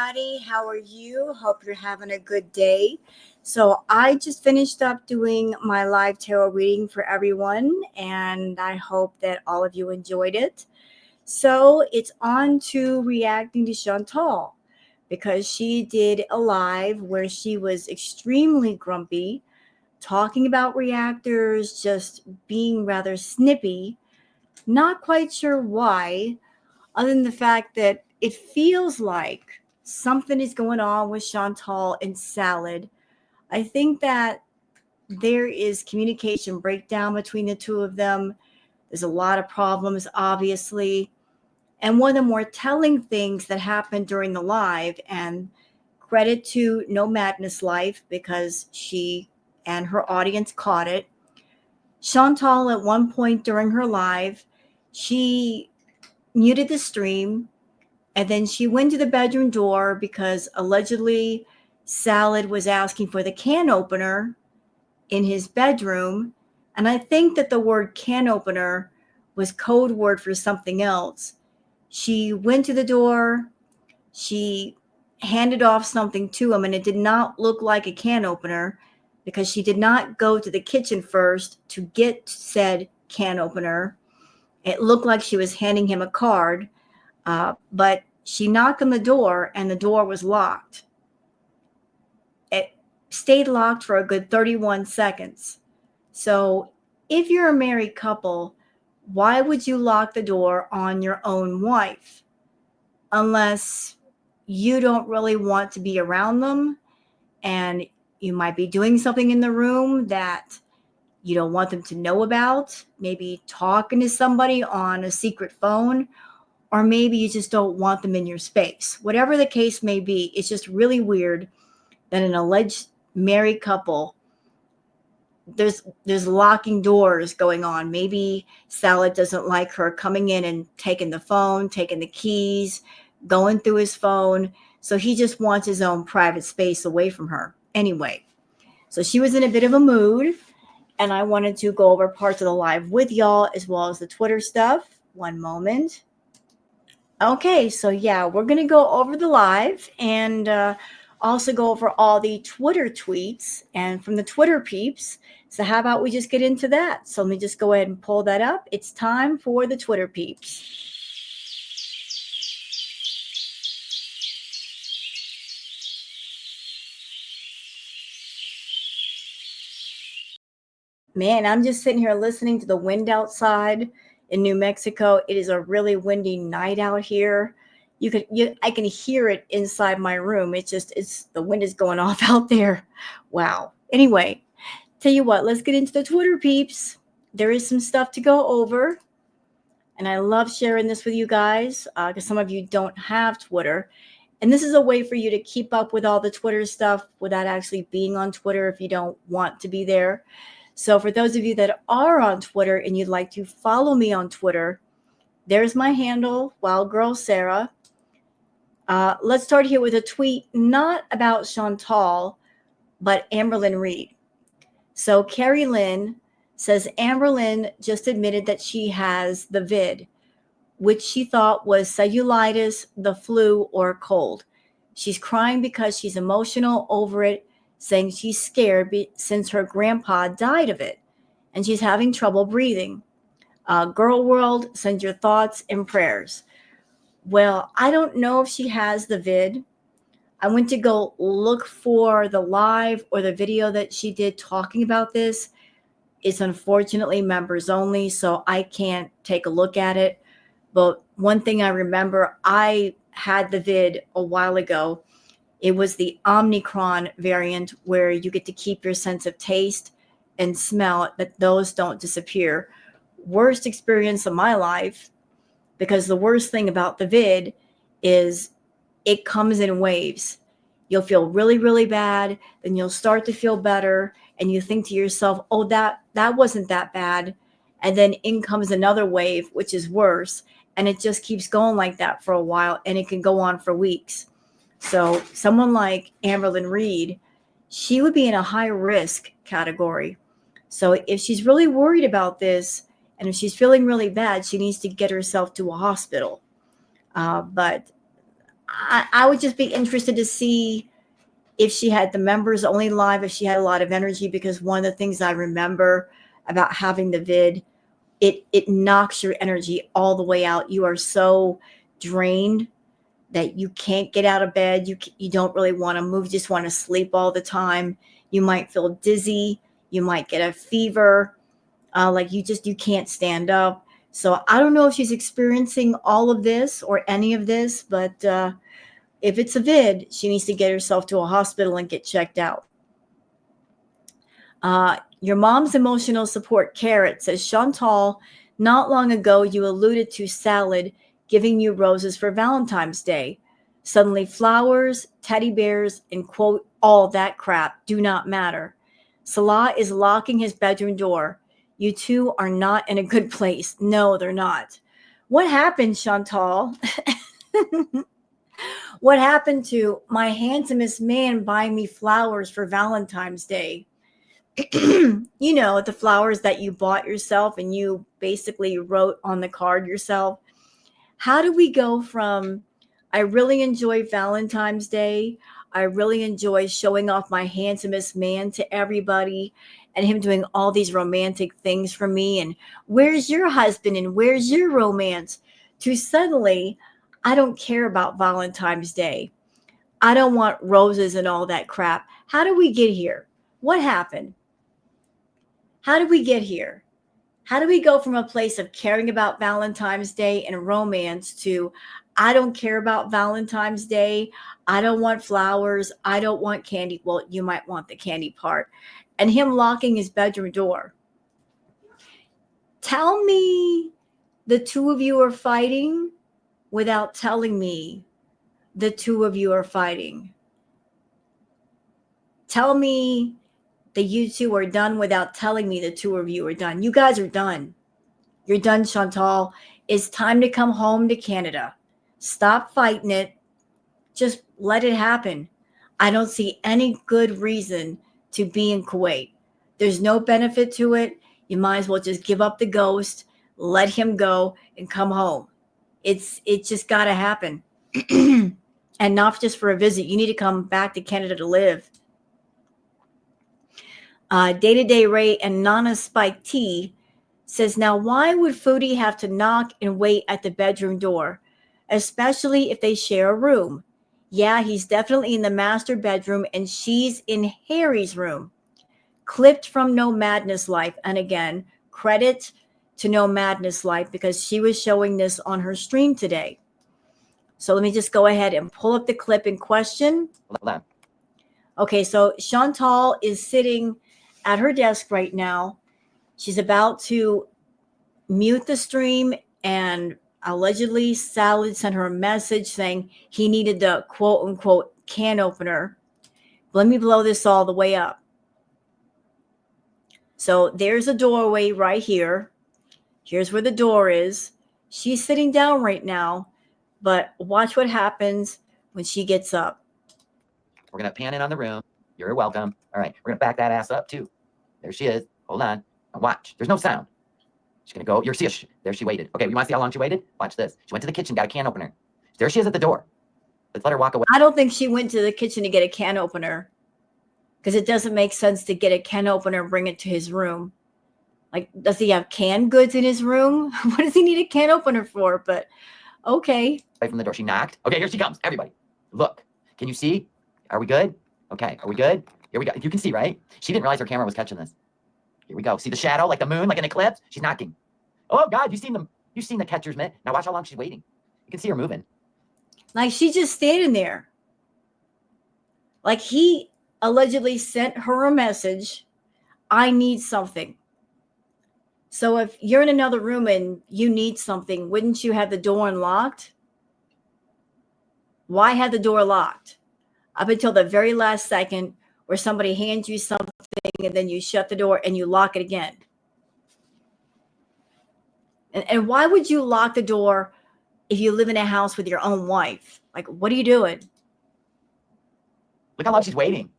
everybody. How are you? Hope you're having a good day. So, I just finished up doing my live tarot reading for everyone, and I hope that all of you enjoyed it. So, it's on to reacting to Chantal because she did a live where she was extremely grumpy, talking about reactors, just being rather snippy, not quite sure why other than the fact that it feels like something is going on with Chantal and Salad. I think that there is communication breakdown between the two of them. There's a lot of problems, obviously. And one of the more telling things that happened during the live, and credit to No Madness Life because she and her audience caught it. Chantal, at one point during her live, she muted the stream. And then she went to the bedroom door because allegedly Salad was asking for the can opener in his bedroom. And I think that the word can opener was code word for something else. She went to the door, she handed off something to him, and it did not look like a can opener because she did not go to the kitchen first to get said can opener. It looked like she was handing him a card. But she knocked on the door and the door was locked. It stayed locked for a good 31 seconds. So, if you're a married couple, why would you lock the door on your own wife? Unless you don't really want to be around them and you might be doing something in the room that you don't want them to know about, maybe talking to somebody on a secret phone, or maybe you just don't want them in your space. Whatever the case may be, it's just really weird that an alleged married couple, there's locking doors going on. Maybe Salad doesn't like her coming in and taking the phone, taking the keys, going through his phone. So he just wants his own private space away from her. Anyway, so she was in a bit of a mood, and I wanted to go over parts of the live with y'all as well as the Twitter stuff. One moment. Okay, so yeah, we're going to go over the live and also go over all the Twitter tweets and from the Twitter peeps. So, how about we just get into that? So, let me just go ahead and pull that up. It's time for the Twitter peeps. Man, I'm just sitting here listening to the wind outside in New Mexico. It is a really windy night out here. I can hear it inside my room. It's the wind is going off out there. Wow. Anyway, tell you what, let's get into the Twitter peeps. There is some stuff to go over, and I love sharing this with you guys because some of you don't have Twitter. And this is a way for you to keep up with all the Twitter stuff without actually being on Twitter if you don't want to be there. So for those of you that are on Twitter and you'd like to follow me on Twitter, there's my handle, Wild Girl Sarah. Let's start here with a tweet not about Chantal, but Amberlynn Reed. So Carrie Lynn says Amberlynn just admitted that she has the vid, which she thought was cellulitis, the flu, or a cold. She's crying because she's emotional over it, saying she's scared since her grandpa died of it, and she's having trouble breathing. Girl World, send your thoughts and prayers. Well, I don't know if she has the vid. I went to go look for the live or the video that she did talking about this. It's unfortunately members only, so I can't take a look at it. But one thing I remember, I had the vid a while ago. It was the Omicron variant where you get to keep your sense of taste and smell, but those don't disappear. Worst experience of my life, because the worst thing about the vid is it comes in waves. You'll feel really, really bad, then you'll start to feel better, and you think to yourself, oh, that wasn't that bad. And then in comes another wave, which is worse. And it just keeps going like that for a while, and it can go on for weeks. So someone like Amberlynn Reed, she would be in a high risk category. So if she's really worried about this, and if she's feeling really bad, she needs to get herself to a hospital. But I would just be interested to see if she had the members only live, if she had a lot of energy, because one of the things I remember about having the vid, it knocks your energy all the way out. You are so drained that you can't get out of bed. You don't really want to move. You just want to sleep all the time. You might feel dizzy. You might get a fever. Like you can't stand up. So I don't know if she's experiencing all of this or any of this, but if it's a vid, she needs to get herself to a hospital and get checked out. Your mom's emotional support carrot says, Chantal, not long ago you alluded to salad giving you roses for Valentine's Day. Suddenly flowers, teddy bears, and quote, all that crap do not matter. Salah is locking his bedroom door. You two are not in a good place. No, they're not. What happened, Chantal? What happened to my handsomest man buying me flowers for Valentine's Day? You know, the flowers that you bought yourself and you basically wrote on the card yourself. How do we go from I really enjoy Valentine's Day, I really enjoy showing off my handsomest man to everybody and him doing all these romantic things for me, and where's your husband and where's your romance, to suddenly I don't care about Valentine's Day. I don't want roses and all that crap. How do we get here? What happened? How did we get here? How do we go from a place of caring about Valentine's Day and romance to I don't care about Valentine's Day. I don't want flowers. I don't want candy. Well, you might want the candy part. And him locking his bedroom door. Tell me the two of you are fighting without telling me the two of you are fighting. Tell me that you two are done without telling me the two of you are done. You guys are done. You're done, Chantal. It's time to come home to Canada. Stop fighting it. Just let it happen. I don't see any good reason to be in Kuwait. There's no benefit to it. You might as well just give up the ghost, let him go, and come home. It just got to happen. And not just for a visit. You need to come back to Canada to live. Day-to-Day Ray and Nana Spike T says, now why would Foodie have to knock and wait at the bedroom door, especially if they share a room? Yeah, he's definitely in the master bedroom and she's in Harry's room. Clipped from No Madness Life. And again, credit to No Madness Life because she was showing this on her stream today. So let me just go ahead and pull up the clip in question. Hold on. Okay, so Chantal is sitting at her desk right now. She's about to mute the stream, and allegedly Salad sent her a message saying he needed the quote unquote can opener. Let me blow this all the way up. So there's a doorway right here. Here's where the door is. She's sitting down right now, but watch what happens when she gets up. We're going to pan in on the room. You're welcome. All right. We're going to back that ass up too. There she is. Hold on. Now watch. There's no sound. She's going to go. You're see. There she waited. Okay. You want to see how long she waited? Watch this. She went to the kitchen, got a can opener. There she is at the door. Let's let her walk away. I don't think she went to the kitchen to get a can opener because it doesn't make sense to get a can opener and bring it to his room. Like, does he have canned goods in his room? What does he need a can opener for? But okay. Away from the door. She knocked. Okay. Here she comes. Everybody. Look. Can you see? Are we good? Okay. Are we good? Here we go. You can see, right? She didn't realize her camera was catching this. Here we go. See the shadow, like the moon, like an eclipse? She's knocking. Oh, God. You've seen the catcher's mitt. Now watch how long she's waiting. You can see her moving. Like she's just standing there. Like he allegedly sent her a message. I need something. So if you're in another room and you need something, wouldn't you have the door unlocked? Why have the door locked? Up until the very last second where somebody hands you something and then you shut the door and you lock it again. And why would you lock the door if you live in a house with your own wife? Like, what are you doing? Look how long she's waiting.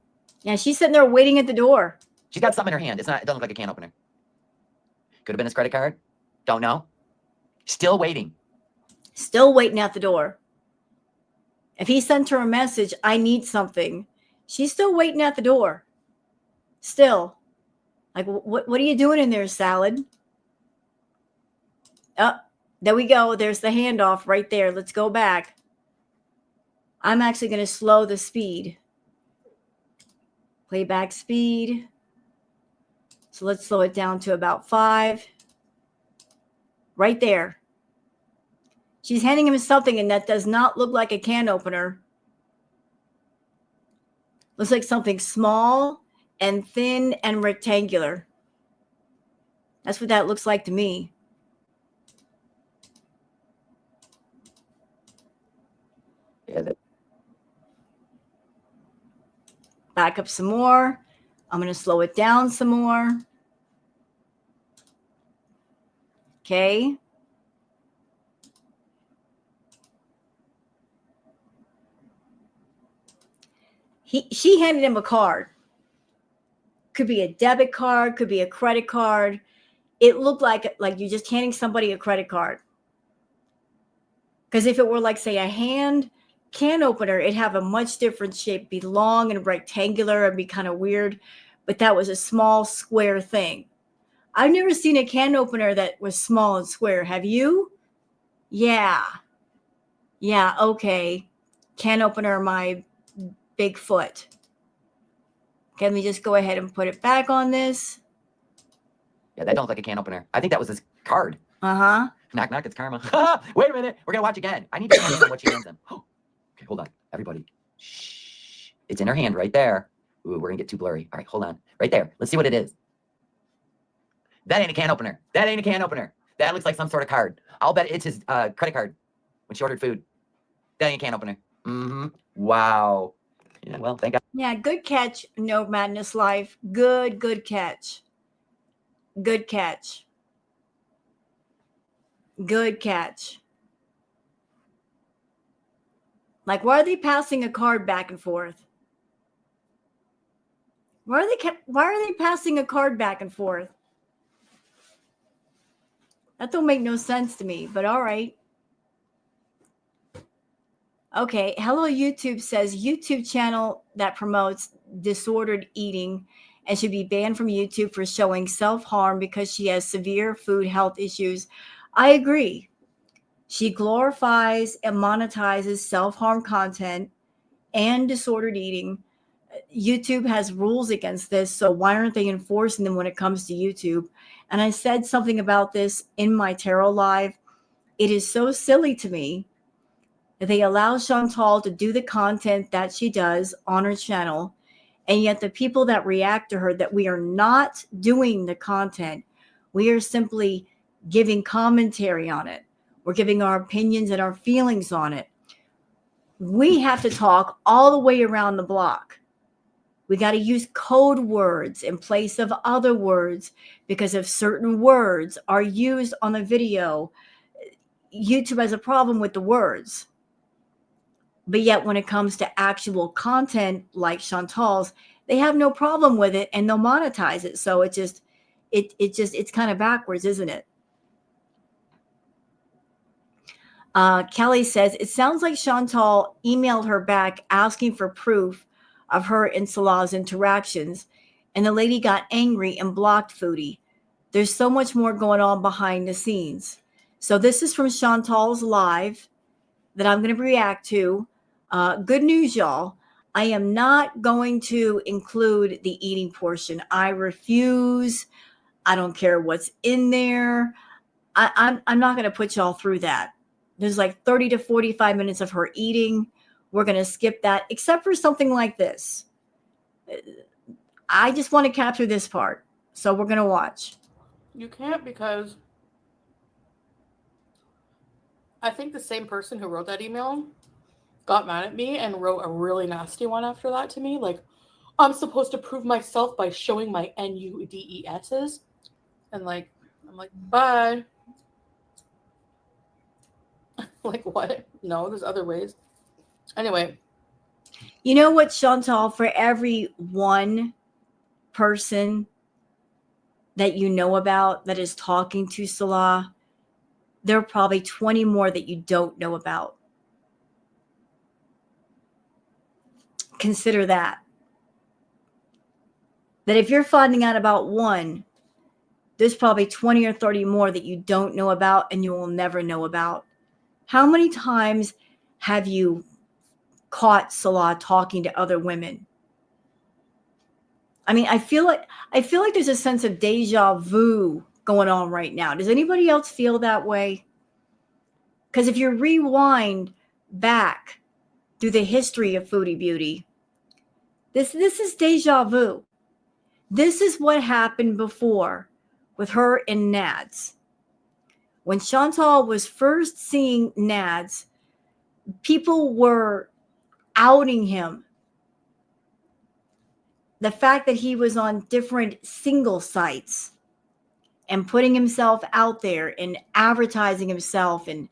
Yeah, she's sitting there waiting at the door. She's got something in her hand. It doesn't look like a can opener. Could have been his credit card. Don't know. Still waiting. Still waiting at the door. If he sent her a message, I need something, she's still waiting at the door. Still. Like, what are you doing in there, salad? Oh, there we go. There's the handoff right there. Let's go back. I'm actually going to slow the speed. Playback speed. So let's slow it down to about 5. Right there. She's handing him something, and that does not look like a can opener. Looks like something small and thin and rectangular. That's what that looks like to me. Yeah, Back up some more. I'm going to slow it down some more. Okay. She handed him a card. Could be a debit card, could be a credit card. It looked like you're just handing somebody a credit card. Because if it were like, say, a hand can opener, it'd have a much different shape, be long and rectangular and be kind of weird. But that was a small square thing. I've never seen a can opener that was small and square. Have you? Yeah. Yeah, okay. Can opener, my big foot. Can we just go ahead and put it back on this? Yeah, that don't look like a can opener. I think that was his card. Uh-huh. Knock, knock, it's Karma. Wait a minute. We're going to watch again. I need to find out what she hands him. Okay, hold on. Everybody. Shh. It's in her hand right there. Ooh, we're going to get too blurry. All right, hold on. Right there. Let's see what it is. That ain't a can opener. That ain't a can opener. That looks like some sort of card. I'll bet it's his credit card when she ordered food. That ain't a can opener. Mm-hmm. Wow. Yeah, well, thank God. Yeah, good catch, No Madness Life. Good catch. Good catch. Good catch. Like, why are they passing a card back and forth? Why are they passing a card back and forth? That don't make no sense to me, but all right. Okay, Hello YouTube says YouTube channel that promotes disordered eating and should be banned from YouTube for showing self-harm because she has severe food health issues. I agree. She glorifies and monetizes self-harm content and disordered eating. YouTube has rules against this, so why aren't they enforcing them when it comes to YouTube? And I said something about this in my tarot live. It is so silly to me that they allow Chantal to do the content that she does on her channel, and yet the people that react to her, that we are not doing the content. We are simply giving commentary on it. We're giving our opinions and our feelings on it. We have to talk all the way around the block. We got to use code words in place of other words because if certain words are used on the video, YouTube has a problem with the words. But yet when it comes to actual content like Chantal's, they have no problem with it and they'll monetize it. So it's kind of backwards, isn't it? Kelly says, it sounds like Chantal emailed her back asking for proof of her and Salah's interactions, and the lady got angry and blocked Foodie. There's so much more going on behind the scenes. So this is from Chantal's live that I'm going to react to. Good news, y'all. I am not going to include the eating portion. I refuse. I don't care what's in there. I'm not going to put y'all through that. There's like 30 to 45 minutes of her eating. We're going to skip that, except for something like this. I just want to capture this part. So we're going to watch. You can't because I think the same person who wrote that email got mad at me and wrote a really nasty one after that to me. Like, I'm supposed to prove myself by showing my NUDESs. And like, I'm like, bye. Like, what? No, there's other ways. Anyway. You know what, Chantal, for every one person that you know about that is talking to Salah, there are probably 20 more that you don't know about. consider that. That if you're finding out about one, there's probably 20 or 30 more that you don't know about and you will never know about. How many times have you caught Salah talking to other women? I mean, I feel like there's a sense of deja vu going on right now. Does anybody else feel that way? Because if you rewind back through the history of Foodie Beauty, this is deja vu. This is what happened before with her and Nads. When Chantal was first seeing Nads, people were outing him. The fact that he was on different single sites and putting himself out there and advertising himself and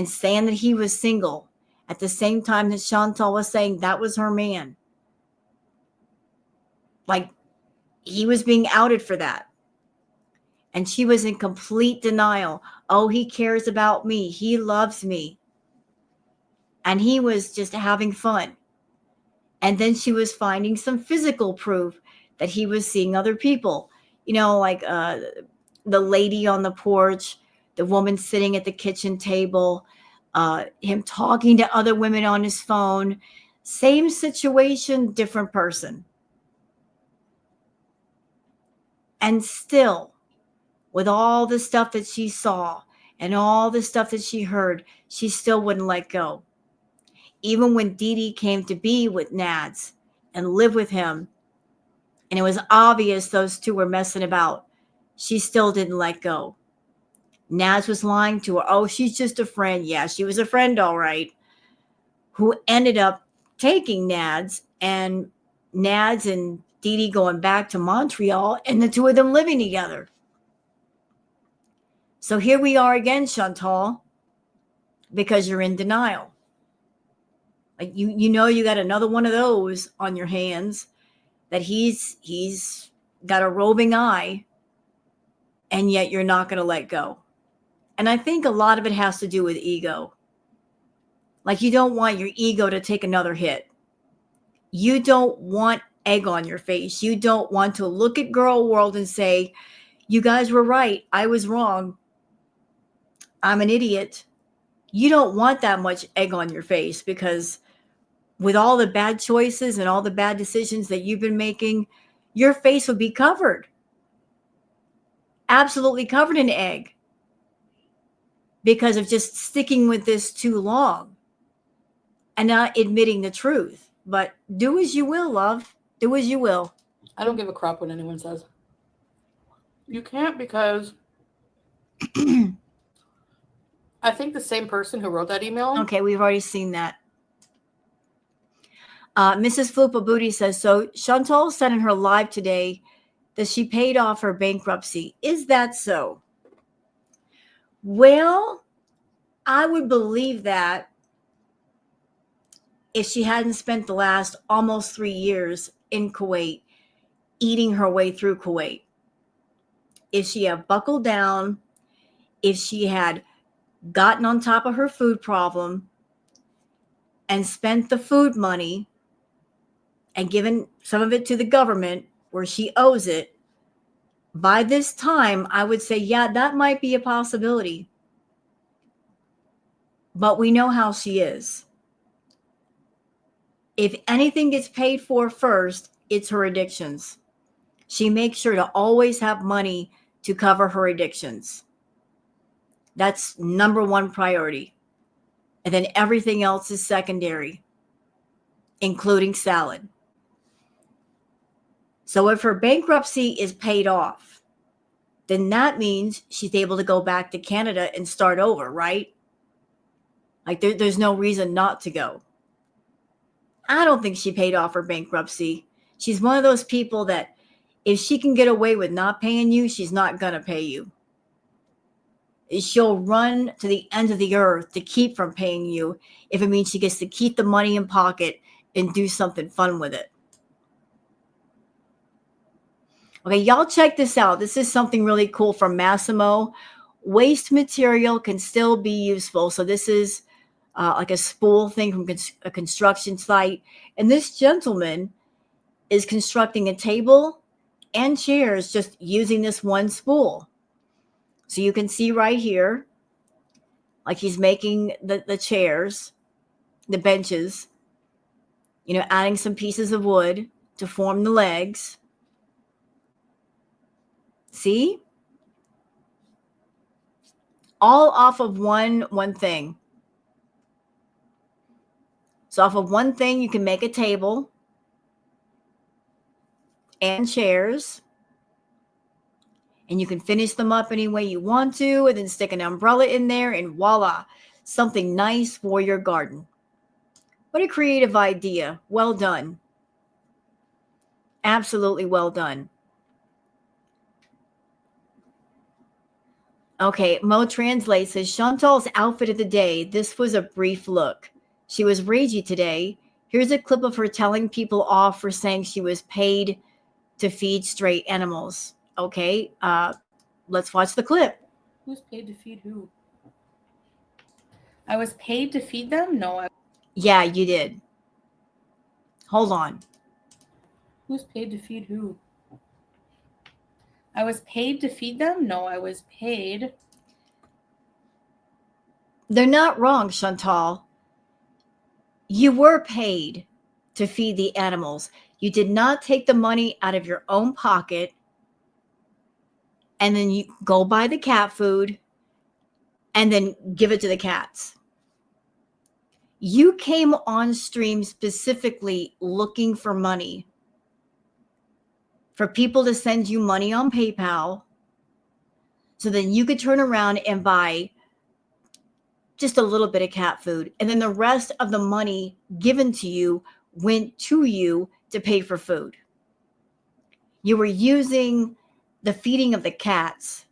saying that he was single at the same time that Chantal was saying that was her man. Like, he was being outed for that. And she was in complete denial. Oh, he cares about me. He loves me. And he was just having fun. And then she was finding some physical proof that he was seeing other people. You know, like the lady on the porch, the woman sitting at the kitchen table, him talking to other women on his phone. Same situation, different person. And still, with all the stuff that she saw and all the stuff that she heard, she still wouldn't let go. Even when Dee Dee came to be with Nads and live with him, and it was obvious those two were messing about, she still didn't let go. Nads was lying to her. Oh, she's just a friend. Yeah, she was a friend, all right, who ended up taking Nads and Dee Dee going back to Montreal and the two of them living together. So here we are again, Chantal, because you're in denial. Like you know you got another one of those on your hands, that he's got a roving eye, and yet you're not going to let go. And I think a lot of it has to do with ego. Like, you don't want your ego to take another hit. You don't want egg on your face. You don't want to look at Girl World and say, you guys were right. I was wrong. I'm an idiot. You don't want that much egg on your face, because with all the bad choices and all the bad decisions that you've been making, your face would be covered. Absolutely covered in egg, because of just sticking with this too long and not admitting the truth. But do as you will, love. Do as you will. I don't give a crap what anyone says. You can't, because I think the same person who wrote that email. Okay, we've already seen that. Mrs. Flupa Booty says, so Chantal said in her live today that she paid off her bankruptcy. Is that so? Well, I would believe that if she hadn't spent the last almost 3 years in Kuwait, eating her way through Kuwait. If she had buckled down, if she had gotten on top of her food problem and spent the food money and given some of it to the government where she owes it, by this time, I would say, yeah, that might be a possibility. But we know how she is. If anything gets paid for first, it's her addictions. She makes sure to always have money to cover her addictions. That's number one priority. And then everything else is secondary, including salad. So if her bankruptcy is paid off, then that means she's able to go back to Canada and start over, right? Like there's no reason not to go. I don't think she paid off her bankruptcy. She's one of those people that if she can get away with not paying you, she's not going to pay you. She'll run to the ends of the earth to keep from paying you if it means she gets to keep the money in pocket and do something fun with it. Okay, y'all check this out. This is something really cool from Massimo. Waste material can still be useful. So this is like a spool thing from a construction site. And this gentleman is constructing a table and chairs just using this one spool. So you can see right here, like he's making the chairs, the benches, adding some pieces of wood to form the legs. See? All off of one thing. So off of one thing, you can make a table and chairs. And you can finish them up any way you want to, and then stick an umbrella in there, and voila, something nice for your garden. What a creative idea. Well done. Absolutely well done. Okay, Mo Translate says, Chantal's outfit of the day. This was a brief look. She was ragey today. Here's a clip of her telling people off for saying she was paid to feed stray animals. Okay, let's watch the clip. Who's paid to feed who? I was paid to feed them? No. Yeah, you did. Hold on. Who's paid to feed who? I was paid to feed them? No, I was paid. They're not wrong, Chantal. You were paid to feed the animals. You did not take the money out of your own pocket and then you go buy the cat food and then give it to the cats. You came on stream specifically looking for money, for people to send you money on PayPal, so then you could turn around and buy just a little bit of cat food. And then the rest of the money given to you went to you to pay for food. You were using the feeding of the cats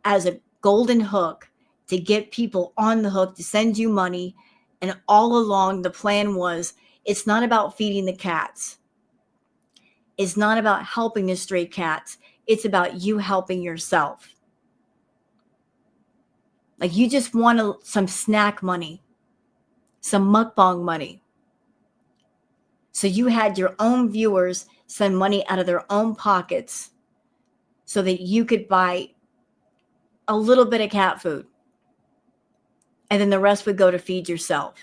as a golden hook to get people on the hook to send you money. And all along, the plan was, it's not about feeding the cats. It's not about helping the stray cats. It's about you helping yourself. Like, you just want some snack money, some mukbang money. So you had your own viewers send money out of their own pockets so that you could buy a little bit of cat food. And then the rest would go to feed yourself.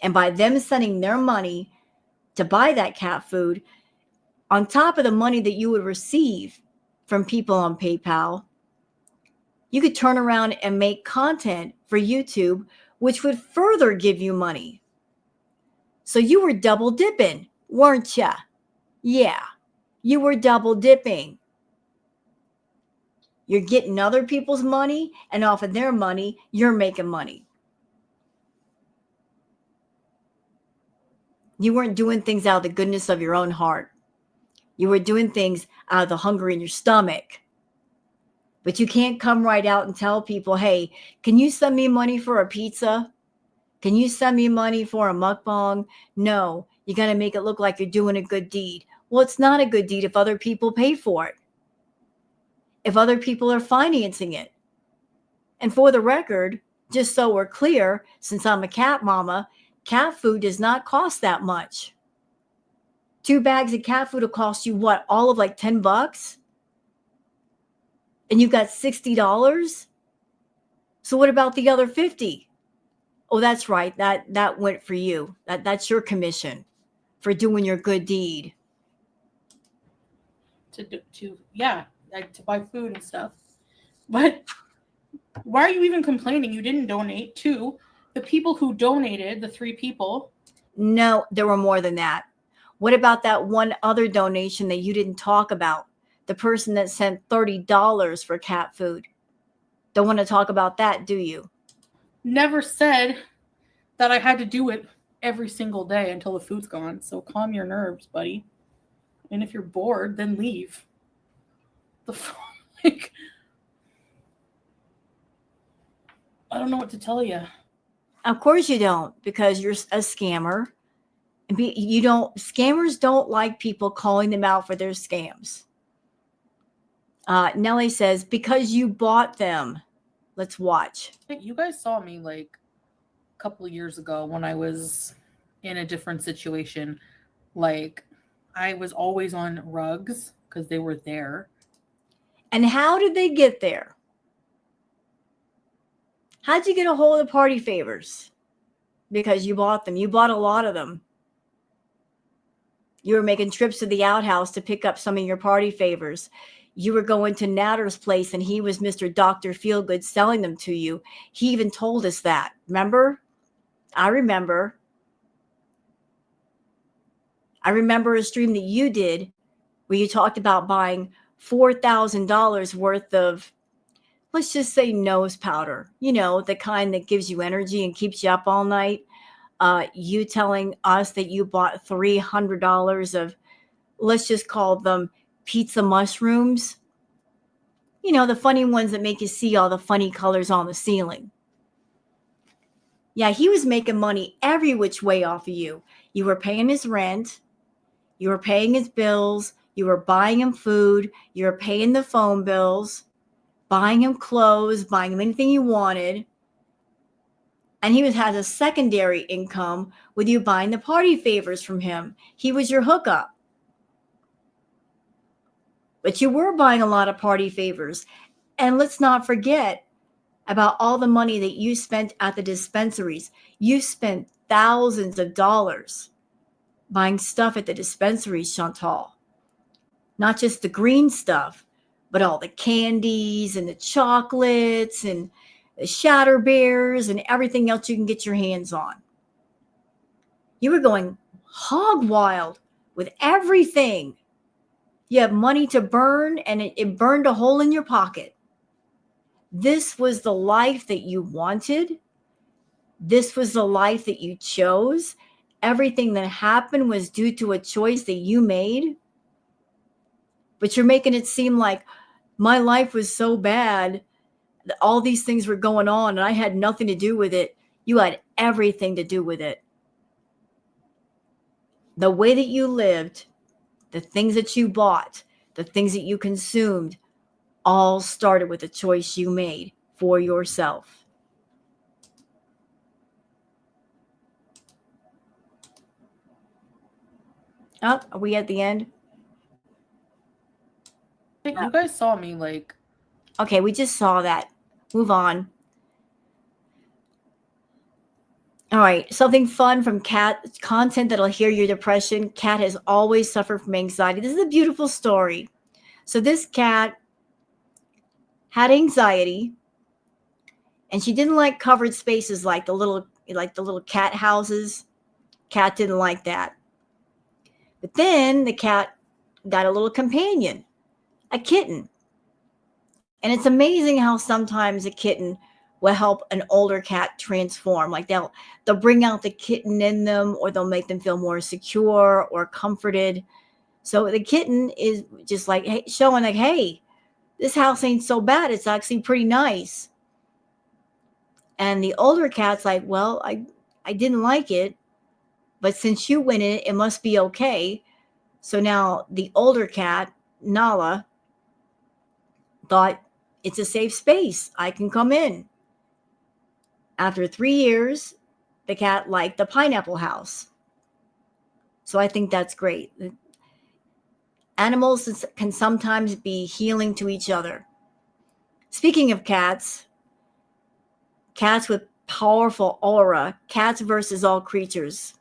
And by them sending their money to buy that cat food, on top of the money that you would receive from people on PayPal, you could turn around and make content for YouTube, which would further give you money. So you were double dipping, weren't ya? Yeah, you were double dipping. You're getting other people's money, and off of their money, you're making money. You weren't doing things out of the goodness of your own heart. You were doing things out of the hunger in your stomach. But you can't come right out and tell people, hey, can you send me money for a pizza? Can you send me money for a mukbang? No, you got to make it look like you're doing a good deed. Well, it's not a good deed if other people pay for it, if other people are financing it. And for the record, just so we're clear, since I'm a cat mama, cat food does not cost that much. 2 bags of cat food will cost you what? All of like $10? And you got $60? So what about the other 50? Oh, that's right. That went for you. That's your commission for doing your good deed. To buy food and stuff. But why are you even complaining? You didn't donate to the people who donated, the 3 people. No, there were more than that. What about that one other donation that you didn't talk about? The person that sent $30 for cat food. Don't want to talk about that, do you? Never said that I had to do it every single day until the food's gone. So calm your nerves, buddy. And if you're bored, then leave. Like, I don't know what to tell you. Of course you don't, because you're a scammer. Scammers don't like people calling them out for their scams. Nellie says, because you bought them. Let's watch. You guys saw me, like, couple of years ago when I was in a different situation. Like, I was always on rugs because they were there. And how did they get there? How'd you get a hold of the party favors? Because you bought them. You bought a lot of them. You were making trips to the outhouse to pick up some of your party favors. You were going to Natter's place and he was Mr. Dr. Feelgood selling them to you. He even told us that. Remember? I remember. I remember a stream that you did where you talked about buying $4,000 worth of, let's just say, nose powder. You know, the kind that gives you energy and keeps you up all night. You telling us that you bought $300 of, let's just call them pizza mushrooms. You know, the funny ones that make you see all the funny colors on the ceiling. Yeah, he was making money every which way off of you. You were paying his rent. You were paying his bills. You were buying him food. You were paying the phone bills, buying him clothes, buying him anything you wanted. And he has a secondary income with you buying the party favors from him. He was your hookup. But you were buying a lot of party favors. And let's not forget about all the money that you spent at the dispensaries. You spent thousands of dollars buying stuff at the dispensaries, Chantal. Not just the green stuff, but all the candies and the chocolates and the shatter bears and everything else you can get your hands on. You were going hog wild with everything. You have money to burn and it burned a hole in your pocket. This was the life that you wanted. This was the life that you chose. Everything that happened was due to a choice that you made. But you're making it seem like my life was so bad that all these things were going on and I had nothing to do with it. You had everything to do with it. The way that you lived, the things that you bought, the things that you consumed, all started with a choice you made for yourself. Oh, are we at the end? I think you guys saw me like. Okay, we just saw that. Move on. All right, something fun from Kat, content that'll heal your depression. Kat has always suffered from anxiety. This is a beautiful story. So this cat had anxiety, and she didn't like covered spaces like the little cat houses. Cat didn't like that. But then the cat got a little companion, a kitten. And it's amazing how sometimes a kitten will help an older cat transform. Like they'll bring out the kitten in them, or they'll make them feel more secure or comforted. So the kitten is just like, hey, showing like, hey, this house ain't so bad. It's actually pretty nice. And the older cat's like, well, I didn't like it, but since you went in it, it must be okay. So now the older cat, Nala, thought it's a safe space. I can come in. After 3 years, the cat liked the pineapple house. So I think that's great. Animals can sometimes be healing to each other. Speaking of cats with powerful aura, cats versus all creatures.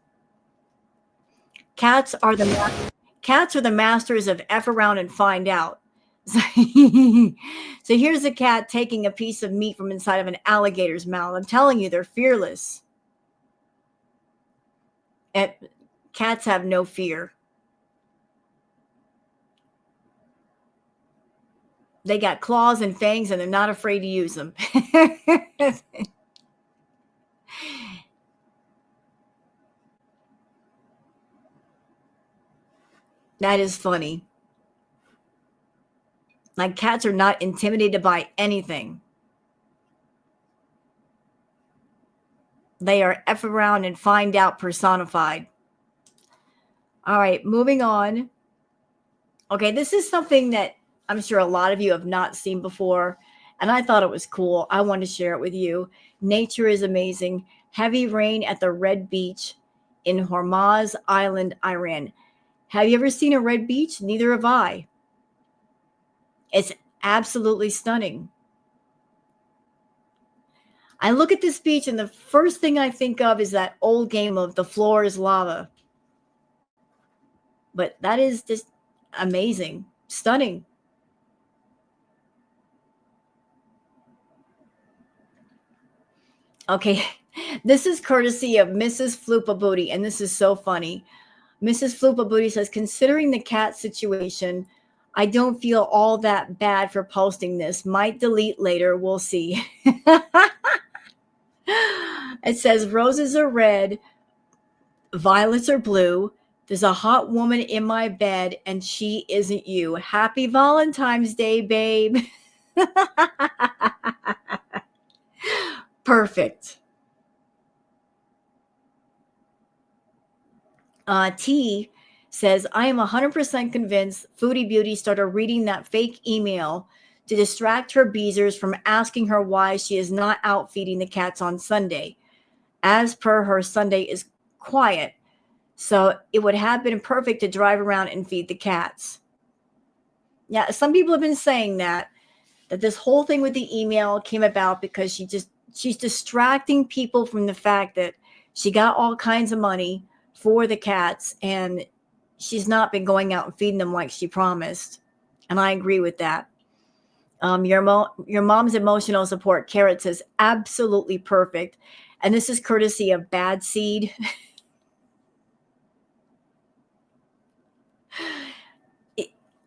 Cats are the masters of F around and find out. So here's a cat taking a piece of meat from inside of an alligator's mouth. I'm telling you, they're fearless. And cats have no fear. They got claws and fangs, and they're not afraid to use them. That is funny. Like, cats are not intimidated by anything. They are F around and find out personified. All right, moving on. Okay, this is something that I'm sure a lot of you have not seen before, and I thought it was cool. I want to share it with you. Nature is amazing. heavy rain at the Red Beach in Hormuz Island, Iran. Have you ever seen a red beach? Neither have I. It's absolutely stunning. I look at this beach and the first thing I think of is that old game of the floor is lava. But that is just amazing, stunning. Okay, this is courtesy of Mrs. Floopa Booty, and this is so funny. Mrs. Floopa Booty says, considering the cat situation, I don't feel all that bad for posting this. Might delete later. We'll see. It says, roses are red, violets are blue. There's a hot woman in my bed, and she isn't you. Happy Valentine's Day, babe. Perfect. T says, I am 100% convinced Foodie Beauty started reading that fake email to distract her beezers from asking her why she is not out feeding the cats on Sunday. As per her, Sunday is quiet, so it would have been perfect to drive around and feed the cats. Yeah, some people have been saying that this whole thing with the email came about because she's distracting people from the fact that she got all kinds of money for the cats and she's not been going out and feeding them like she promised. And I agree with that. Your mom's emotional support, Carrot, says absolutely perfect. And this is courtesy of Bad Seed.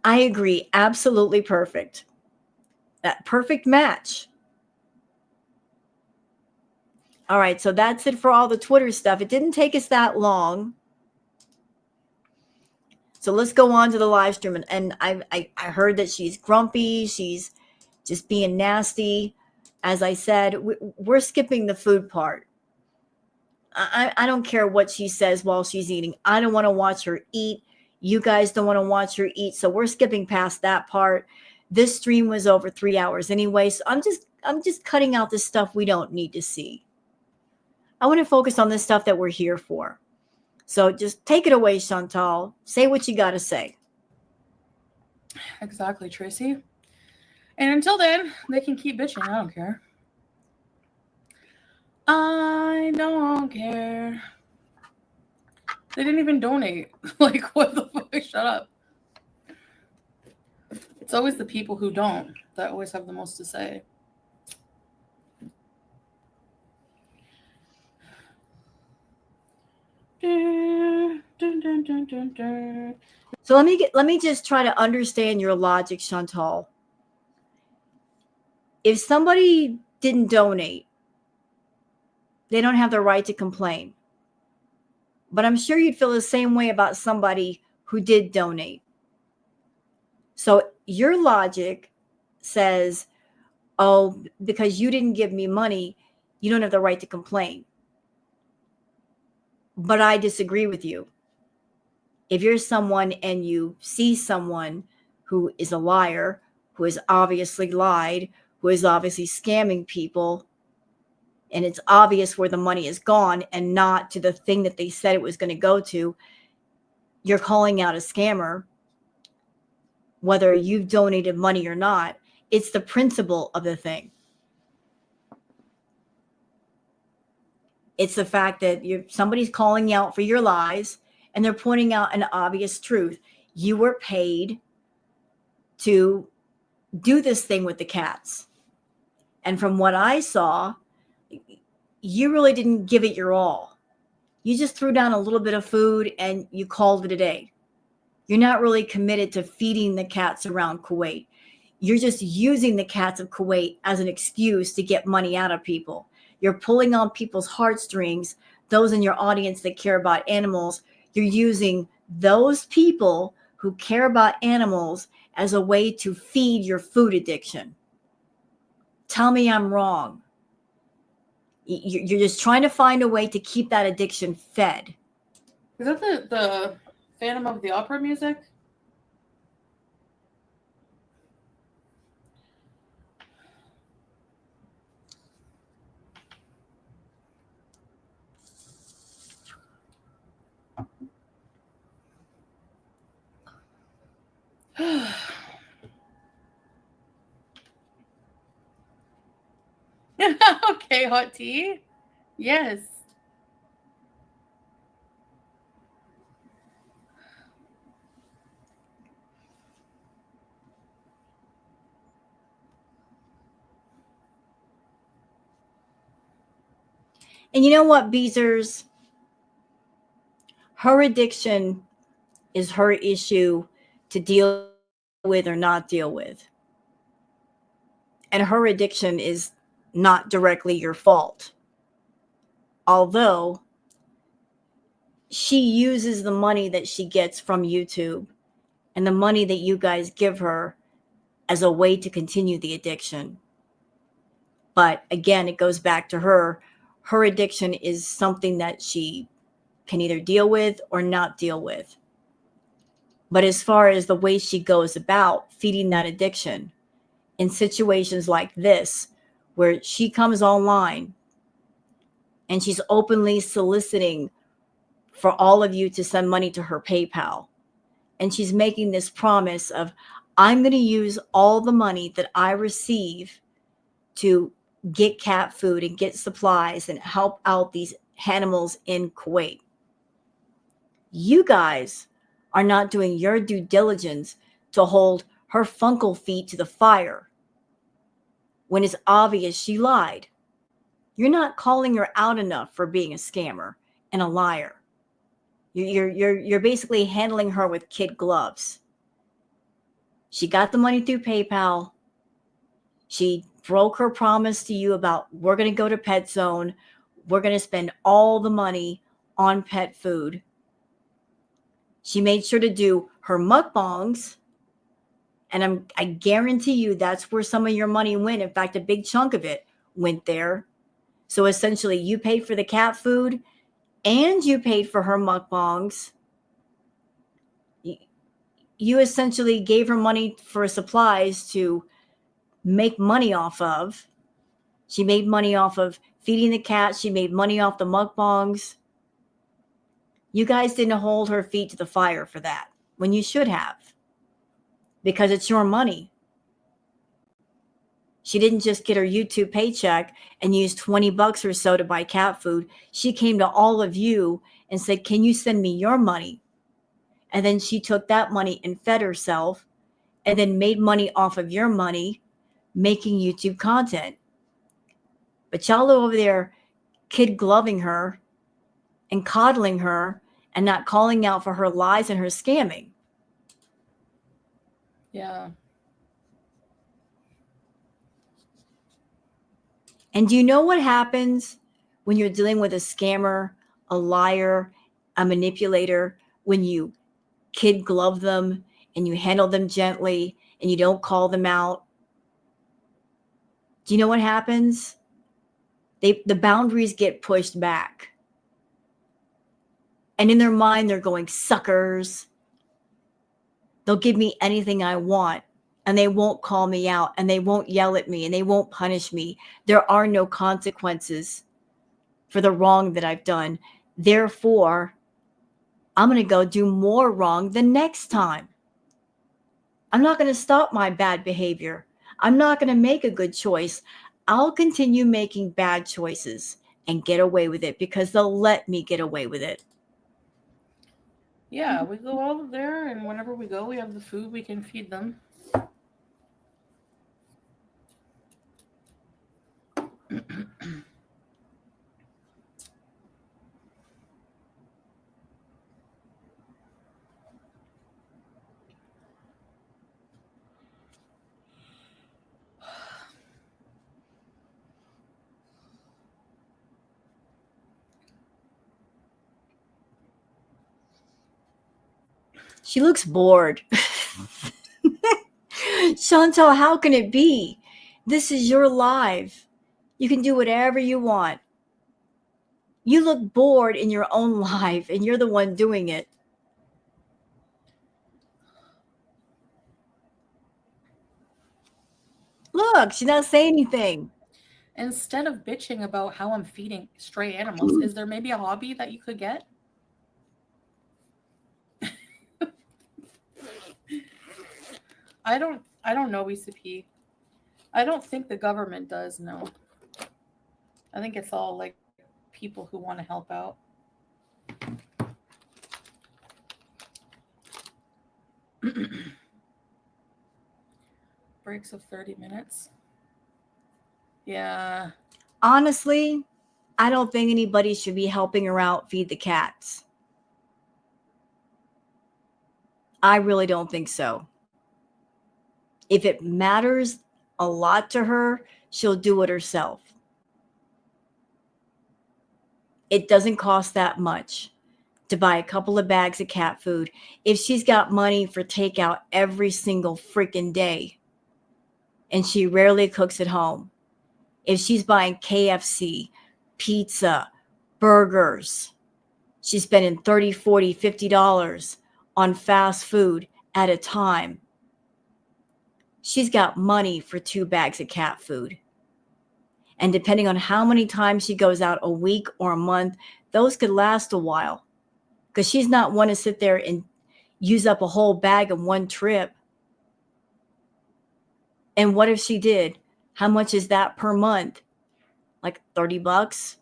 I agree. Absolutely perfect. That perfect match. All right, so that's it for all the Twitter stuff. It didn't take us that long. So let's go on to the live stream. And I heard that she's grumpy. She's just being nasty. As I said, we're skipping the food part. I don't care what she says while she's eating. I don't want to watch her eat. You guys don't want to watch her eat. So we're skipping past that part. This stream was over 3 hours anyway. So I'm just cutting out the stuff we don't need to see. I want to focus on the stuff that we're here for. So just take it away, Chantal. Say what you got to say. Exactly, Tracy. And until then, they can keep bitching. I don't care. I don't care. They didn't even donate. Like, what the fuck? Shut up. It's always the people who don't that always have the most to say. So let me just try to understand your logic, Chantal. If somebody didn't donate, they don't have the right to complain. But I'm sure you'd feel the same way about somebody who did donate. So your logic says, oh, because you didn't give me money, you don't have the right to complain. But I disagree with you. If you're someone and you see someone who is a liar, who has obviously lied, who is obviously scamming people, and it's obvious where the money is gone and not to the thing that they said it was going to go to, you're calling out a scammer, whether you've donated money or not. It's the principle of the thing. It's the fact that somebody's calling you out for your lies and they're pointing out an obvious truth. You were paid to do this thing with the cats. And from what I saw, you really didn't give it your all. You just threw down a little bit of food and you called it a day. You're not really committed to feeding the cats around Kuwait. You're just using the cats of Kuwait as an excuse to get money out of people. You're pulling on people's heartstrings, those in your audience that care about animals. You're using those people who care about animals as a way to feed your food addiction. Tell me I'm wrong. You're just trying to find a way to keep that addiction fed. Is that the Phantom of the Opera music? Okay, hot tea. Yes. And you know what, Beezers? Her addiction is her issue to deal with or not deal with. And her addiction is not directly your fault. Although she uses the money that she gets from YouTube and the money that you guys give her as a way to continue the addiction. But again, it goes back to her. Her addiction is something that she can either deal with or not deal with. But as far as the way she goes about feeding that addiction in situations like this, where she comes online and she's openly soliciting for all of you to send money to her PayPal. And she's making this promise of, I'm going to use all the money that I receive to get cat food and get supplies and help out these animals in Kuwait. You guys are not doing your due diligence to hold her funkle feet to the fire when it's obvious she lied. You're not calling her out enough for being a scammer and a liar. You're basically handling her with kid gloves. She got the money through PayPal. She broke her promise to you about, we're going to go to Pet Zone. We're going to spend all the money on pet food. She made sure to do her mukbangs. And I guarantee you that's where some of your money went. In fact, a big chunk of it went there. So essentially, you paid for the cat food and you paid for her mukbangs. You essentially gave her money for supplies to make money off of. She made money off of feeding the cat. She made money off the mukbangs. You guys didn't hold her feet to the fire for that when you should have, because it's your money. She didn't just get her YouTube paycheck and use 20 bucks or so to buy cat food. She came to all of you and said, can you send me your money? And then she took that money and fed herself and then made money off of your money making YouTube content. But y'all are over there kid gloving her and coddling her and not calling out for her lies and her scamming. Yeah. And do you know what happens when you're dealing with a scammer, a liar, a manipulator, when you kid glove them and you handle them gently and you don't call them out? Do you know what happens? The boundaries get pushed back. And in their mind, they're going, suckers. They'll give me anything I want. And they won't call me out and they won't yell at me and they won't punish me. There are no consequences for the wrong that I've done. Therefore, I'm going to go do more wrong the next time. I'm not going to stop my bad behavior. I'm not going to make a good choice. I'll continue making bad choices and get away with it because they'll let me get away with it. Yeah, we go out there, and whenever we go, we have the food, we can feed them. She looks bored. Chantal, how can it be? This is your life. You can do whatever you want. You look bored in your own life and you're the one doing it. Look, she's not saying anything. Instead of bitching about how I'm feeding stray animals, is there maybe a hobby that you could get? I don't know ECP. I don't think the government does, no. I think it's all like people who want to help out. Breaks of 30 minutes. Yeah. Honestly, I don't think anybody should be helping her out feed the cats. I really don't think so. If it matters a lot to her, she'll do it herself. It doesn't cost that much to buy a couple of bags of cat food if she's got money for takeout every single freaking day and she rarely cooks at home. If she's buying KFC, pizza, burgers, she's spending $30, $40, $50 on fast food at a time. She's got money for 2 bags of cat food. And depending on how many times she goes out a week or a month, those could last a while. Because she's not one to sit there and use up a whole bag in one trip. And what if she did? How much is that per month? Like $30?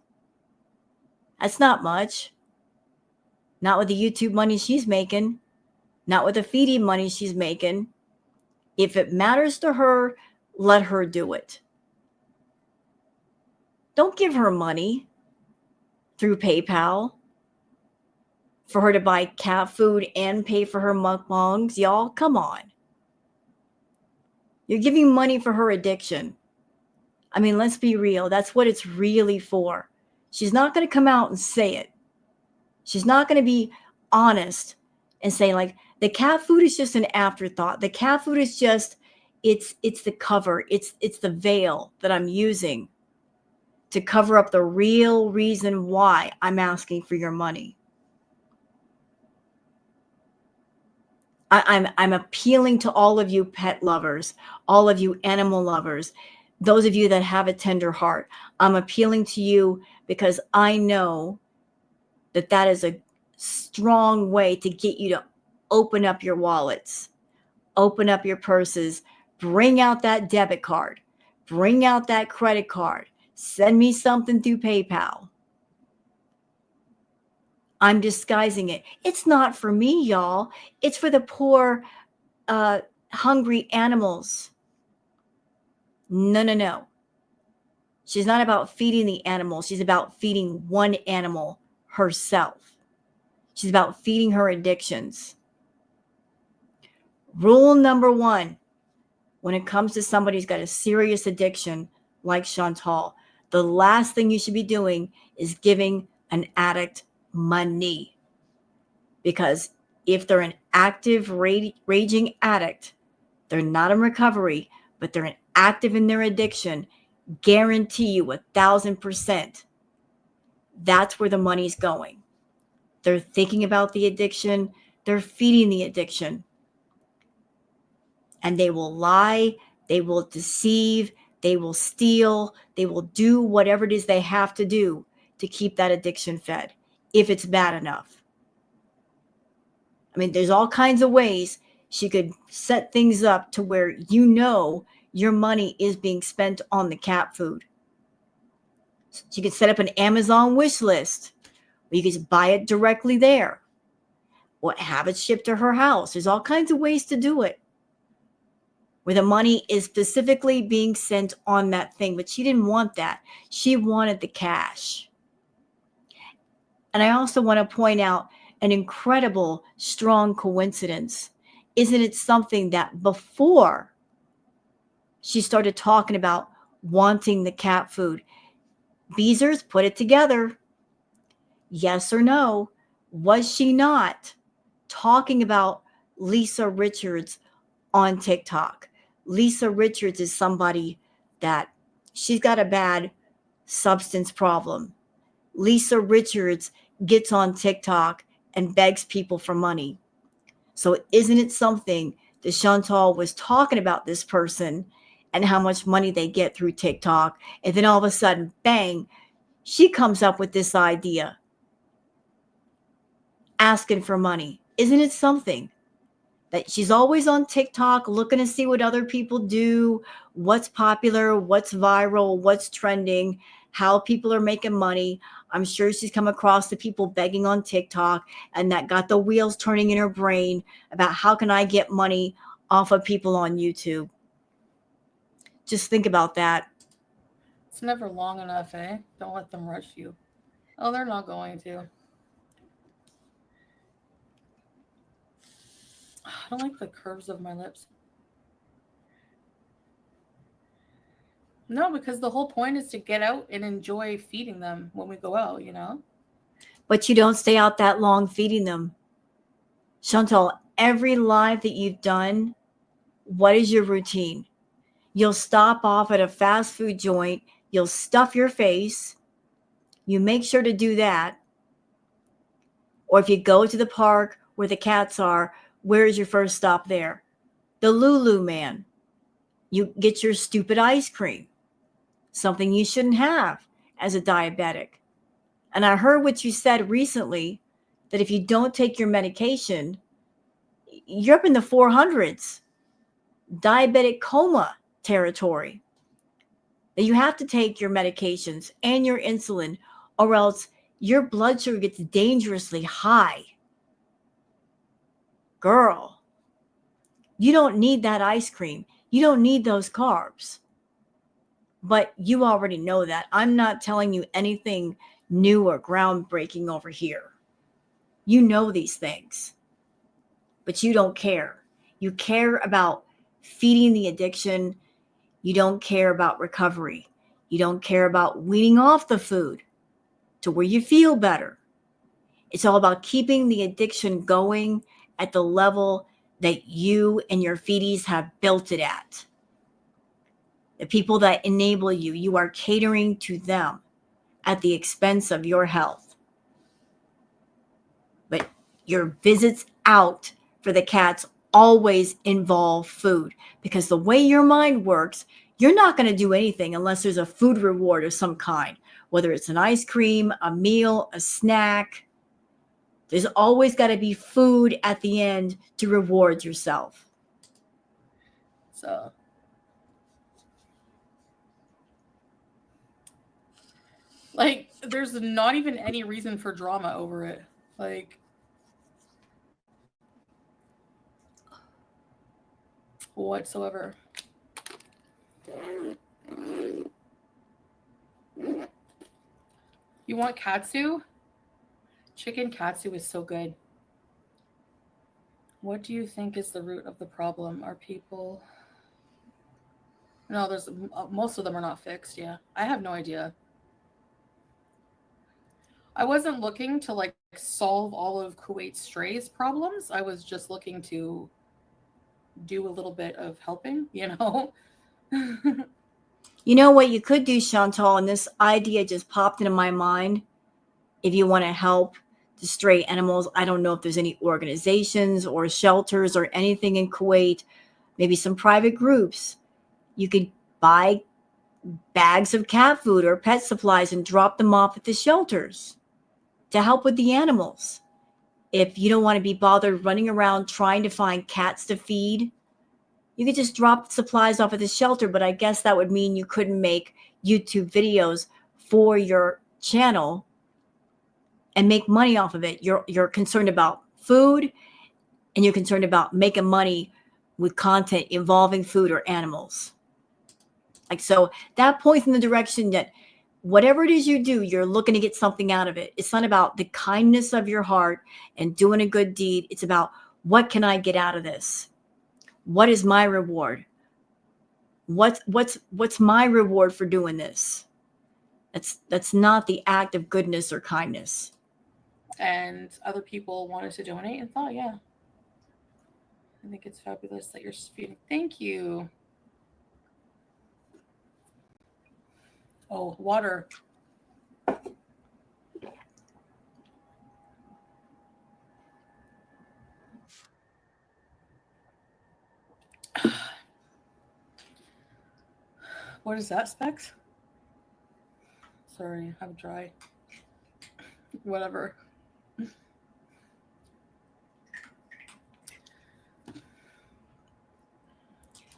That's not much. Not with the YouTube money she's making. Not with the Foodie money she's making. If it matters to her, let her do it. Don't give her money through PayPal for her to buy cat food and pay for her mukbangs. Y'all, come on. You're giving money for her addiction. I mean, let's be real. That's what it's really for. She's not going to come out and say it. She's not going to be honest and say, like, the cat food is just an afterthought. The cat food is just, it's the cover. It's the veil that I'm using to cover up the real reason why I'm asking for your money. I'm appealing to all of you pet lovers, all of you animal lovers, those of you that have a tender heart. I'm appealing to you because I know that that is a strong way to get you to open up your wallets, open up your purses, bring out that debit card, bring out that credit card, send me something through PayPal. I'm disguising it. It's not for me, y'all. It's for the poor, hungry animals. No. She's not about feeding the animals. She's about feeding one animal herself. She's about feeding her addictions. Rule number 1, when it comes to somebody who's got a serious addiction like Chantal, the last thing you should be doing is giving an addict money. Because if they're an active, raging addict, they're not in recovery, but they're active in their addiction, guarantee you 1,000%, that's where the money's going. They're thinking about the addiction. They're feeding the addiction. And they will lie. They will deceive. They will steal. They will do whatever it is they have to do to keep that addiction fed, if it's bad enough. I mean, there's all kinds of ways she could set things up to where you know your money is being spent on the cat food. She could set up an Amazon wish list where you could just buy it directly there or have it shipped to her house. There's all kinds of ways to do it where the money is specifically being sent on that thing. But she didn't want that. She wanted the cash. And I also want to point out an incredible, strong coincidence. Isn't it something that before she started talking about wanting the cat food, Beezers, put it together. Yes or no? Was she not talking about Lisa Richards on TikTok? Lisa Richards is somebody that she's got a bad substance problem. Lisa Richards gets on TikTok and begs people for money. So isn't it something that Chantal was talking about this person and how much money they get through TikTok? And then all of a sudden, bang, she comes up with this idea, asking for money. Isn't it something? That she's always on TikTok looking to see what other people do, what's popular, what's viral, what's trending, how people are making money. I'm sure she's come across the people begging on TikTok, and that got the wheels turning in her brain about how can I get money off of people on YouTube. Just think about that. It's never long enough, eh? Don't let them rush you. Oh, they're not going to. I don't like the curves of my lips. No, because the whole point is to get out and enjoy feeding them when we go out, you know? But you don't stay out that long feeding them. Chantal, every live that you've done, what is your routine? You'll stop off at a fast food joint, you'll stuff your face, you make sure to do that. Or if you go to the park where the cats are, where is your first stop there? The Lulu Man. You get your stupid ice cream, something you shouldn't have as a diabetic. And I heard what you said recently that if you don't take your medication, you're up in the 400s, diabetic coma territory. That you have to take your medications and your insulin, or else your blood sugar gets dangerously high. Girl, you don't need that ice cream. You don't need those carbs. But you already know that. I'm not telling you anything new or groundbreaking over here. You know these things, but you don't care. You care about feeding the addiction. You don't care about recovery. You don't care about weaning off the food to where you feel better. It's all about keeping the addiction going at the level that you and your feedies have built it at. The people that enable you, you are catering to them at the expense of your health. But your visits out for the cats always involve food, because the way your mind works, you're not going to do anything unless there's a food reward of some kind, whether it's an ice cream, a meal, a snack. There's always got to be food at the end to reward yourself. So, like, there's not even any reason for drama over it. Like, whatsoever. You want katsu? Chicken katsu is so good. What do you think is the root of the problem? Are people? No, there's most of them are not fixed. Yeah, I have no idea. I wasn't looking to like solve all of Kuwait's strays problems. I was just looking to do a little bit of helping, you know. You know what you could do, Chantal, and this idea just popped into my mind. If you want to help the stray animals, I don't know if there's any organizations or shelters or anything in Kuwait, maybe some private groups. You could buy bags of cat food or pet supplies and drop them off at the shelters to help with the animals. If you don't want to be bothered running around trying to find cats to feed, you could just drop supplies off at the shelter. But I guess that would mean you couldn't make YouTube videos for your channel and make money off of it. You're concerned about food, and you're concerned about making money with content involving food or animals. Like, so that points in the direction that whatever it is you do, you're looking to get something out of it. It's not about the kindness of your heart and doing a good deed. It's about, what can I get out of this? What is my reward? What's my reward for doing this? That's not the act of goodness or kindness. And other people wanted to donate and thought, yeah, I think it's fabulous that you're feeding. Thank you. Oh, water. What is that, Specs? Sorry, I'm dry. Whatever.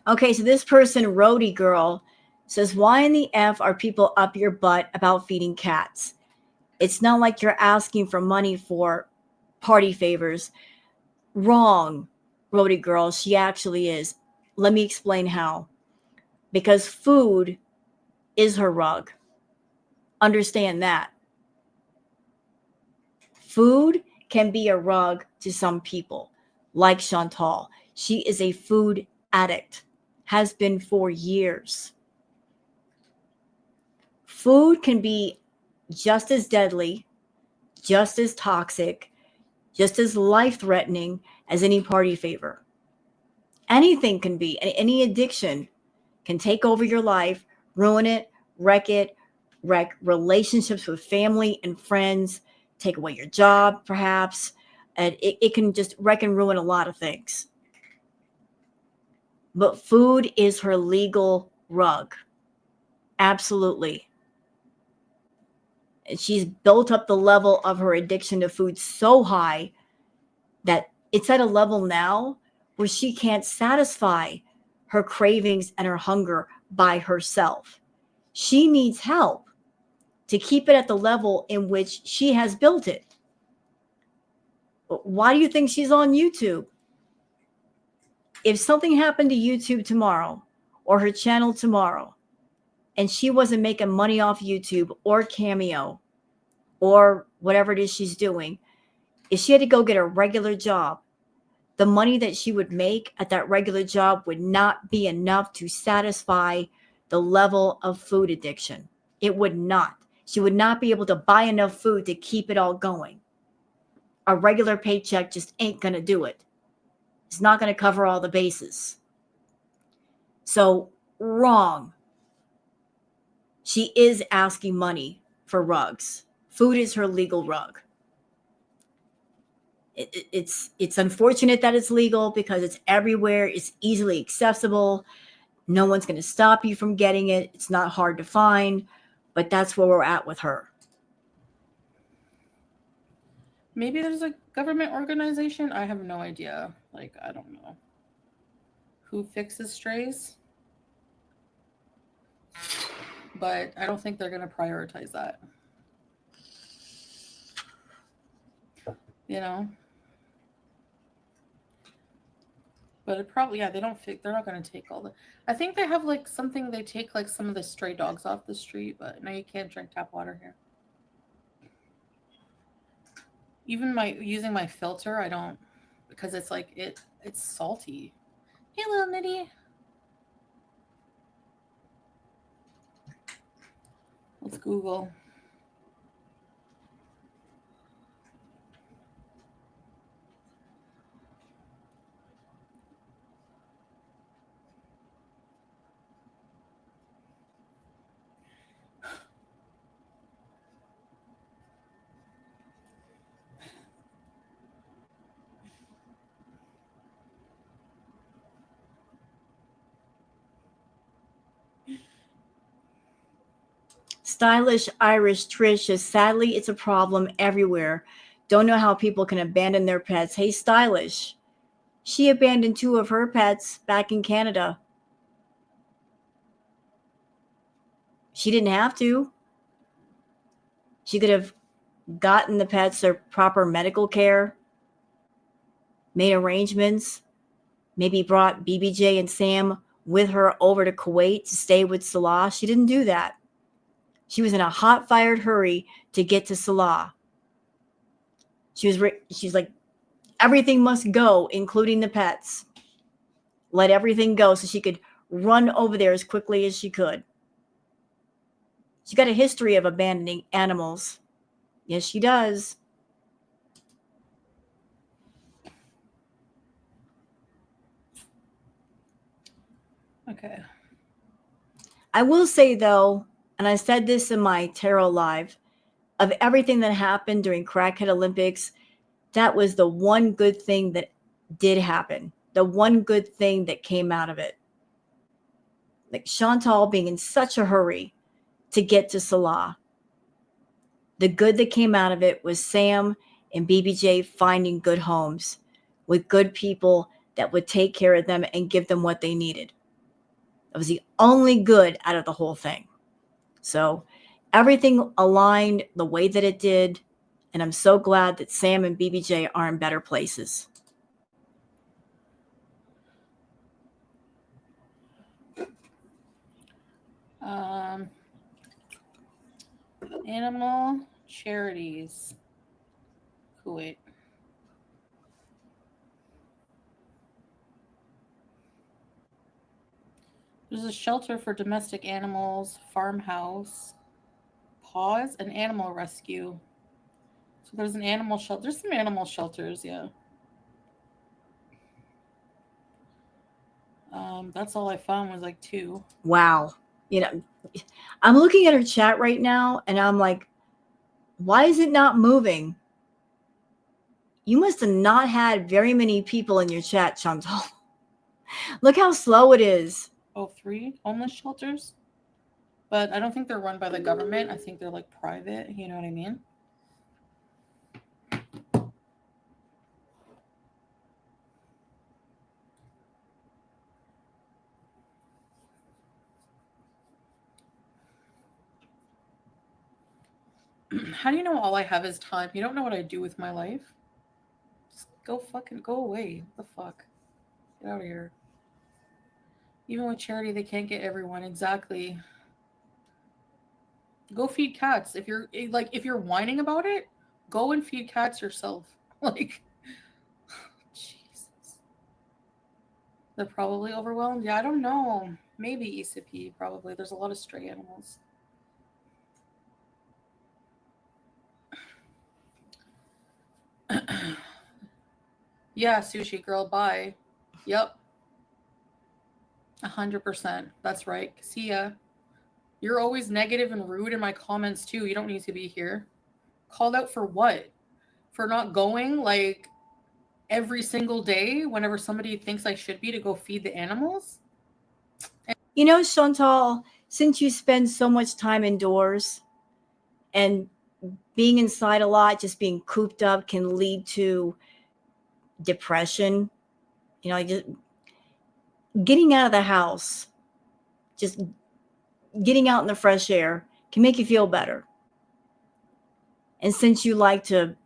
Okay, so this person, Roadie Girl, says, why in the F are people up your butt about feeding cats? It's not like you're asking for money for party favors. Wrong, Roadie Girl. She actually is. Let me explain how. Because food is her rug. Understand that. Food can be a rug to some people, like Chantal. She is a food addict, has been for years. Food can be just as deadly, just as toxic, just as life threatening as any party favor. Anything can be, any addiction can take over your life, ruin it, wreck it, wreck relationships with family and friends, take away your job, perhaps. And it can just wreck and ruin a lot of things. But food is her legal rug. Absolutely. And she's built up the level of her addiction to food so high that it's at a level now where she can't satisfy her cravings and her hunger by herself. She needs help to keep it at the level in which she has built it. Why do you think she's on YouTube? If something happened to YouTube tomorrow or her channel tomorrow, and she wasn't making money off YouTube or Cameo or whatever it is she's doing, if she had to go get a regular job, the money that she would make at that regular job would not be enough to satisfy the level of food addiction. It would not. She would not be able to buy enough food to keep it all going. A regular paycheck just ain't going to do it. It's not going to cover all the bases. So, wrong. She is asking money for rugs. Food is her legal rug. It's unfortunate that it's legal because it's everywhere. It's easily accessible. No one's going to stop you from getting it. It's not hard to find, but that's where we're at with her. Maybe there's a government organization. I have no idea. Like, I don't know. Who fixes strays? But I don't think they're going to prioritize that. You know? But it probably, yeah, they're not going to take all the, I think they have like something, they take like some of the stray dogs off the street, but no, you can't drink tap water here. Even using my filter, I don't, because it's like, it's salty. Hey, little Nitty. Let's Google. Stylish Irish Trish says, sadly, it's a problem everywhere. Don't know how people can abandon their pets. Hey, Stylish. She abandoned 2 of her pets back in Canada. She didn't have to. She could have gotten the pets their proper medical care, made arrangements, maybe brought BBJ and Sam with her over to Kuwait to stay with Salah. She didn't do that. She was in a hot-fired hurry to get to Salah. She's like, everything must go, including the pets. Let everything go so she could run over there as quickly as she could. She got a history of abandoning animals. Yes, she does. Okay. I will say, though, and I said this in my Tarot Live, of everything that happened during Crackhead Olympics, that was the one good thing that did happen. The one good thing that came out of it. Like Chantal being in such a hurry to get to Salah. The good that came out of it was Sam and BBJ finding good homes with good people that would take care of them and give them what they needed. That was the only good out of the whole thing. So everything aligned the way that it did. And I'm so glad that Sam and BBJ are in better places. Animal charities. Kuwait. There's a shelter for domestic animals, farmhouse, pause, and animal rescue. So there's an animal shelter. There's some animal shelters, yeah. That's all I found was like 2. Wow. You know, I'm looking at her chat right now and I'm like, why is it not moving? You must have not had very many people in your chat, Chantal. Look how slow it is. Oh, 3 homeless shelters? But I don't think they're run by the government. I think they're like private. You know what I mean? How do you know all I have is time? You don't know what I do with my life? Just go away. What the fuck? Get out of here. Even with charity, they can't get everyone. Exactly. Go feed cats. If you're whining about it, go and feed cats yourself. Like, Jesus. They're probably overwhelmed. Yeah, I don't know. Maybe ECP, probably. There's a lot of stray animals. Yeah, sushi girl, bye. Yep. 100%. That's right. See ya. You're always negative and rude in my comments too. You don't need to be here. Called out for what? For not going like every single day whenever somebody thinks I should be to go feed the animals? You know, Chantal, since you spend so much time indoors and being inside a lot, just being cooped up can lead to depression. You know, just getting out of the house, just getting out in the fresh air can make you feel better. And since you like to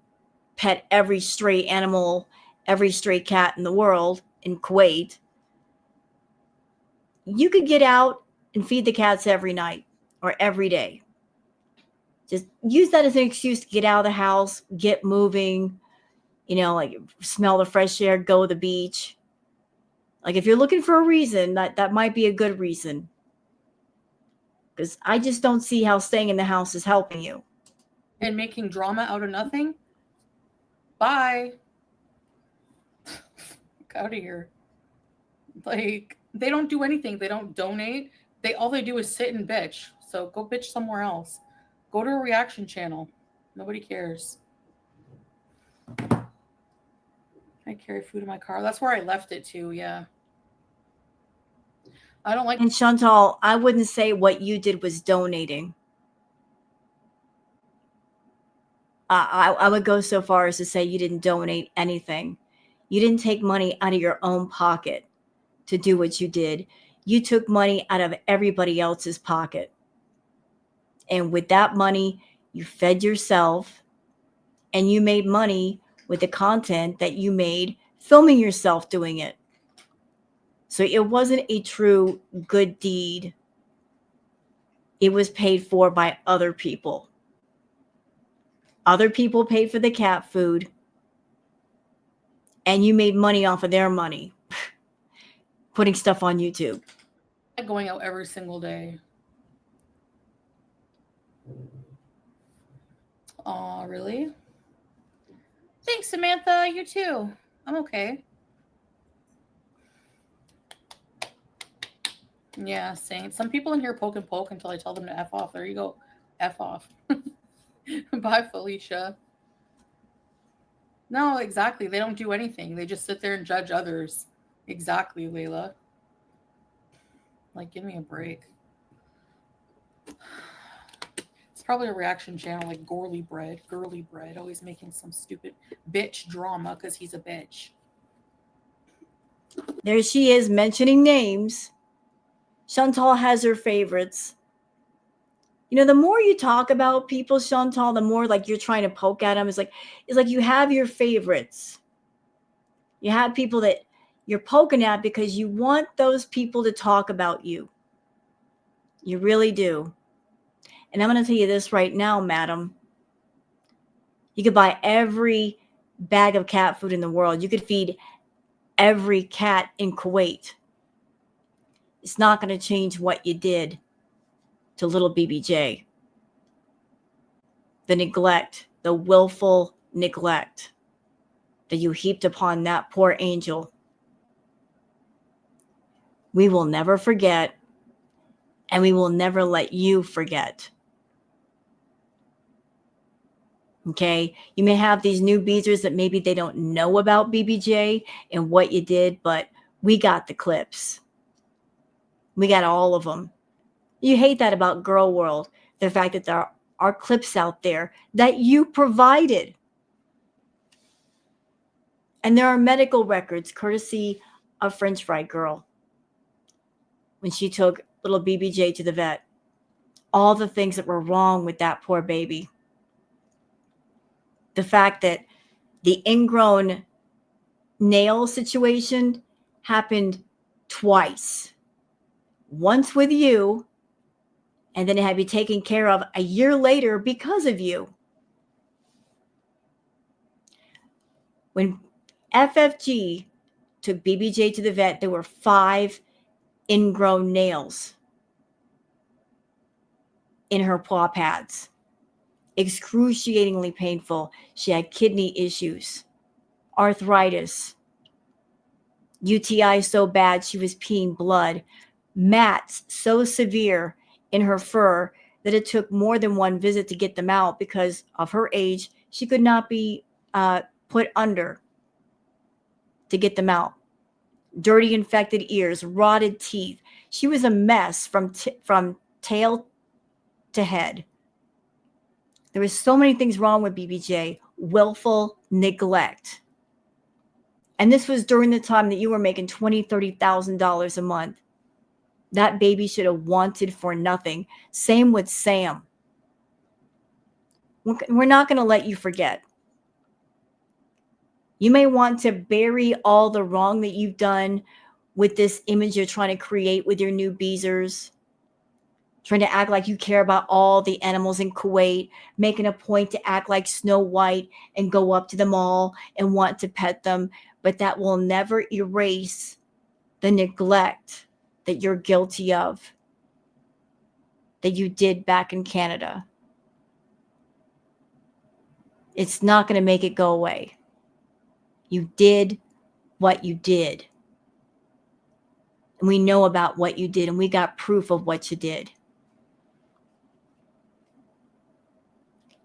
pet every stray animal, every stray cat in the world in Kuwait, you could get out and feed the cats every night or every day. Just use that as an excuse to get out of the house, get moving, you know, like smell the fresh air, go to the beach. Like if you're looking for a reason, that might be a good reason. Because I just don't see how staying in the house is helping you. And making drama out of nothing? Bye. Out of here. Like, they don't do anything. They don't donate. All they do is sit and bitch. So go bitch somewhere else. Go to a reaction channel. Nobody cares. I carry food in my car. That's where I left it too, yeah. I don't like. And Chantal, I wouldn't say what you did was donating. I would go so far as to say you didn't donate anything. You didn't take money out of your own pocket to do what you did. You took money out of everybody else's pocket. And with that money, you fed yourself and you made money with the content that you made filming yourself doing it. So it wasn't a true good deed. It was paid for by other people. Other people paid for the cat food, and you made money off of their money, putting stuff on YouTube. Going out every single day. Aw, really? Thanks, Samantha. You too. I'm okay. Yeah, same. Some people in here poke and poke until I tell them to F off. There you go. F off. Bye, Felicia. No, exactly. They don't do anything. They just sit there and judge others. Exactly, Layla. Like, give me a break. It's probably a reaction channel like Girly Bread, always making some stupid bitch drama because he's a bitch. There she is mentioning names. Chantal has her favorites. You know, the more you talk about people, Chantal, the more like you're trying to poke at them. It's like you have your favorites. You have people that you're poking at because you want those people to talk about you. You really do. And I'm going to tell you this right now, madam. You could buy every bag of cat food in the world. You could feed every cat in Kuwait. It's not going to change what you did to little BBJ. The neglect, the willful neglect that you heaped upon that poor angel. We will never forget, and we will never let you forget. Okay? You may have these new beezers that maybe they don't know about BBJ and what you did, but we got the clips. We got all of them. You hate that about Girl World, the fact that there are clips out there that you provided. And there are medical records courtesy of French Fry Girl when she took little BBJ to the vet. All the things that were wrong with that poor baby. The fact that the ingrown nail situation happened twice. Once with you, and then it had to be taken care of a year later because of you. When FFG took BBJ to the vet, there were 5 ingrown nails in her paw pads. Excruciatingly painful. She had kidney issues, arthritis, UTI so bad she was peeing blood, mats so severe in her fur that it took more than one visit to get them out because of her age. She could not be put under to get them out. Dirty, infected ears, rotted teeth. She was a mess from tail to head. There was so many things wrong with BBJ. Willful neglect. And this was during the time that you were making $20,000, $30,000 a month. That baby should have wanted for nothing. Same with Sam. We're not going to let you forget. You may want to bury all the wrong that you've done with this image you're trying to create with your new beezers. Trying to act like you care about all the animals in Kuwait, making a point to act like Snow White and go up to them all and want to pet them. But that will never erase the neglect that you're guilty of, that you did back in Canada. It's not going to make it go away. You did what you did. And we know about what you did, and we got proof of what you did.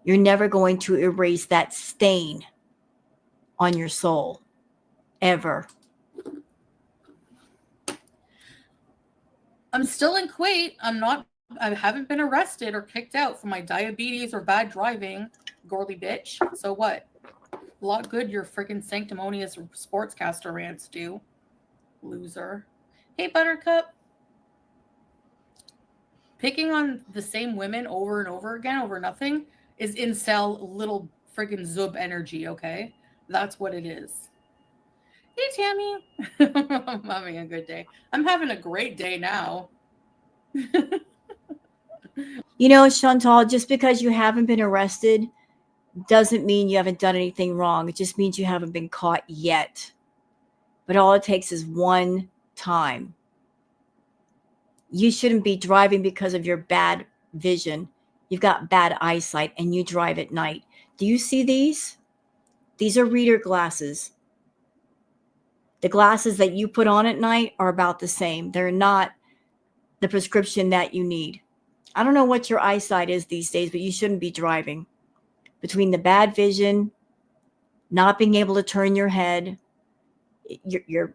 You're never going to erase that stain on your soul, ever. I'm still in Kuwait. I haven't been arrested or kicked out for my diabetes or bad driving, girly bitch. So what? A lot good your freaking sanctimonious sportscaster rants do. Loser. Hey, Buttercup. Picking on the same women over and over again over nothing is incel little freaking zub energy, okay? That's what it is. Hey, Tammy. I'm having a good day. I'm having a great day now. You know, Chantal, just because you haven't been arrested doesn't mean you haven't done anything wrong. It just means you haven't been caught yet. But all it takes is one time. You shouldn't be driving because of your bad vision. You've got bad eyesight and you drive at night. Do you see these? These are reader glasses. The glasses that you put on at night are about the same. They're not the prescription that you need. I don't know what your eyesight is these days, but you shouldn't be driving. Between the bad vision, not being able to turn your head, your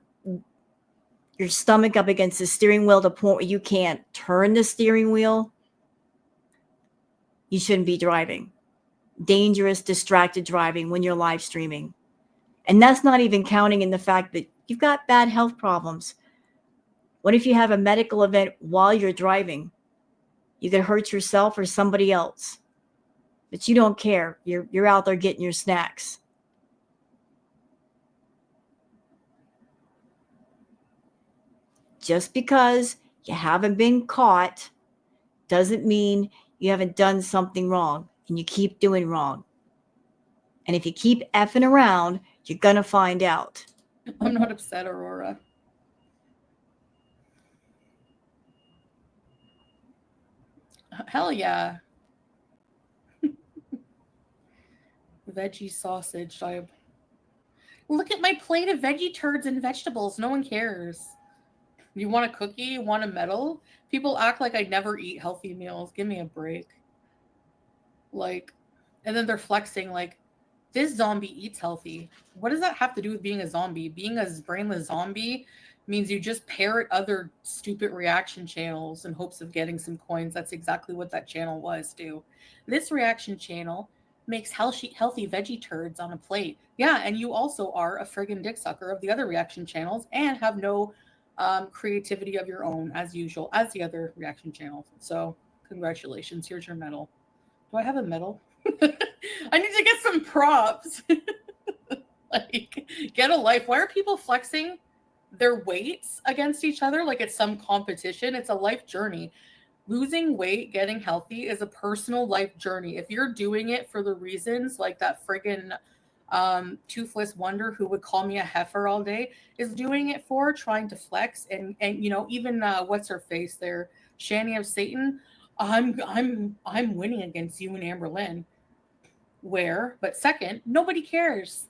stomach up against the steering wheel to the point where you can't turn the steering wheel, you shouldn't be driving. Dangerous, distracted driving when you're live streaming. And that's not even counting in the fact that you've got bad health problems. What if you have a medical event while you're driving? You could hurt yourself or somebody else, but you don't care. You're out there getting your snacks. Just because you haven't been caught doesn't mean you haven't done something wrong, and you keep doing wrong. And if you keep effing around, you're going to find out. I'm not upset, Aurora. Hell yeah. Veggie sausage. Look at my plate of veggie turds and vegetables. No one cares. You want a cookie? You want a medal? People act like I never eat healthy meals. Give me a break. Like, and then they're flexing like, this zombie eats healthy. What does that have to do with being a zombie? Being a brainless zombie means you just parrot other stupid reaction channels in hopes of getting some coins. That's exactly what that channel was, too. This reaction channel makes healthy veggie turds on a plate. Yeah, and you also are a friggin' dick sucker of the other reaction channels and have no creativity of your own, as usual, as the other reaction channels. So, congratulations. Here's your medal. Do I have a medal? I need to get some props. Like, get a life. Why are people flexing their weights against each other like it's some competition? It's a life journey. Losing weight, getting healthy is a personal life journey. If you're doing it for the reasons like that friggin' toothless wonder who would call me a heifer all day is doing it for, trying to flex, and you know, even what's her face there, Shani of Satan. I'm winning against you and Amber Lynn. Where? But second, nobody cares.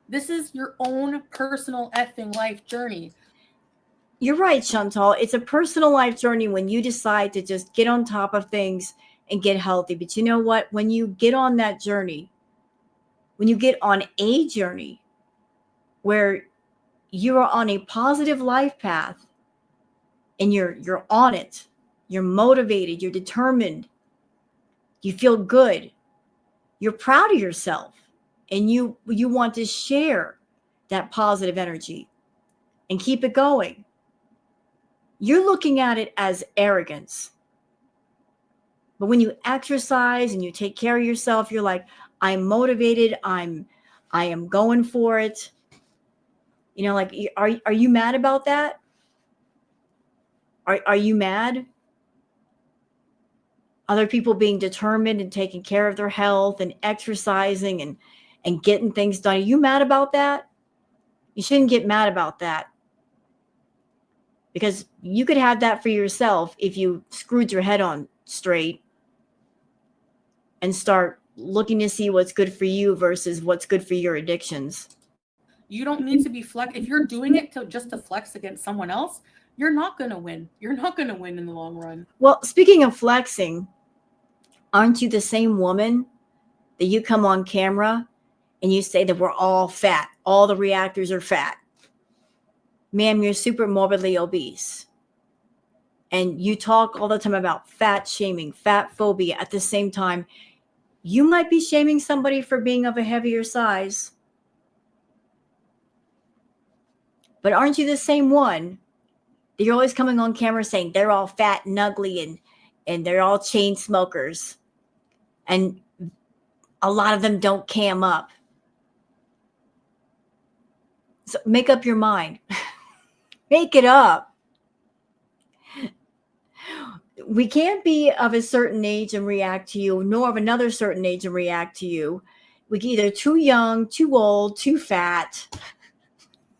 This is your own personal effing life journey. You're right, Chantal. It's a personal life journey when you decide to just get on top of things and get healthy. But you know what? When you get on that journey, when you get on a journey where you are on a positive life path and you're on it, you're motivated, you're determined, you feel good, you're proud of yourself, and you want to share that positive energy and keep it going. You're looking at it as arrogance. But when you exercise and you take care of yourself, you're like, I'm motivated, I am going for it. You know, like, are you mad about that? Are you mad? Other people being determined and taking care of their health and exercising and getting things done. Are you mad about that? You shouldn't get mad about that, because you could have that for yourself if you screwed your head on straight and start looking to see what's good for you versus what's good for your addictions. You don't need to be flex. If you're doing it to just to flex against someone else, you're not going to win. You're not going to win in the long run. Well, speaking of flexing, aren't you the same woman that you come on camera and you say that we're all fat? All the reactors are fat. Ma'am, you're super morbidly obese. And you talk all the time about fat shaming, fat phobia. At the same time, you might be shaming somebody for being of a heavier size. But aren't you the same one that you're always coming on camera saying they're all fat and ugly and they're all chain smokers? And a lot of them don't cam up. So make up your mind. Make it up. We can't be of a certain age and react to you, nor of another certain age and react to you. We can either too young, too old, too fat.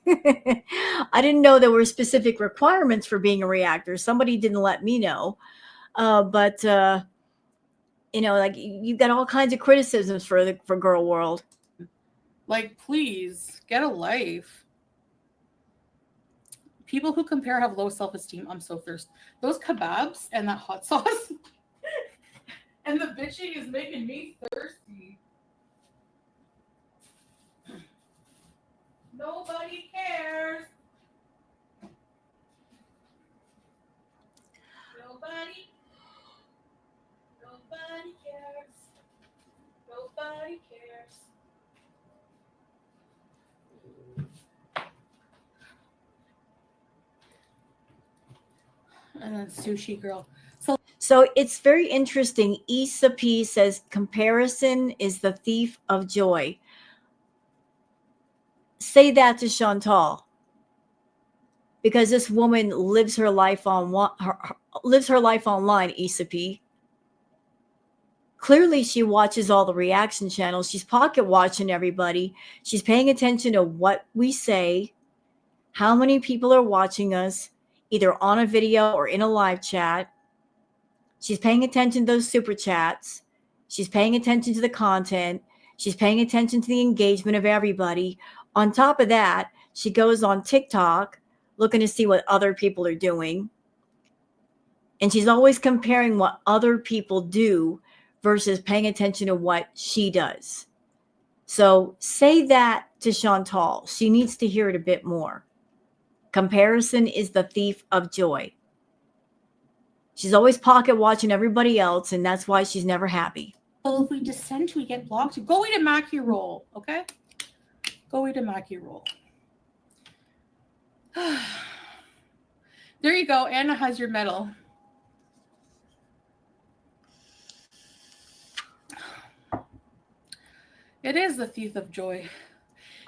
I didn't know there were specific requirements for being a reactor. Somebody didn't let me know. But you know, like, you've got all kinds of criticisms for Girl World. Like, please get a life. People who compare have low self-esteem. I'm so thirsty. Those kebabs and that hot sauce and the bitching is making me thirsty. Nobody cares. Nobody cares. Nobody cares. And then Sushi Girl. So it's very interesting. Issa P says comparison is the thief of joy. Say that to Chantal, because this woman lives her life lives her life online. Issa P. Clearly, she watches all the reaction channels. She's pocket watching everybody. She's paying attention to what we say, how many people are watching us, either on a video or in a live chat. She's paying attention to those super chats. She's paying attention to the content. She's paying attention to the engagement of everybody. On top of that, she goes on TikTok looking to see what other people are doing. And she's always comparing what other people do versus paying attention to what she does. So say that to Chantal. She needs to hear it a bit more. Comparison is the thief of joy. She's always pocket watching everybody else, and that's why she's never happy. So if we dissent, we get blocked. Go eat a Mackie roll, okay? Go eat a Mackie roll. There you go. Anna has your medal. It is the thief of joy.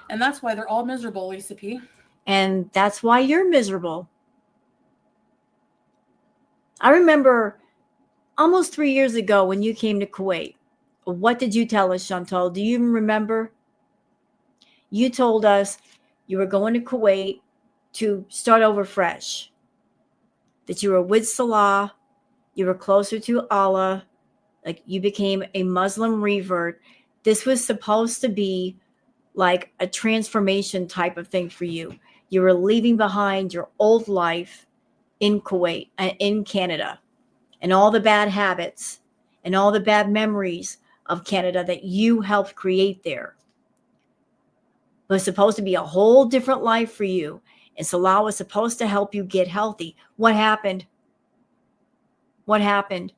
And that's why they're all miserable, Lisa P. And that's why you're miserable. I remember almost 3 years ago when you came to Kuwait. What did you tell us, Chantal? Do you even remember? You told us you were going to Kuwait to start over fresh, that you were with Salah, you were closer to Allah, like you became a Muslim revert. This was supposed to be like a transformation type of thing for you. You were leaving behind your old life in Kuwait and in Canada, and all the bad habits and all the bad memories of Canada that you helped create there. It was supposed to be a whole different life for you. And Salah was supposed to help you get healthy. What happened? What happened?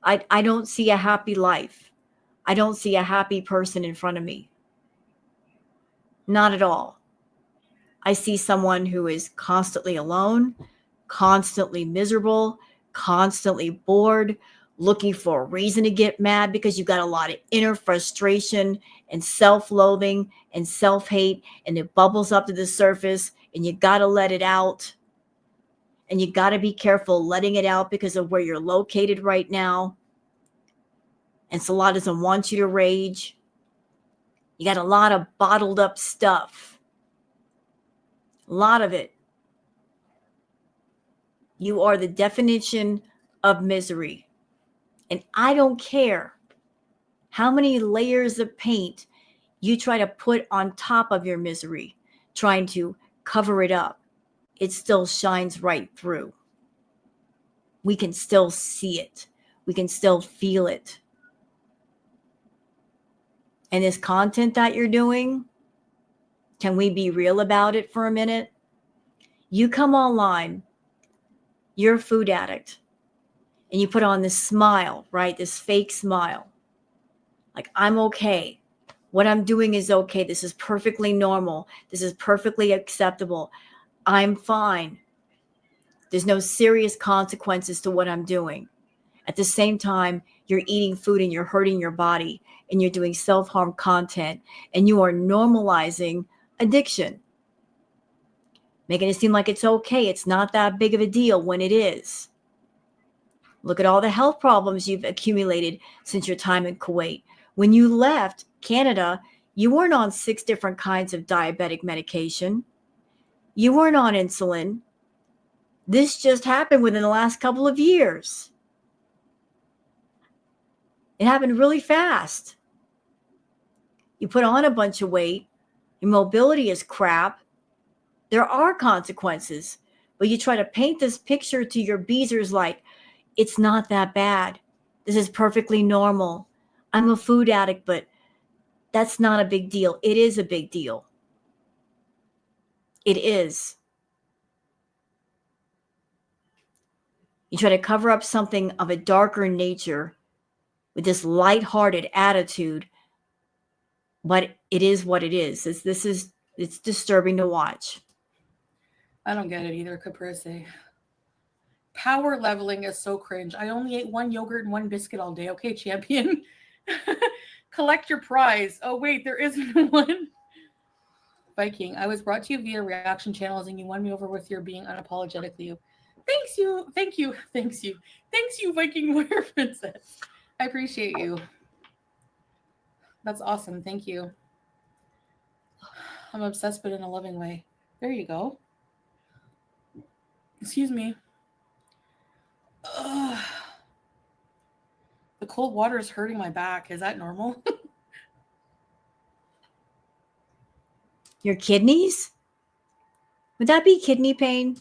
I don't see a happy life. I don't see a happy person in front of me. Not at all. I see someone who is constantly alone, constantly miserable, constantly bored, looking for a reason to get mad because you've got a lot of inner frustration and self-loathing and self-hate, and it bubbles up to the surface, and you got to let it out. And you got to be careful letting it out because of where you're located right now. And Salah doesn't want you to rage. You got a lot of bottled up stuff. A lot of it. You are the definition of misery. And I don't care how many layers of paint you try to put on top of your misery, trying to cover it up. It still shines right through. We can still see it. We can still feel it. And this content that you're doing, can we be real about it for a minute? You come online, you're a food addict, and you put on this smile, right? This fake smile. Like, I'm okay. What I'm doing is okay. This is perfectly normal. This is perfectly acceptable. I'm fine. There's no serious consequences to what I'm doing. At the same time, you're eating food and you're hurting your body and you're doing self-harm content and you are normalizing addiction, making it seem like it's okay. It's not that big of a deal when it is. Look at all the health problems you've accumulated since your time in Kuwait. When you left Canada, you weren't on 6 different kinds of diabetic medication. You weren't on insulin. This just happened within the last couple of years. It happened really fast. You put on a bunch of weight. Your mobility is crap. There are consequences. But you try to paint this picture to your beezers like, it's not that bad. This is perfectly normal. I'm a food addict, but that's not a big deal. It is a big deal. It is. You try to cover up something of a darker nature with this lighthearted attitude, but it is what it is. It's disturbing to watch. I don't get it either, Caprese. Power leveling is so cringe. I only ate one yogurt and one biscuit all day. Okay, champion. Collect your prize. Oh, wait, there isn't one. Viking, I was brought to you via reaction channels and you won me over with your being unapologetically you. Thanks you. Thank you. Thanks you. Thanks you, Viking Warrior Princess. I appreciate you. That's awesome. Thank you. I'm obsessed, but in a loving way. There you go. Excuse me. Ugh. The cold water is hurting my back. Is that normal? Your kidneys? Would that be kidney pain?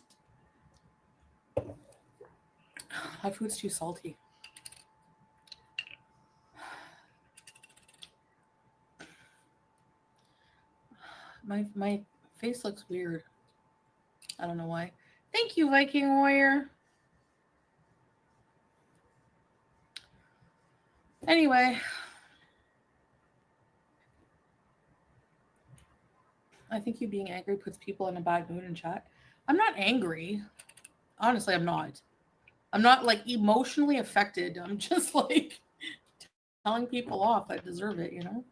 My food's too salty. My face looks weird. I don't know why. Thank you, Viking Warrior. Anyway, I think you being angry puts people in a bad mood in chat. I'm not angry. Honestly, I'm not. I'm not like emotionally affected. I'm just like telling people off that deserve it, you know?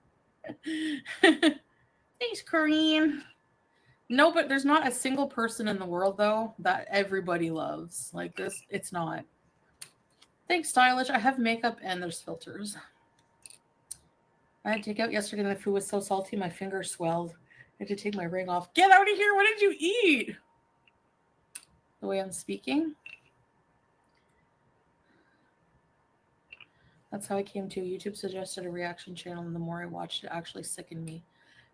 Thanks, Corrine. No, but there's not a single person in the world, though, that everybody loves. Like this, it's not. Thanks, Stylish. I have makeup and there's filters. I had to take out yesterday and the food was so salty, my fingers swelled. I had to take my ring off. Get out of here. What did you eat? The way I'm speaking. That's how I came to. YouTube suggested a reaction channel, and the more I watched, it actually sickened me.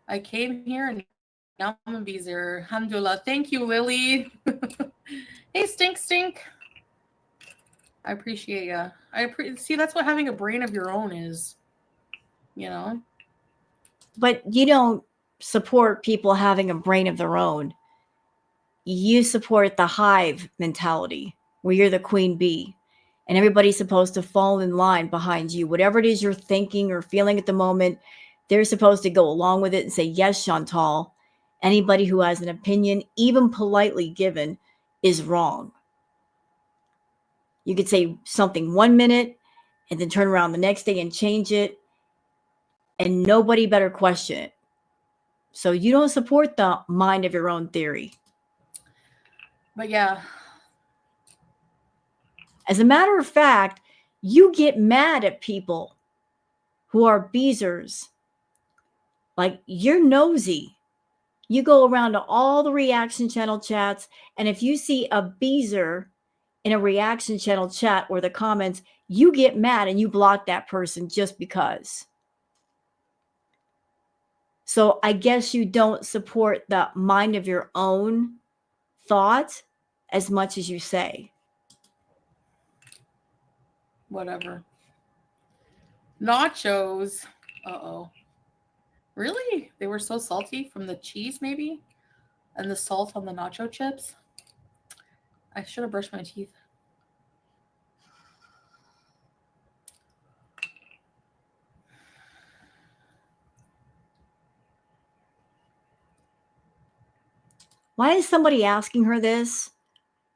I came here, and now I'm a beezer. Alhamdulillah. Thank you, Lily. Hey, Stink. I appreciate ya. See, that's what having a brain of your own is. You know? But you don't support people having a brain of their own. You support the hive mentality, where you're the queen bee. And everybody's supposed to fall in line behind you. Whatever it is you're thinking or feeling at the moment, they're supposed to go along with it and say, yes, Chantal. Anybody who has an opinion, even politely given, is wrong. You could say something 1 minute and then turn around the next day and change it, and nobody better question it. So you don't support the mind of your own theory. But yeah. As a matter of fact, you get mad at people who are beezers. Like, you're nosy. You go around to all the reaction channel chats, and if you see a beezer in a reaction channel chat or the comments, you get mad and you block that person just because. So I guess you don't support the mind of your own thought as much as you say. Whatever. Nachos. Uh-oh. Really? They were so salty from the cheese, maybe? And the salt on the nacho chips? I should have brushed my teeth. Why is somebody asking her this?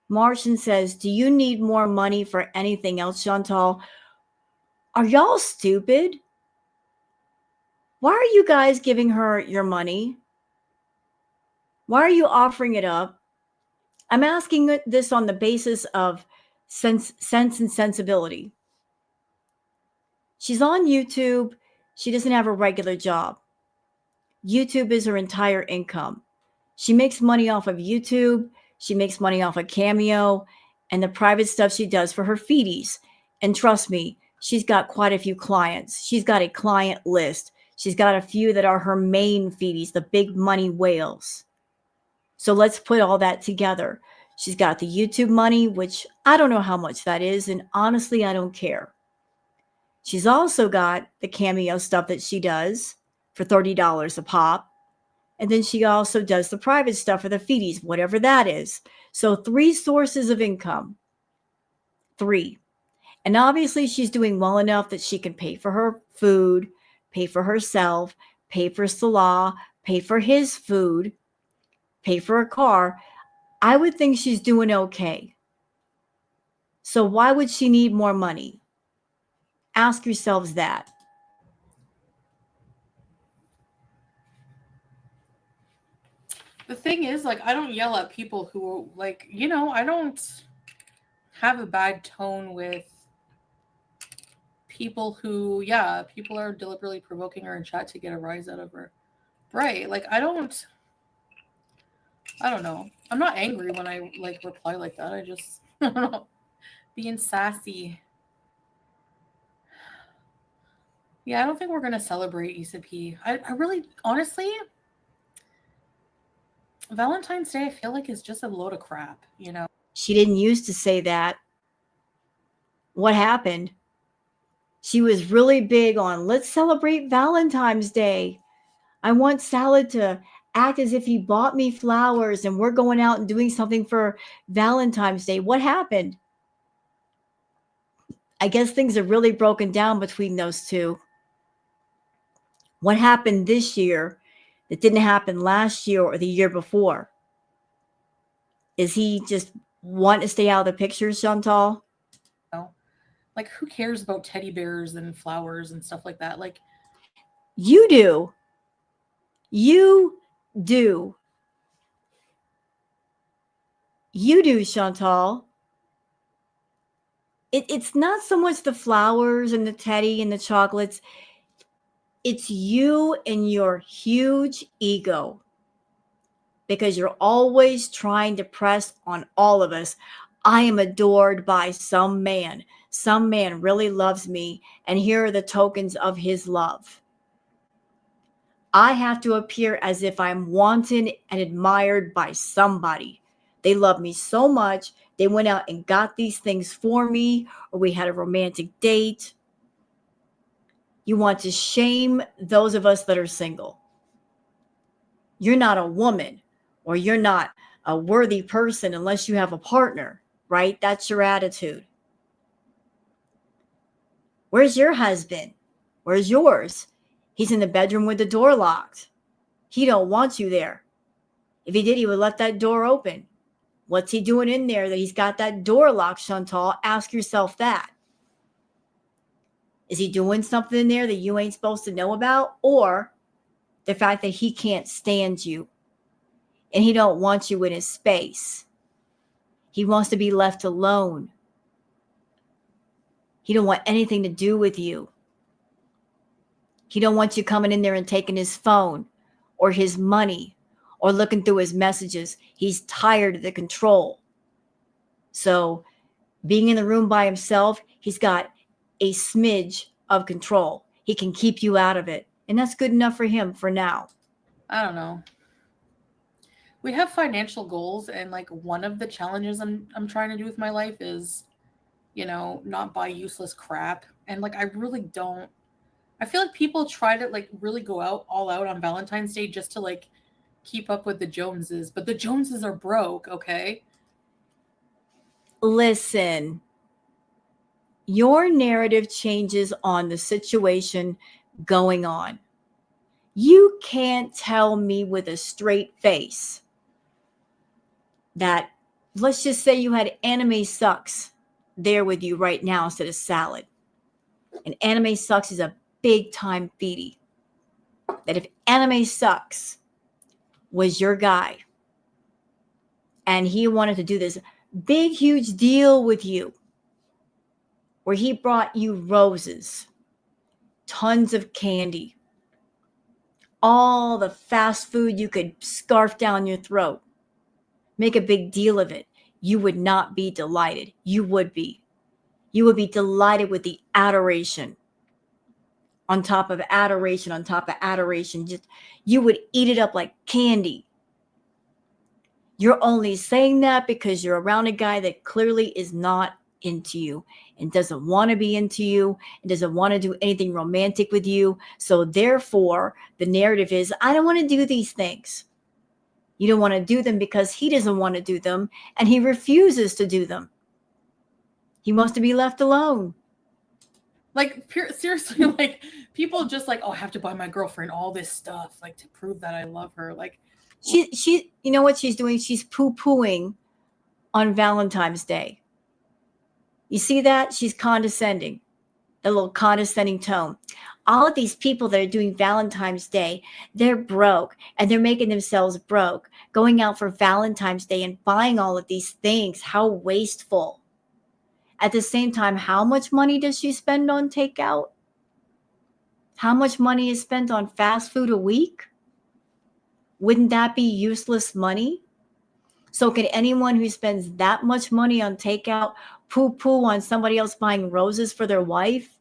Martian says, do you need more money for anything else, Chantal? Are y'all stupid? Why are you guys giving her your money? Why are you offering it up? I'm asking this on the basis of sense and sensibility. She's on YouTube. She doesn't have a regular job. YouTube is her entire income. She makes money off of YouTube. She makes money off of Cameo and the private stuff she does for her feedies. And trust me, she's got quite a few clients. She's got a client list. She's got a few that are her main feedies, the big money whales. So let's put all that together. She's got the YouTube money, which I don't know how much that is. And honestly, I don't care. She's also got the Cameo stuff that she does for $30 a pop. And then she also does the private stuff for the feedies, whatever that is. So 3 sources of income. 3. And obviously she's doing well enough that she can pay for her food, pay for herself, pay for Salah, pay for his food, pay for a car. I would think she's doing okay. So why would she need more money? Ask yourselves that. The thing is, like, I don't yell at people who, like, I don't have a bad tone with people who, yeah, people are deliberately provoking her in chat to get a rise out of her. Right. Like, I don't know. I'm not angry when I, like, reply like that. I just, I don't know, being sassy. Yeah, I don't think we're going to celebrate Issa P. I really, honestly, Valentine's Day, I feel like, is just a load of crap, She didn't used to say that. What happened? She was really big on let's celebrate Valentine's Day. I want Salad to act as if he bought me flowers and we're going out and doing something for Valentine's Day. What happened? I guess things are really broken down between those two. What happened this year that didn't happen last year or the year before? Is he just want to stay out of the picture, Chantal? know? Like, who cares about teddy bears and flowers and stuff like that? Like, You do. You do. You do, Chantal. It's not so much the flowers and the teddy and the chocolates. It's you and your huge ego because you're always trying to press on all of us. I am adored by some man. Some man really loves me, and here are the tokens of his love. I have to appear as if I'm wanted and admired by somebody. They love me so much. They went out and got these things for me, or we had a romantic date. You want to shame those of us that are single. You're not a woman, or you're not a worthy person unless you have a partner, right? That's your attitude. Where's your husband? Where's yours? He's in the bedroom with the door locked. He don't want you there. If he did, he would let that door open. What's he doing in there that he's got that door locked, Chantal? Ask yourself that. Is he doing something in there that you ain't supposed to know about? Or the fact that he can't stand you and he don't want you in his space. He wants to be left alone. He don't want anything to do with you. He don't want you coming in there and taking his phone or his money or looking through his messages. He's tired of the control. So being in the room by himself, he's got a smidge of control. He can keep you out of it. And that's good enough for him for now. I don't know. We have financial goals, and, like, one of the challenges I'm trying to do with my life is, not buy useless crap. And, like, I really don't. I feel like people try to, like, really go out all out on Valentine's Day just to, like, keep up with the Joneses, but the Joneses are broke, okay? Listen, your narrative changes on the situation going on. You can't tell me with a straight face that, let's just say you had Anime Sucks there with you right now instead of Salad. And Anime Sucks is a big time Foodie. That if Anime Sucks was your guy and he wanted to do this big, huge deal with you where he brought you roses, tons of candy, all the fast food you could scarf down your throat, make a big deal of it, you would not be delighted. You would be. You would be delighted with the adoration on top of adoration on top of adoration. Just you would eat it up like candy. You're only saying that because you're around a guy that clearly is not into you and doesn't want to be into you and doesn't want to do anything romantic with you. So therefore, the narrative is, I don't want to do these things. You don't want to do them because he doesn't want to do them and he refuses to do them. He wants to be left alone. Like, seriously, like, people just, like, oh, I have to buy my girlfriend all this stuff, like, to prove that I love her. Like, she you know what she's doing? She's poo-pooing on Valentine's Day. You see that? She's condescending, a little condescending tone. All of these people that are doing Valentine's Day, they're broke and they're making themselves broke, going out for Valentine's Day and buying all of these things. How wasteful. At the same time, how much money does she spend on takeout? How much money is spent on fast food a week? Wouldn't that be useless money? So, can anyone who spends that much money on takeout poo poo on somebody else buying roses for their wife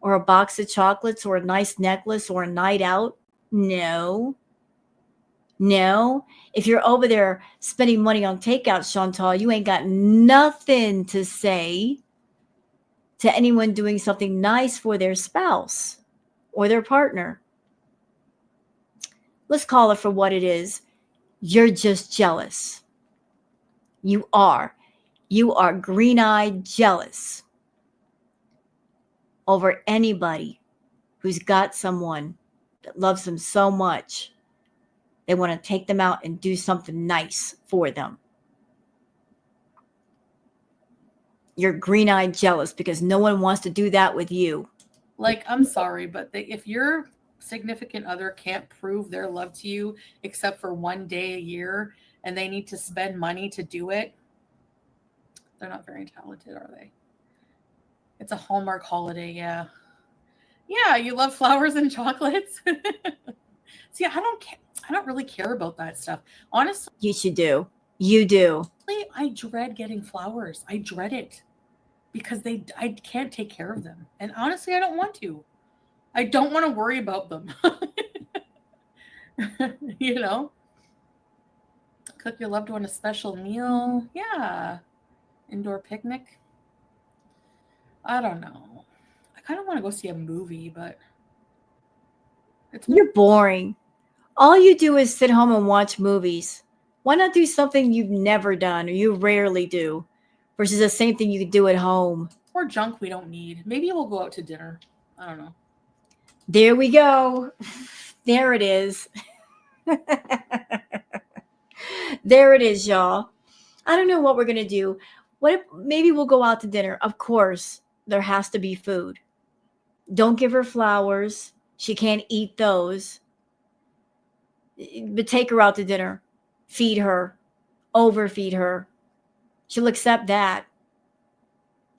or a box of chocolates or a nice necklace or a night out? No. No. If you're over there spending money on takeout, Chantal, you ain't got nothing to say to anyone doing something nice for their spouse or their partner. Let's call it for what it is. You're just jealous. You are. You are green-eyed jealous over anybody who's got someone that loves them so much. They want to take them out and do something nice for them. You're green-eyed jealous because no one wants to do that with you. Like, I'm sorry, but if your significant other can't prove their love to you except for one day a year and they need to spend money to do it, they're not very talented, are they? It's a Hallmark holiday, yeah. Yeah, you love flowers and chocolates. See, I don't really care about that stuff. Honestly, You should do. You do. I dread getting flowers. I dread it because I can't take care of them. And honestly, I don't want to. I don't want to worry about them. You know? Cook your loved one a special meal. Yeah. Indoor picnic. I don't know. I kind of want to go see a movie, but You're boring. All you do is sit home and watch movies. Why not do something you've never done or you rarely do versus the same thing you could do at home? or junk we don't need. Maybe we'll go out to dinner. I don't know. There we go. There it is. There it is, y'all. I don't know what we're going to do. What if maybe we'll go out to dinner? Of course, there has to be food. Don't give her flowers. She can't eat those. But take her out to dinner. Feed her. Overfeed her. She'll accept that.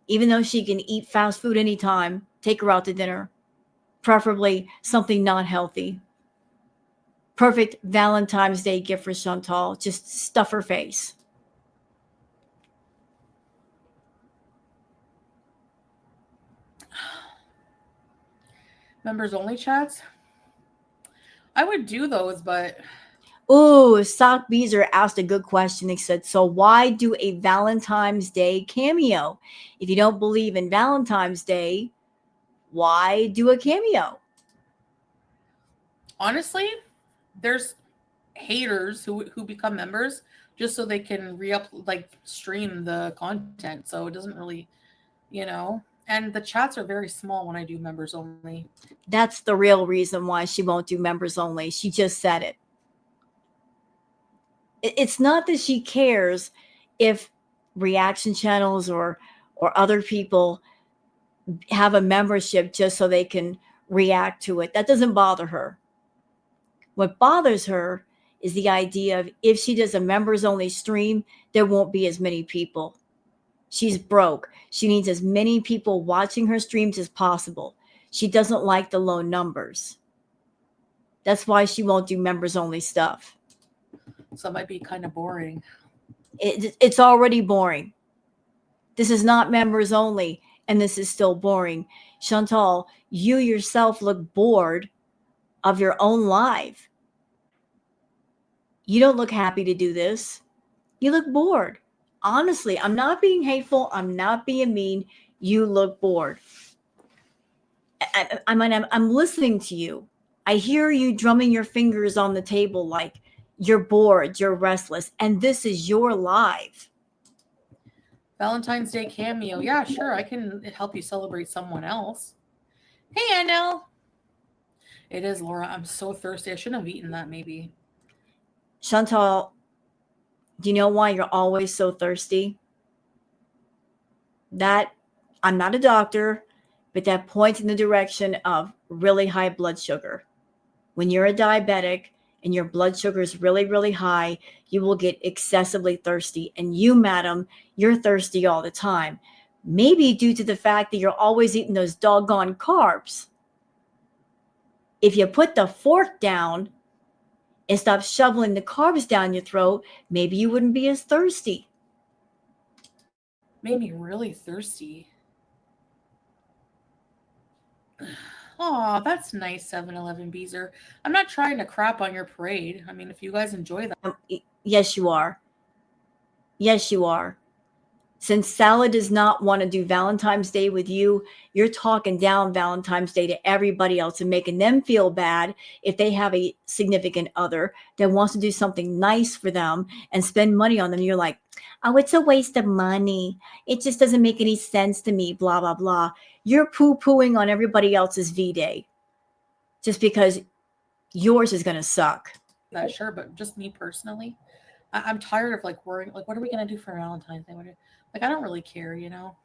Even though she can eat fast food anytime, take her out to dinner. Preferably something not healthy. Perfect Valentine's Day gift for Chantal. Just stuff her face. Members only chats? I would do those, but Ooh, Sock Beezer asked a good question. He said, so why do a Valentine's Day cameo? If you don't believe in Valentine's Day, why do a cameo? honestly, there's haters who become members just so they can stream the content. So it doesn't really, and the chats are very small when I do members only. That's the real reason why she won't do members only. She just said it. It's not that she cares if reaction channels or other people have a membership just so they can react to it. That doesn't bother her. What bothers her is the idea of if she does a members only stream, there won't be as many people. She's broke. She needs as many people watching her streams as possible. She doesn't like the low numbers. That's why she won't do members only stuff. So it might be kind of boring. It's already boring. This is not members only, and this is still boring. Chantal, you yourself look bored of your own life. You don't look happy to do this. You look bored. Honestly, I'm not being hateful. I'm not being mean. You look bored. I'm listening to you. I hear you drumming your fingers on the table like you're bored, you're restless, and this is your live. Valentine's Day cameo. Yeah, sure. I can help you celebrate someone else. Hey, Annelle. It is, Laura. I'm so thirsty. I shouldn't have eaten that, maybe. Chantal, do you know why you're always so thirsty? That, I'm not a doctor, but that points in the direction of really high blood sugar. When you're a diabetic and your blood sugar is really, really high, you will get excessively thirsty. And you, madam, you're thirsty all the time. Maybe due to the fact that you're always eating those doggone carbs. If you put the fork down and stop shoveling the carbs down your throat, maybe you wouldn't be as thirsty. Made me really thirsty. Oh, that's nice, 7-Eleven Beezer. I'm not trying to crap on your parade. I mean, if you guys enjoy that. Yes, you are. Yes, you are. Since Sally does not want to do Valentine's Day with you, you're talking down Valentine's Day to everybody else and making them feel bad if they have a significant other that wants to do something nice for them and spend money on them. You're like, oh, it's a waste of money. It just doesn't make any sense to me, blah, blah, blah. You're poo-pooing on everybody else's V-Day just because yours is going to suck. That sure, but just me personally, I'm tired of like worrying, like, what are we going to do for Valentine's Day? Like, I don't really care, you know?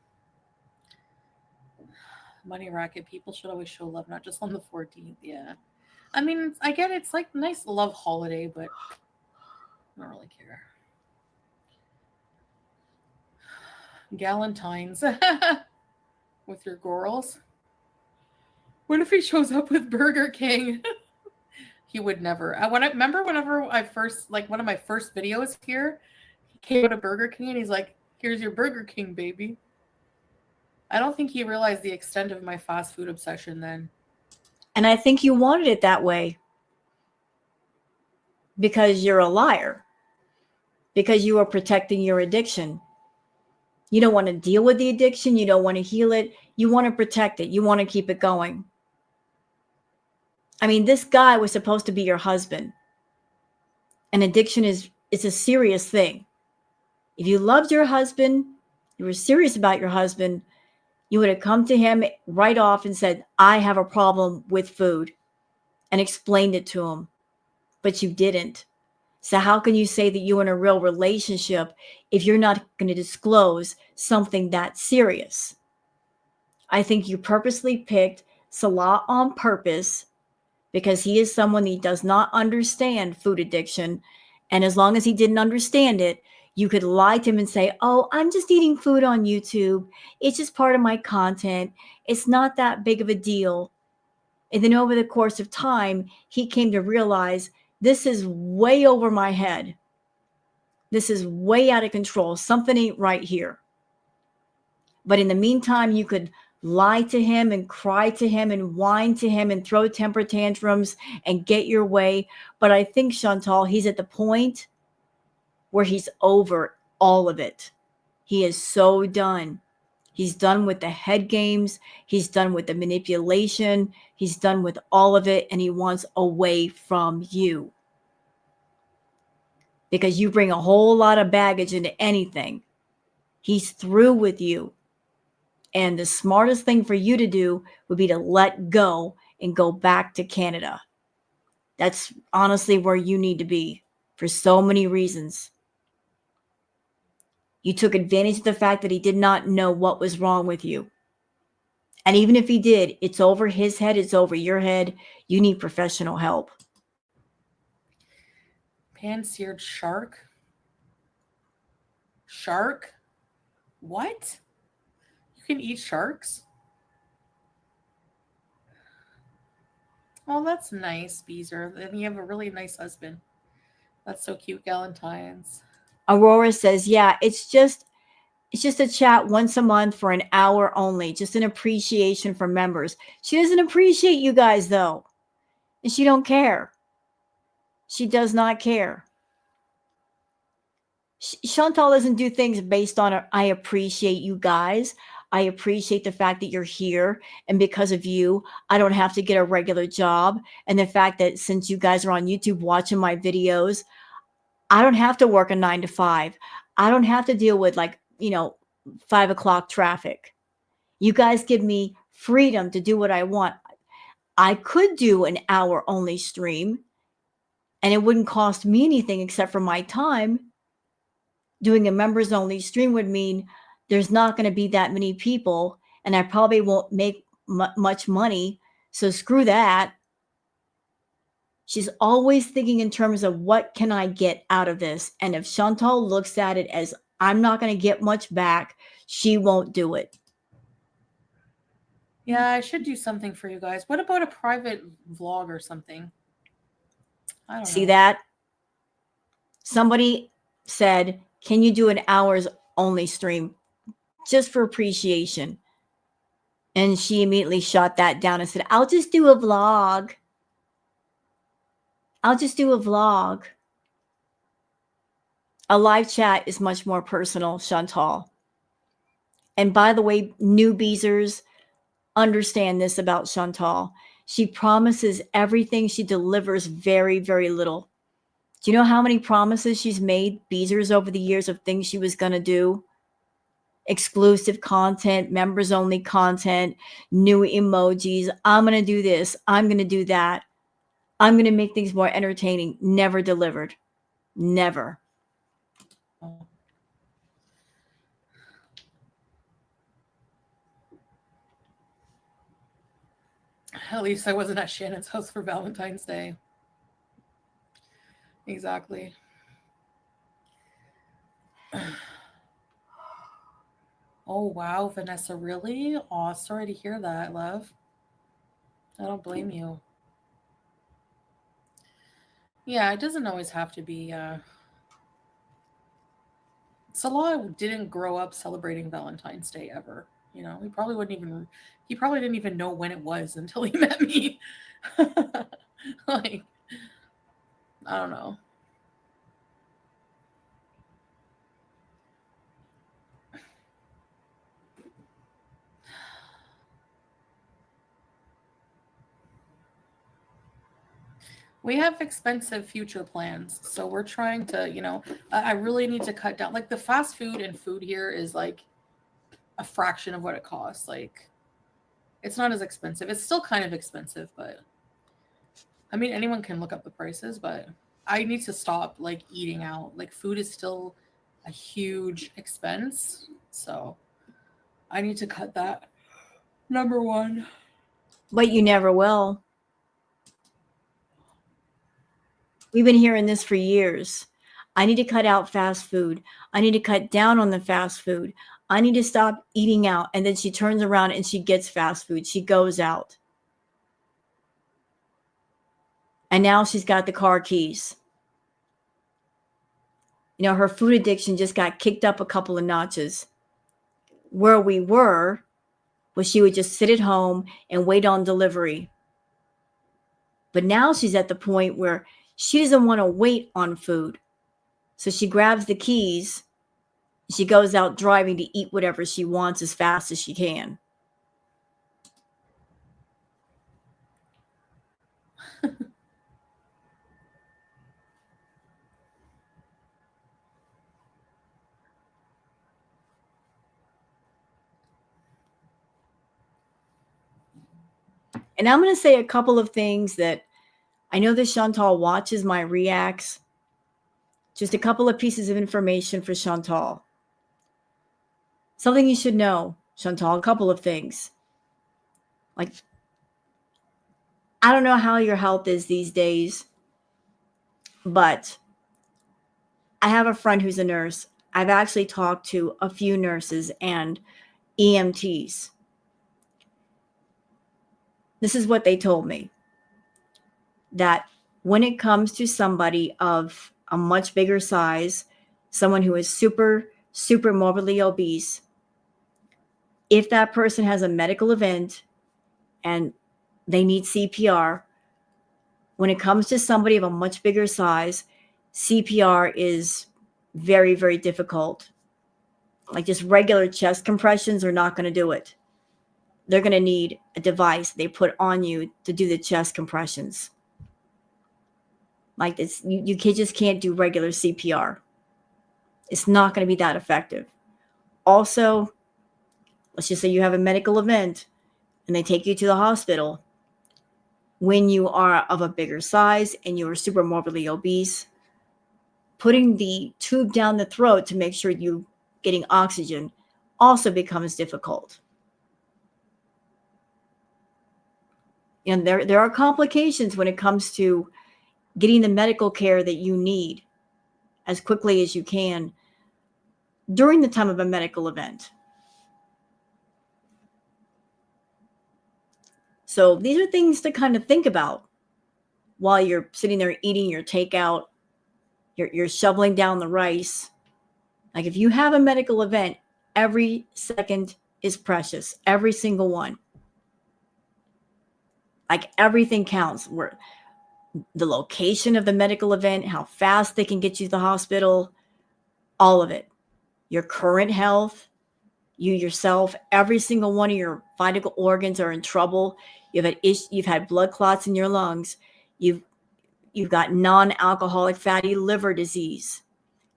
Money racket, people should always show love, not just on the 14th. Yeah. I mean, I get it's like nice love holiday, but I don't really care. Galentine's with your girls. What if he shows up with Burger King? He would never. Remember whenever I first, like, one of my first videos here, he came to Burger King and he's like, here's your Burger King, baby. I don't think he realized the extent of my fast food obsession then. And I think you wanted it that way because you're a liar, because you are protecting your addiction. You don't want to deal with the addiction. You don't want to heal it. You want to protect it. You want to keep it going. I mean, this guy was supposed to be your husband. And addiction is a serious thing. If you loved your husband, you were serious about your husband, you would have come to him right off and said, I have a problem with food, and explained it to him. But you didn't. So how can you say that you're in a real relationship if you're not going to disclose something that serious? I think you purposely picked Salah on purpose because he is someone that does not understand food addiction. And as long as he didn't understand it, you could lie to him and say, oh, I'm just eating food on YouTube. It's just part of my content. It's not that big of a deal. And then over the course of time, he came to realize this is way over my head. This is way out of control. Something ain't right here. But in the meantime, you could lie to him and cry to him and whine to him and throw temper tantrums and get your way. But I think, Chantal, he's at the point where he's over all of it. He is so done. He's done with the head games. He's done with the manipulation. He's done with all of it, and he wants away from you. Because you bring a whole lot of baggage into anything. He's through with you. And the smartest thing for you to do would be to let go and go back to Canada. That's honestly where you need to be for so many reasons. You took advantage of the fact that he did not know what was wrong with you. And even if he did, it's over his head, it's over your head. You need professional help. Pan-seared shark? Shark? What? You can eat sharks? Oh, that's nice, Beezer. And you have a really nice husband. That's so cute, Galentine's. Aurora says, yeah, it's just a chat once a month for an hour only, just an appreciation for members. She doesn't appreciate you guys, though. And she don't care. She does not care. Chantal doesn't do things based on I appreciate you guys. I appreciate the fact that you're here. And because of you, I don't have to get a regular job. And the fact that since you guys are on YouTube watching my videos, I don't have to work a 9 to 5. I don't have to deal with 5 o'clock traffic. You guys give me freedom to do what I want. I could do an hour only stream and it wouldn't cost me anything except for my time. Doing a members only stream would mean there's not going to be that many people, and I probably won't make much money. So screw that. She's always thinking in terms of what can I get out of this? And if Chantal looks at it as I'm not going to get much back, she won't do it. Yeah, I should do something for you guys. What about a private vlog or something? I don't See know. that? Somebody said, can you do an hours only stream just for appreciation? And she immediately shot that down and said, I'll just do a vlog. I'll just do a vlog. A live chat is much more personal, Chantal. And by the way, newbiesers, understand this about Chantal. She promises everything. She delivers very, very little. Do you know how many promises she's made, Beezers, over the years of things she was going to do? Exclusive content, members only content, new emojis. I'm going to do this. I'm going to do that. I'm going to make things more entertaining. Never delivered. Never. Oh. At least I wasn't at Shannon's house for Valentine's Day. Exactly. Oh, wow, Vanessa, really? Aw, sorry to hear that, love. I don't blame you. Yeah, it doesn't always have to be. Salah didn't grow up celebrating Valentine's Day ever. You know, he probably didn't even know when it was until he met me. Like, I don't know. We have expensive future plans, so we're trying to, I really need to cut down. Like the fast food and food here is like a fraction of what it costs. Like, it's not as expensive. It's still kind of expensive, but I mean, anyone can look up the prices, but I need to stop like eating out. Like food is still a huge expense, so I need to cut that. Number one. But you never will. We've been hearing this for years. I need to cut out fast food. I need to cut down on the fast food. I need to stop eating out. And then she turns around and she gets fast food. She goes out. And now she's got the car keys. You know, her food addiction just got kicked up a couple of notches. Where we were was she would just sit at home and wait on delivery. But now she's at the point where she doesn't want to wait on food. So she grabs the keys. She goes out driving to eat whatever she wants as fast as she can. And I'm going to say a couple of things that I know that Chantal watches my reacts. Just a couple of pieces of information for Chantal. Something you should know, Chantal, a couple of things. Like, I don't know how your health is these days, but I have a friend who's a nurse. I've actually talked to a few nurses and EMTs. This is what they told me, that when it comes to somebody of a much bigger size, someone who is super, super morbidly obese, if that person has a medical event and they need CPR, when it comes to somebody of a much bigger size, CPR is very, very difficult. Like just regular chest compressions are not going to do it. They're going to need a device they put on you to do the chest compressions. Like this, you just can't do regular CPR. It's not going to be that effective. Also, let's just say you have a medical event and they take you to the hospital. When you are of a bigger size and you are super morbidly obese, putting the tube down the throat to make sure you're getting oxygen also becomes difficult. And there are complications when it comes to getting the medical care that you need as quickly as you can during the time of a medical event. So these are things to kind of think about while you're sitting there eating your takeout, you're shoveling down the rice. Like if you have a medical event, every second is precious, every single one. Like everything counts. Where the location of the medical event, how fast they can get you to the hospital, all of it. Your current health, you yourself, every single one of your vital organs are in trouble. You've had blood clots in your lungs. You've got non-alcoholic fatty liver disease.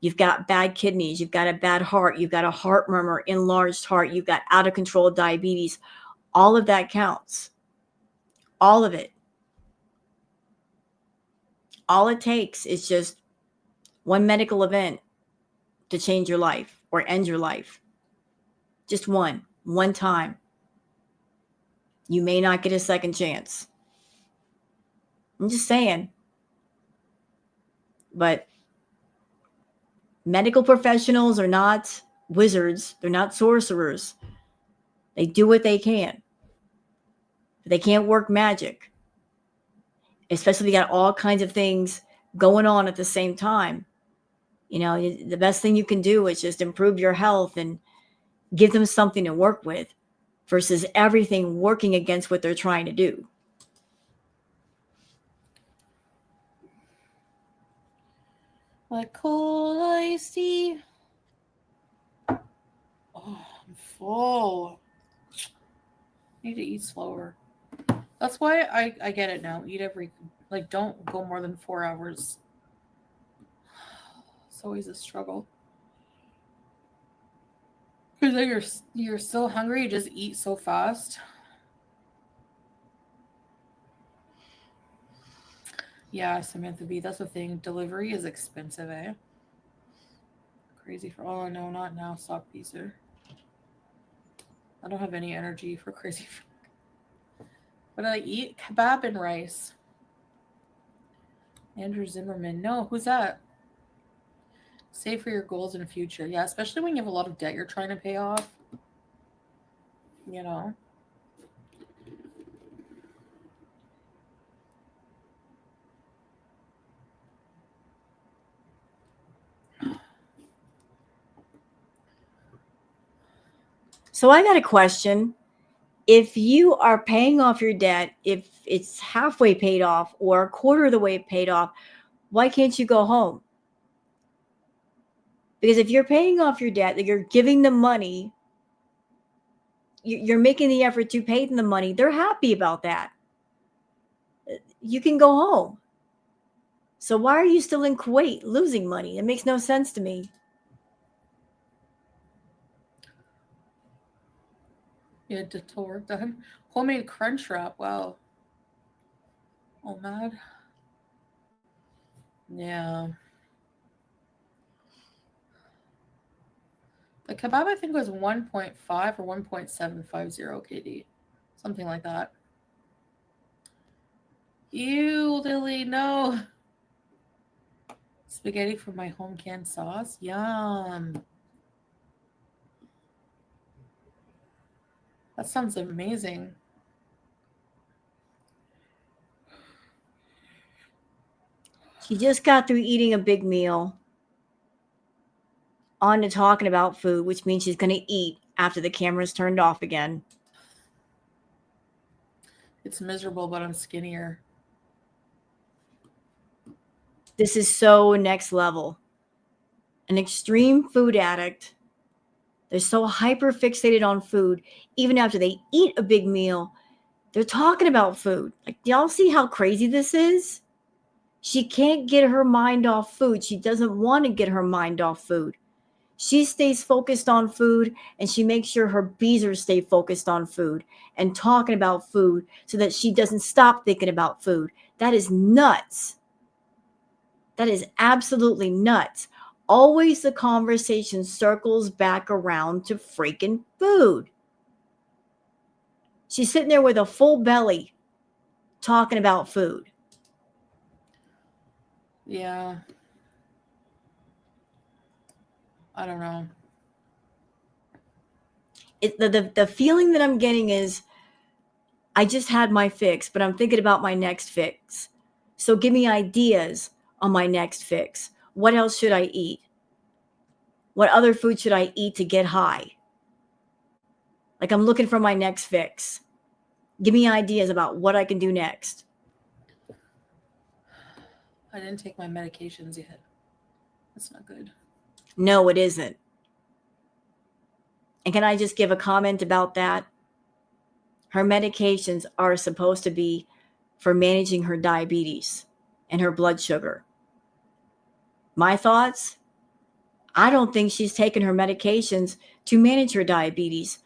You've got bad kidneys. You've got a bad heart. You've got a heart murmur, enlarged heart. You've got out of control diabetes. All of that counts. All of it. All it takes is just one medical event to change your life or end your life. Just one time. You may not get a second chance. I'm just saying. But medical professionals are not wizards. They're not sorcerers. They do what they can. But they can't work magic. Especially if you got all kinds of things going on at the same time. You know, the best thing you can do is just improve your health and give them something to work with versus everything working against what they're trying to do. Like cold iced tea. Oh, I'm full. Need to eat slower. That's why I get it now. Eat don't go more than 4 hours. It's always a struggle. Because then you're so hungry, you just eat so fast. Yeah, Samantha B, that's the thing. Delivery is expensive, eh? Crazy for no, not now, sock pizza. I don't have any energy for crazy. What did I eat? Kebab and rice. Andrew Zimmerman. No, who's that? Save for your goals in the future. Yeah, especially when you have a lot of debt you're trying to pay off. You know. So I got a question. If you are paying off your debt, if it's halfway paid off or a quarter of the way paid off, why can't you go home? Because if you're paying off your debt, you're giving them money, you're making the effort to pay them the money, they're happy about that. You can go home. So why are you still in Kuwait losing money? It makes no sense to me. Yeah, dental work done. Homemade crunch wrap. Wow. Oh, mad. Yeah. The kebab, I think, was 1.5 or 1.750 KD. Something like that. Ew, Lily, no. Spaghetti from my home canned sauce. Yum. That sounds amazing. She just got through eating a big meal. On to talking about food, which means she's going to eat after the camera's turned off again. It's miserable, but I'm skinnier. This is so next level. An extreme food addict. They're so hyper fixated on food. Even after they eat a big meal, they're talking about food. Like, y'all see how crazy this is? She can't get her mind off food. She doesn't want to get her mind off food. She stays focused on food and she makes sure her beezers stay focused on food and talking about food so that she doesn't stop thinking about food. That is nuts. That is absolutely nuts. always the conversation circles back around to freaking food. She's sitting there with a full belly talking about food. Yeah. I don't know. The feeling that I'm getting is I just had my fix, but I'm thinking about my next fix. So give me ideas on my next fix. What else should I eat? What other food should I eat to get high? Like I'm looking for my next fix. Give me ideas about what I can do next. I didn't take my medications yet. That's not good. No, it isn't. And can I just give a comment about that? Her medications are supposed to be for managing her diabetes and her blood sugar. My thoughts? I don't think she's taken her medications to manage her diabetes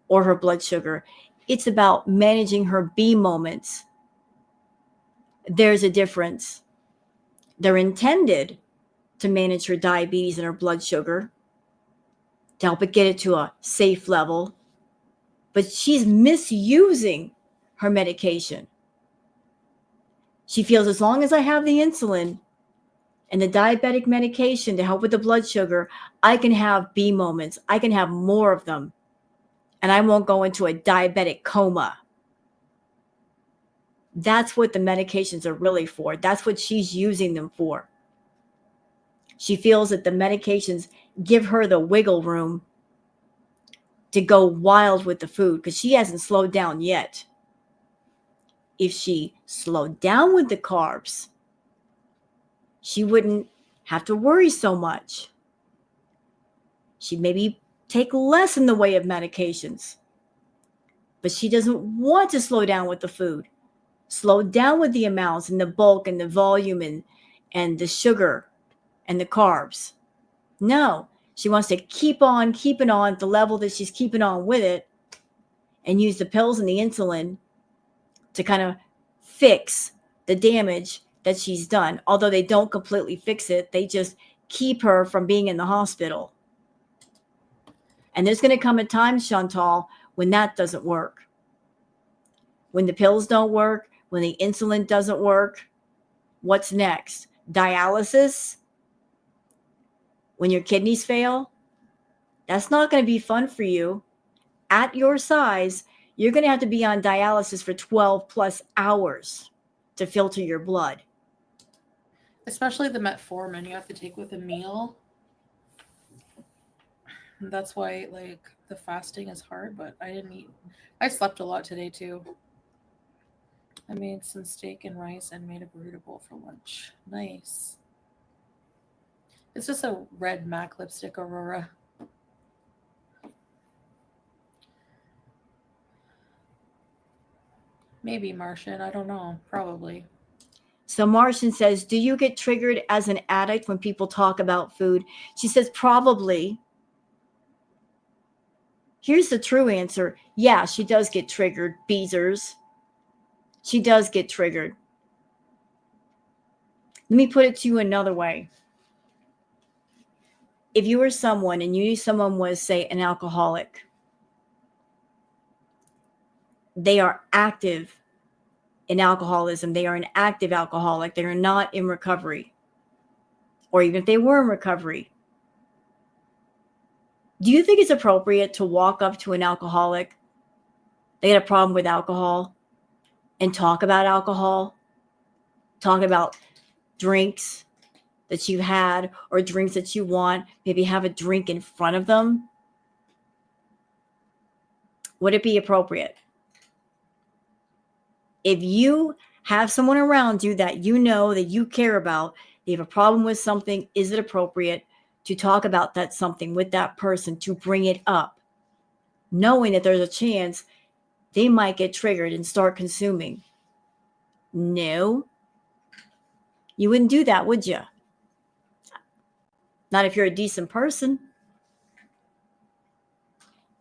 or her blood sugar. It's about managing her B moments. There's a difference. They're intended to manage her diabetes and her blood sugar, to help it get it to a safe level, but she's misusing her medication. She feels as long as I have the insulin and the diabetic medication to help with the blood sugar, I can have B moments. I can have more of them, and I won't go into a diabetic coma. That's what the medications are really for. That's what she's using them for. She feels that the medications give her the wiggle room to go wild with the food because she hasn't slowed down yet. If she slowed down with the carbs, she wouldn't have to worry so much. She'd maybe take less in the way of medications, but she doesn't want to slow down with the food. Slow down with the amounts and the bulk and the volume and the sugar and the carbs. No, she wants to keep on keeping on at the level that she's keeping on with it and use the pills and the insulin to kind of fix the damage that she's done. Although they don't completely fix it, they just keep her from being in the hospital. And there's going to come a time, Chantal, when that doesn't work. When the pills don't work, when the insulin doesn't work, what's next? Dialysis? When your kidneys fail? That's not going to be fun for you. At your size, you're going to have to be on dialysis for 12 plus hours to filter your blood. Especially the metformin you have to take with a meal. That's why, like, the fasting is hard, but I didn't eat. I slept a lot today, too. I made some steak and rice and made a burrito bowl for lunch. Nice. It's just a red MAC lipstick, Aurora. Maybe Martian. I don't know. Probably. So Martian says, do you get triggered as an addict when people talk about food? She says, probably. Here's the true answer. Yeah, she does get triggered, Beezers. She does get triggered. Let me put it to you another way. If you were someone and you knew someone was, say, an alcoholic, they are active in alcoholism. They are an active alcoholic. They are not in recovery. Or even if they were in recovery. Do you think it's appropriate to walk up to an alcoholic, they had a problem with alcohol, and talk about alcohol? Talk about drinks that you had or drinks that you want, maybe have a drink in front of them? Would it be appropriate? If you have someone around you that you know, that you care about, they have a problem with something, is it appropriate to talk about that something with that person, to bring it up, knowing that there's a chance they might get triggered and start consuming? No. You wouldn't do that, would you? Not if you're a decent person.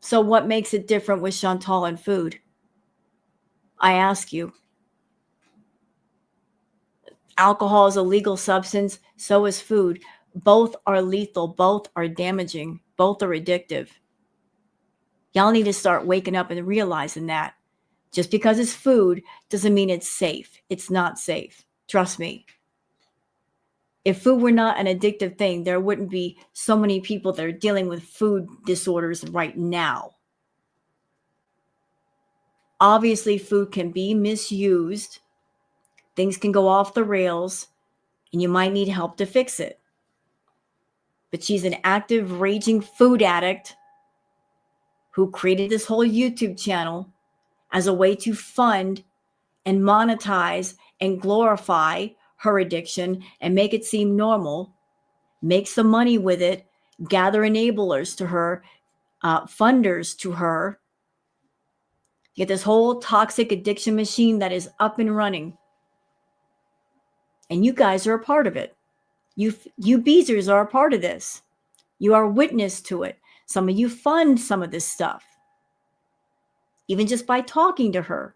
So what makes it different with Chantal and food? I ask you. Alcohol is a legal substance, so is food. Both are lethal. Both are damaging. Both are addictive. Y'all need to start waking up and realizing that. Just because it's food doesn't mean it's safe. It's not safe. Trust me. If food were not an addictive thing, there wouldn't be so many people that are dealing with food disorders right now. Obviously, food can be misused. Things can go off the rails, and you might need help to fix it. But she's an active, raging food addict who created this whole YouTube channel as a way to fund and monetize and glorify her addiction and make it seem normal, make some money with it, gather enablers to her, funders to her. Get this whole toxic addiction machine that is up and running. And you guys are a part of it. You Beezers are a part of this. You are witness to it. Some of you fund some of this stuff. Even just by talking to her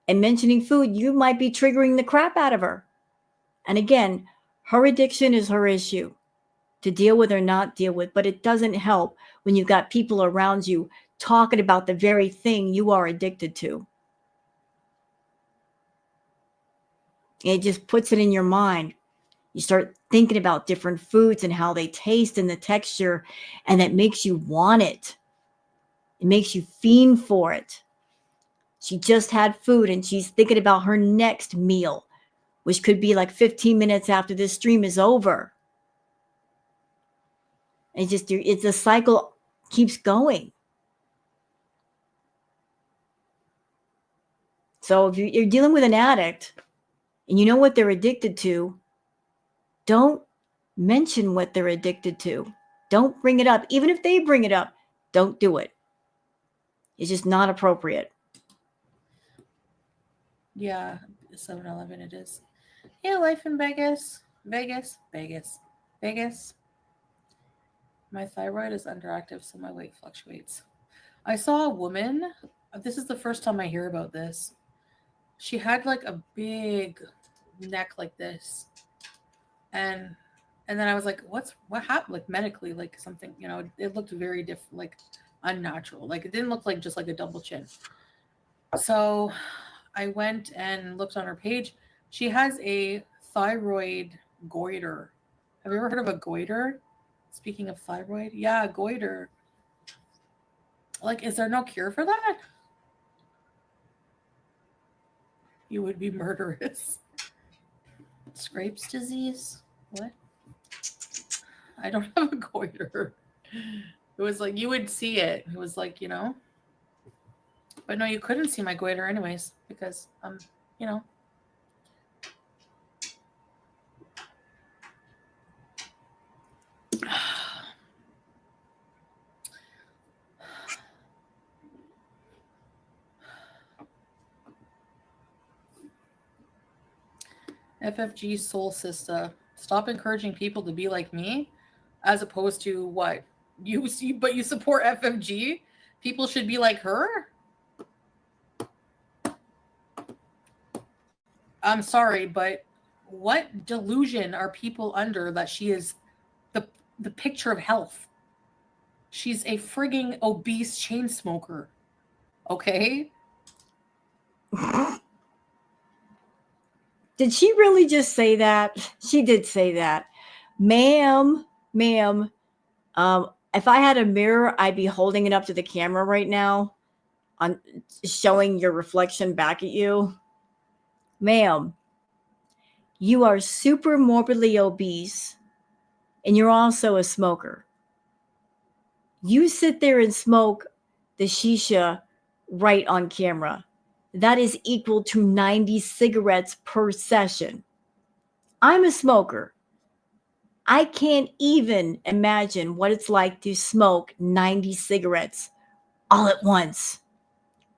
and mentioning food, you might be triggering the crap out of her. And again, her addiction is her issue to deal with or not deal with, but it doesn't help when you've got people around you talking about the very thing you are addicted to. It just puts it in your mind. You start thinking about different foods and how they taste and the texture, and it makes you want it. It makes you fiend for it. She just had food and she's thinking about her next meal, which could be like 15 minutes after this stream is over. And it's a cycle keeps going. So if you're dealing with an addict and you know what they're addicted to, don't mention what they're addicted to. Don't bring it up. Even if they bring it up, don't do it. It's just not appropriate. Yeah, 7-Eleven it is. Yeah, life in Vegas. Vegas. My thyroid is underactive, so my weight fluctuates. I saw a woman. This is the first time I hear about this. She had like a big neck like this, and then I was like, what happened? Like medically, like something, it looked very different, like unnatural. Like it didn't look like just like a double chin. So I went and looked on her page. She has a thyroid goiter. Have you ever heard of a goiter? Speaking of thyroid, yeah, goiter. Like, is there no cure for that? You would be murderous. Scrapes disease? What? I don't have a goiter. It was like, you would see it. It was like, But no, you couldn't see my goiter anyways, because, FFG Soul Sister. Stop encouraging people to be like me, as opposed to what? You see, but you support FFG? People should be like her? I'm sorry, but what delusion are people under that she is the picture of health? She's a frigging obese chain smoker. Okay? Did she really just say that? She did say that. Ma'am, if I had a mirror, I'd be holding it up to the camera right now, on showing your reflection back at you. Ma'am, you are super morbidly obese, and you're also a smoker. You sit there and smoke the shisha right on camera. That is equal to 90 cigarettes per session. I'm a smoker. I can't even imagine what it's like to smoke 90 cigarettes all at once.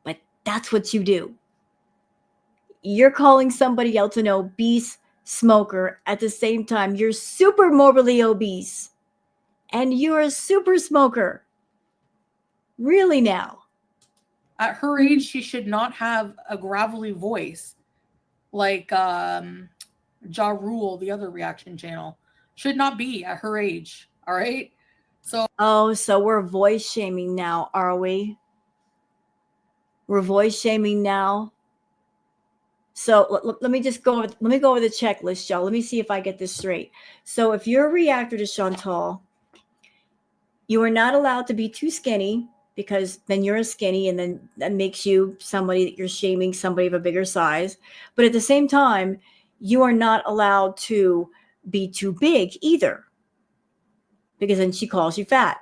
But that's what you do. You're calling somebody else an obese smoker at the same time you're super morbidly obese. And you're a super smoker. Really now? At her age, she should not have a gravelly voice like Ja Rule, the other reaction channel. should not be at her age. All right. So Oh, so we're voice shaming now, are we? We're voice shaming now. So let me just go. Let me go over the checklist, y'all. Let me see if I get this straight. So if you're a reactor to Chantal, you are not allowed to be too skinny because then you're a skinny, and then that makes you somebody that you're shaming, somebody of a bigger size. But at the same time, you are not allowed to be too big either, because then she calls you fat.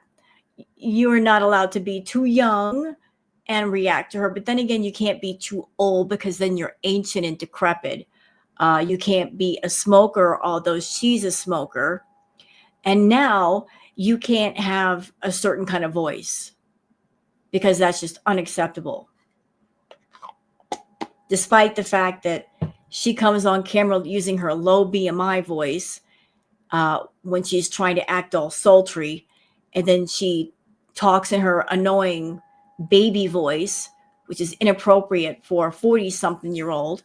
You are not allowed to be too young and react to her. But then again, you can't be too old because then you're ancient and decrepit. You can't be a smoker, although she's a smoker. And now you can't have a certain kind of voice because that's just unacceptable. Despite the fact that she comes on camera using her low BMI voice when she's trying to act all sultry, and then she talks in her annoying baby voice, which is inappropriate for a 40-something-year-old.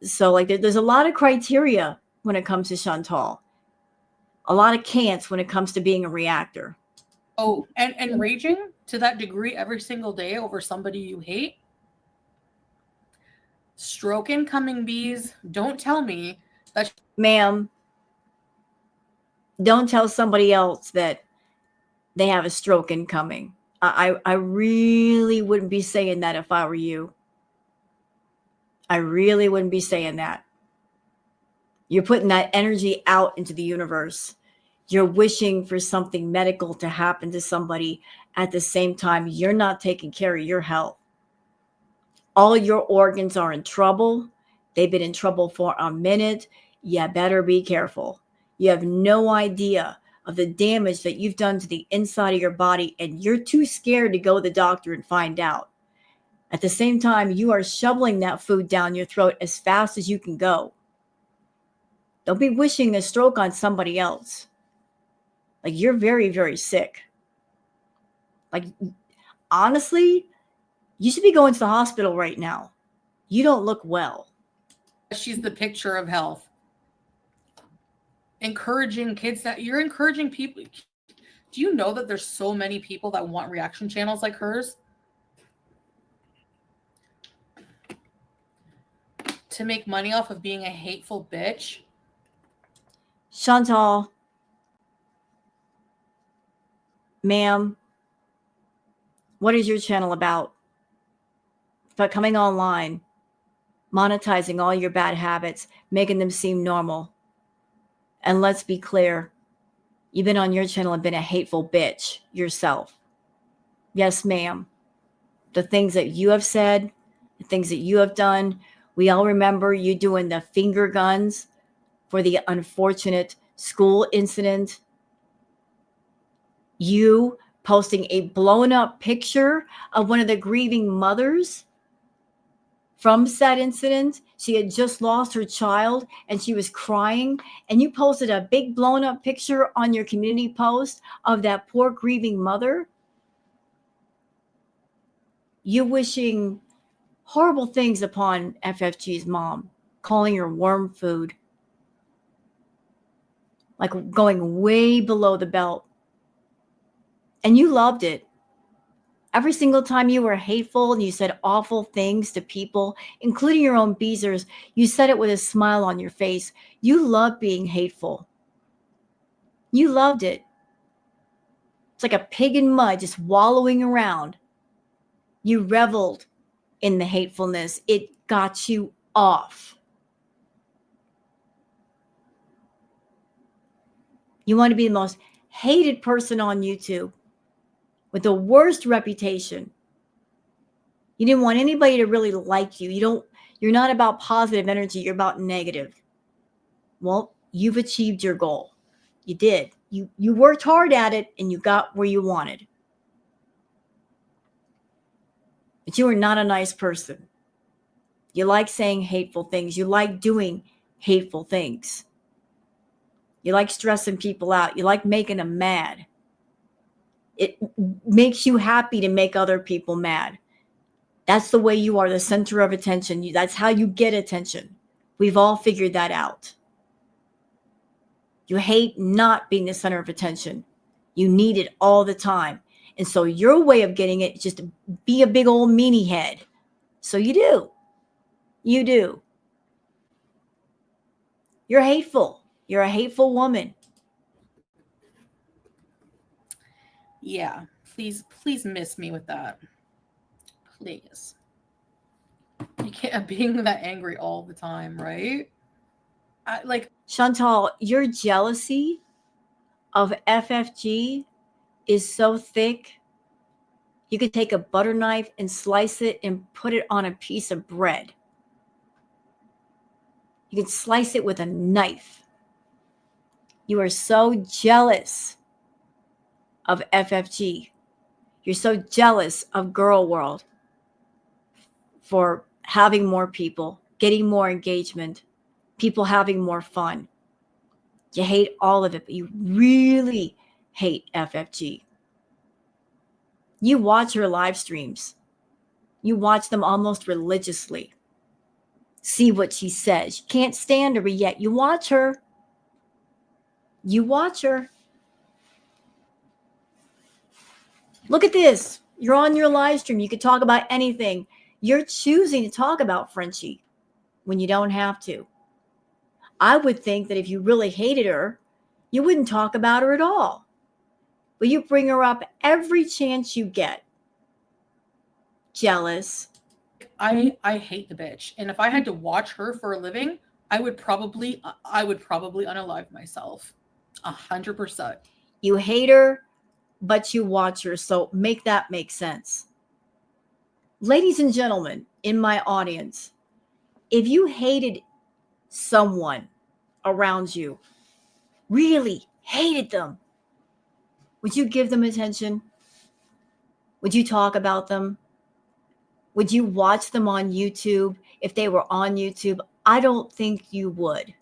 So like there's a lot of criteria when it comes to Chantal. A lot of can'ts when it comes to being a reactor. oh, and raging to that degree every single day over somebody you hate. Stroke incoming, bees. Don't tell me that. Ma'am, don't tell somebody else that they have a stroke incoming. I really wouldn't be saying that if I were you. I really wouldn't be saying that. You're putting that energy out into the universe. You're wishing for something medical to happen to somebody. At the same time, you're not taking care of your health. All your organs are in trouble. They've been in trouble for a minute. You better be careful. You have no idea of the damage that you've done to the inside of your body, and you're too scared to go to the doctor and find out. At the same time, you are shoveling that food down your throat as fast as you can go. Don't be wishing a stroke on somebody else. Like, you're very, very sick. Like, honestly, you should be going to the hospital right now. You don't look well. She's the picture of health. Encouraging kids that you're encouraging people. Do you know that there's so many people that want reaction channels like hers? To make money off of being a hateful bitch? Chantal, ma'am, what is your channel about? It's about coming online, monetizing all your bad habits, making them seem normal. And let's be clear, you've been on your channel and been a hateful bitch yourself. Yes, ma'am. The things that you have said, the things that you have done, we all remember you doing the finger guns for the unfortunate school incident. You posting a blown up picture of one of the grieving mothers from said incident. She had just lost her child and she was crying, and you posted a big blown up picture on your community post of that poor grieving mother. You wishing horrible things upon FFG's mom, calling her worm food, like going way below the belt. And you loved it. Every single time you were hateful and you said awful things to people, including your own beezers, you said it with a smile on your face. You loved being hateful. You loved it. It's like a pig in mud just wallowing around. You reveled in the hatefulness. It got you off. You want to be the most hated person on YouTube with the worst reputation. You didn't want anybody to really like you. You're not about positive energy, you're about negative. Well, you've achieved your goal. You did. You worked hard at it and you got where you wanted. But you are not a nice person. You like saying hateful things. You like doing hateful things. You like stressing people out. You like making them mad. It makes you happy to make other people mad. That's the way you are, the center of attention. That's how you get attention. We've all figured that out. You hate not being the center of attention. You need it all the time. And so your way of getting it is just to be a big old meanie head. So you do. You do. You're hateful. You're a hateful woman. Yeah, please miss me with that. Please. You can't being that angry all the time, right? Chantal, your jealousy of FFG is so thick. You could take a butter knife and slice it and put it on a piece of bread. You can slice it with a knife. You are so jealous of FFG. You're so jealous of Girl World for having more people, getting more engagement, people having more fun. You hate all of it, but you really hate FFG. You watch her live streams. You watch them almost religiously. See what she says. You can't stand her, but yet you watch her. You watch her. Look at this. You're on your live stream. You could talk about anything. You're choosing to talk about Frenchie when you don't have to. I would think that if you really hated her, you wouldn't talk about her at all. But you bring her up every chance you get. Jealous. I hate the bitch, and if I had to watch her for a living, I would probably unalive myself. 100%. You hate her, but you watch her, so make that make sense. Ladies and gentlemen, in my audience, if you hated someone around you, really hated them, would you give them attention? Would you talk about them? Would you watch them on YouTube if they were on YouTube? I don't think you would.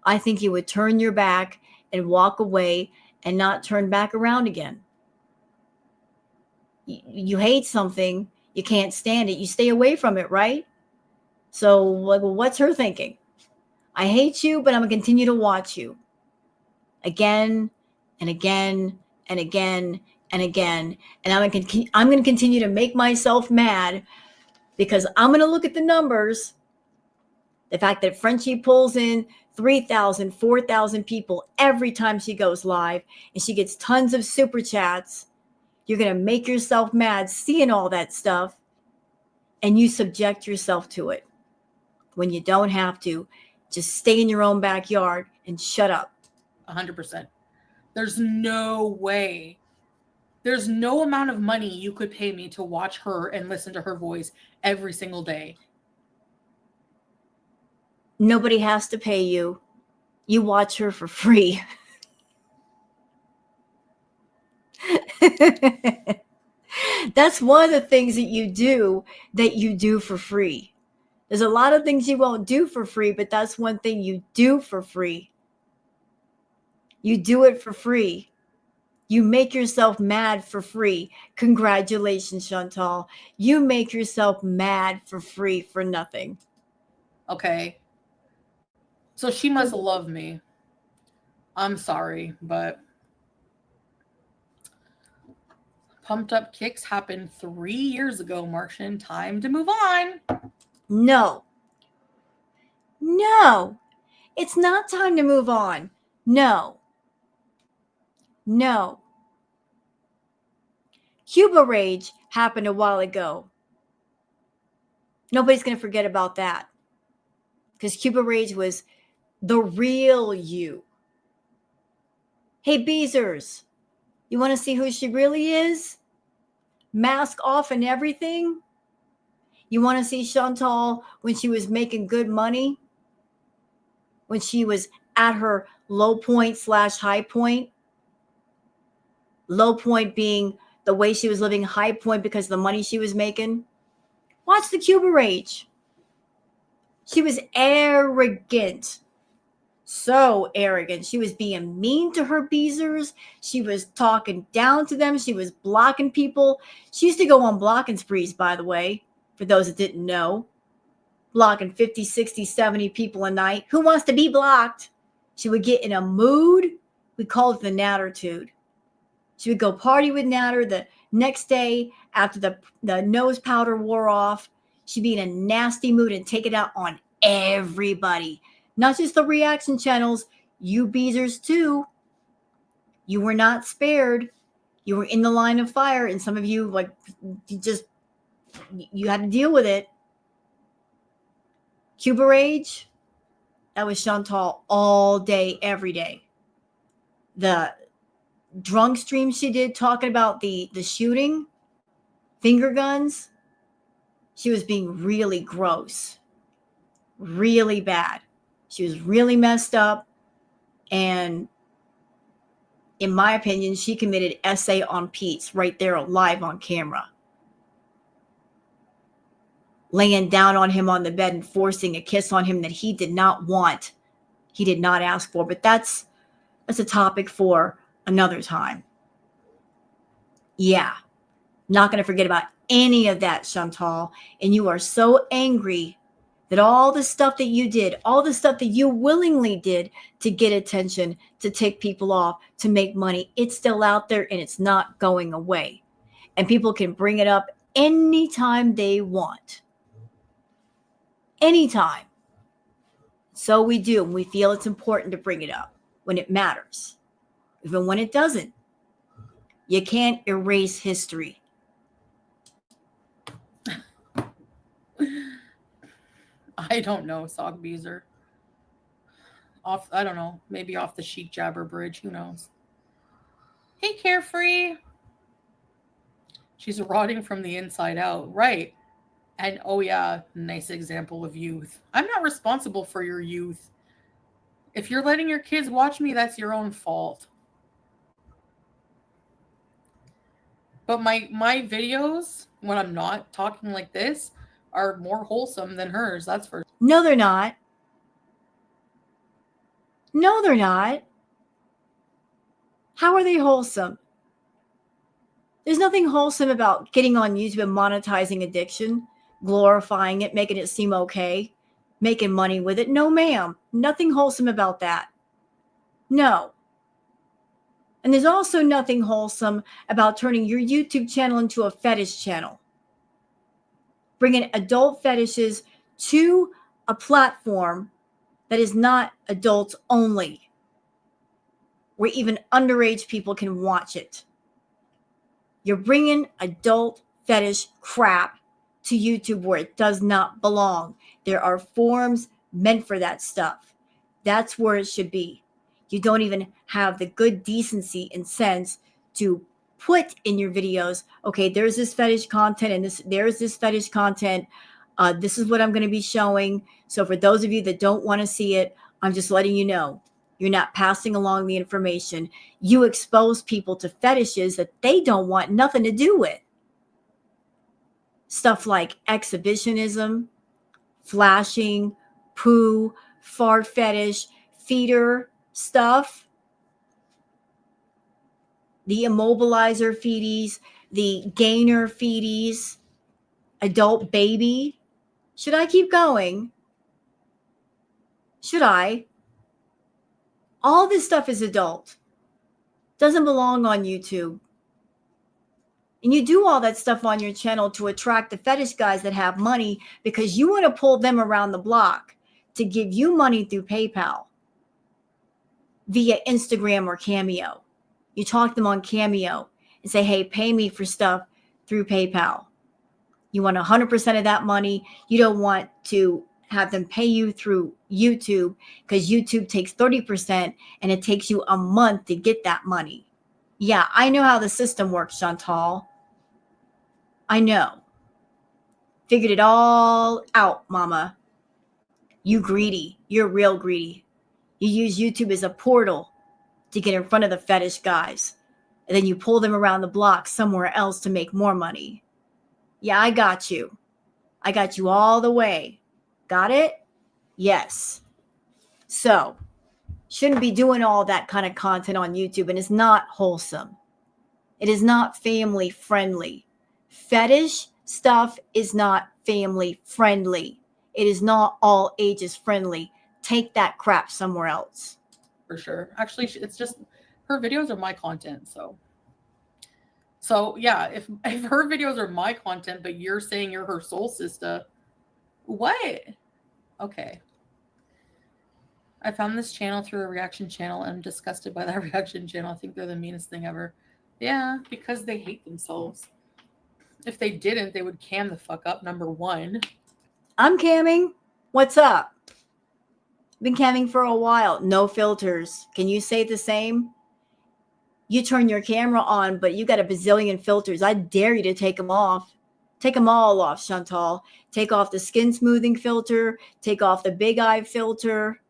I think you would turn your back and walk away and not turn back around again. You hate something, you can't stand it, you stay away from it, right? So what's her thinking? I hate you, but I'm going to continue to watch you again and again and again and again. And I'm going to continue to make myself mad because I'm going to look at the numbers. The fact that Frenchie pulls in 3,000, 4,000 people every time she goes live and she gets tons of super chats. You're going to make yourself mad seeing all that stuff and you subject yourself to it when you don't have to. Just stay in your own backyard and shut up. 100%. There's no way. There's no amount of money you could pay me to watch her and listen to her voice every single day. Nobody has to pay you. You watch her for free. That's one of the things that you do for free. There's a lot of things you won't do for free, but that's one thing you do for free. You do it for free. You make yourself mad for free. Congratulations, Chantal. You make yourself mad for free for nothing. Okay. So she must love me. I'm sorry, but Pumped Up Kicks happened 3 years ago, Martian. Time to move on. No, it's not time to move on. No. Cuba Rage happened a while ago. Nobody's going to forget about that because Cuba Rage was the real you. Hey, Beezers, you want to see who she really is? Mask off and everything? You want to see Chantal when she was making good money? When she was at her low point / high point? Low point being the way she was living, high point because of the money she was making. Watch the Cuba Rage. She was arrogant. So arrogant. She was being mean to her Beezers. She was talking down to them. She was blocking people. She used to go on blocking sprees, by the way, for those that didn't know. Blocking 50, 60, 70 people a night. Who wants to be blocked? She would get in a mood. We call it the nattertude. She would go party with Natter. The next day, after the nose powder wore off, she'd be in a nasty mood and take it out on everybody. Not just the reaction channels, you beezers too. You were not spared. You were in the line of fire, and some of you, like, you had to deal with it. Cuba Rage, that was Chantal all day, every day. The drunk stream she did talking about the shooting, finger guns, she was being really gross, really bad. She was really messed up, and in my opinion, she committed essay on Pete's right there live on camera. Laying down on him on the bed and forcing a kiss on him that he did not want. He did not ask for, but that's a topic for another time. Yeah, not going to forget about any of that, Chantal. And you are so angry that all the stuff that you did, all the stuff that you willingly did to get attention, to tick people off, to make money, it's still out there and it's not going away. And people can bring it up anytime they want. Anytime. So we do. We feel it's important to bring it up when it matters. Even when it doesn't. You can't erase history. I don't know, Sock Beezer. I don't know, maybe off the Sheik Jabber Bridge, who knows? Hey, Carefree. She's rotting from the inside out, right? And oh yeah, nice example of youth. I'm not responsible for your youth. If you're letting your kids watch me, that's your own fault. But my videos, when I'm not talking like this, are more wholesome than hers. That's for No, they're not. No, they're not. How are they wholesome? There's nothing wholesome about getting on YouTube and monetizing addiction, glorifying it, making it seem okay, making money with it. No, ma'am. Nothing wholesome about that. No. And there's also nothing wholesome about turning your YouTube channel into a fetish channel. Bringing adult fetishes to a platform that is not adults only, where even underage people can watch it. You're bringing adult fetish crap to YouTube where it does not belong. There are forums meant for that stuff. That's where it should be. You don't even have the good decency and sense to put in your videos, okay, there's this fetish content and there's this fetish content. This is what I'm going to be showing. So for those of you that don't want to see it, I'm just letting you know. You're not passing along the information. You expose people to fetishes that they don't want nothing to do with. Stuff like exhibitionism, flashing, poo, fart fetish, feeder stuff, the immobilizer feeties, the gainer feeties, adult baby. Should I keep going? Should I? All this stuff is adult. Doesn't belong on YouTube. And you do all that stuff on your channel to attract the fetish guys that have money because you want to pull them around the block to give you money through PayPal via Instagram or Cameo. You talk to them on Cameo and say, hey, pay me for stuff through PayPal. You want 100% of that money. You don't want to have them pay you through YouTube because YouTube takes 30% and it takes you a month to get that money. Yeah, I know how the system works, Chantal. I know. Figured it all out, mama. You greedy. You're real greedy. You use YouTube as a portal to get in front of the fetish guys. And then you pull them around the block somewhere else to make more money. Yeah, I got you. I got you all the way. Got it? Yes. So, shouldn't be doing all that kind of content on YouTube, and it's not wholesome. It is not family friendly. Fetish stuff is not family friendly. It is not all ages friendly. Take that crap somewhere else. for sure. Actually, it's just her videos are my content, so yeah, if her videos are my content, but you're saying you're her soul sister, what? Okay. I found this channel through a reaction channel and I'm disgusted by that reaction channel. I think they're the meanest thing ever. Yeah, because they hate themselves. If they didn't, they would cam the fuck up, number one. I'm camming. What's up? Been camming for a while. No filters. Can you say the same? You turn your camera on, but you got a bazillion filters. I dare you to take them off. Take them all off, Chantal. Take off the skin smoothing filter. Take off the big eye filter.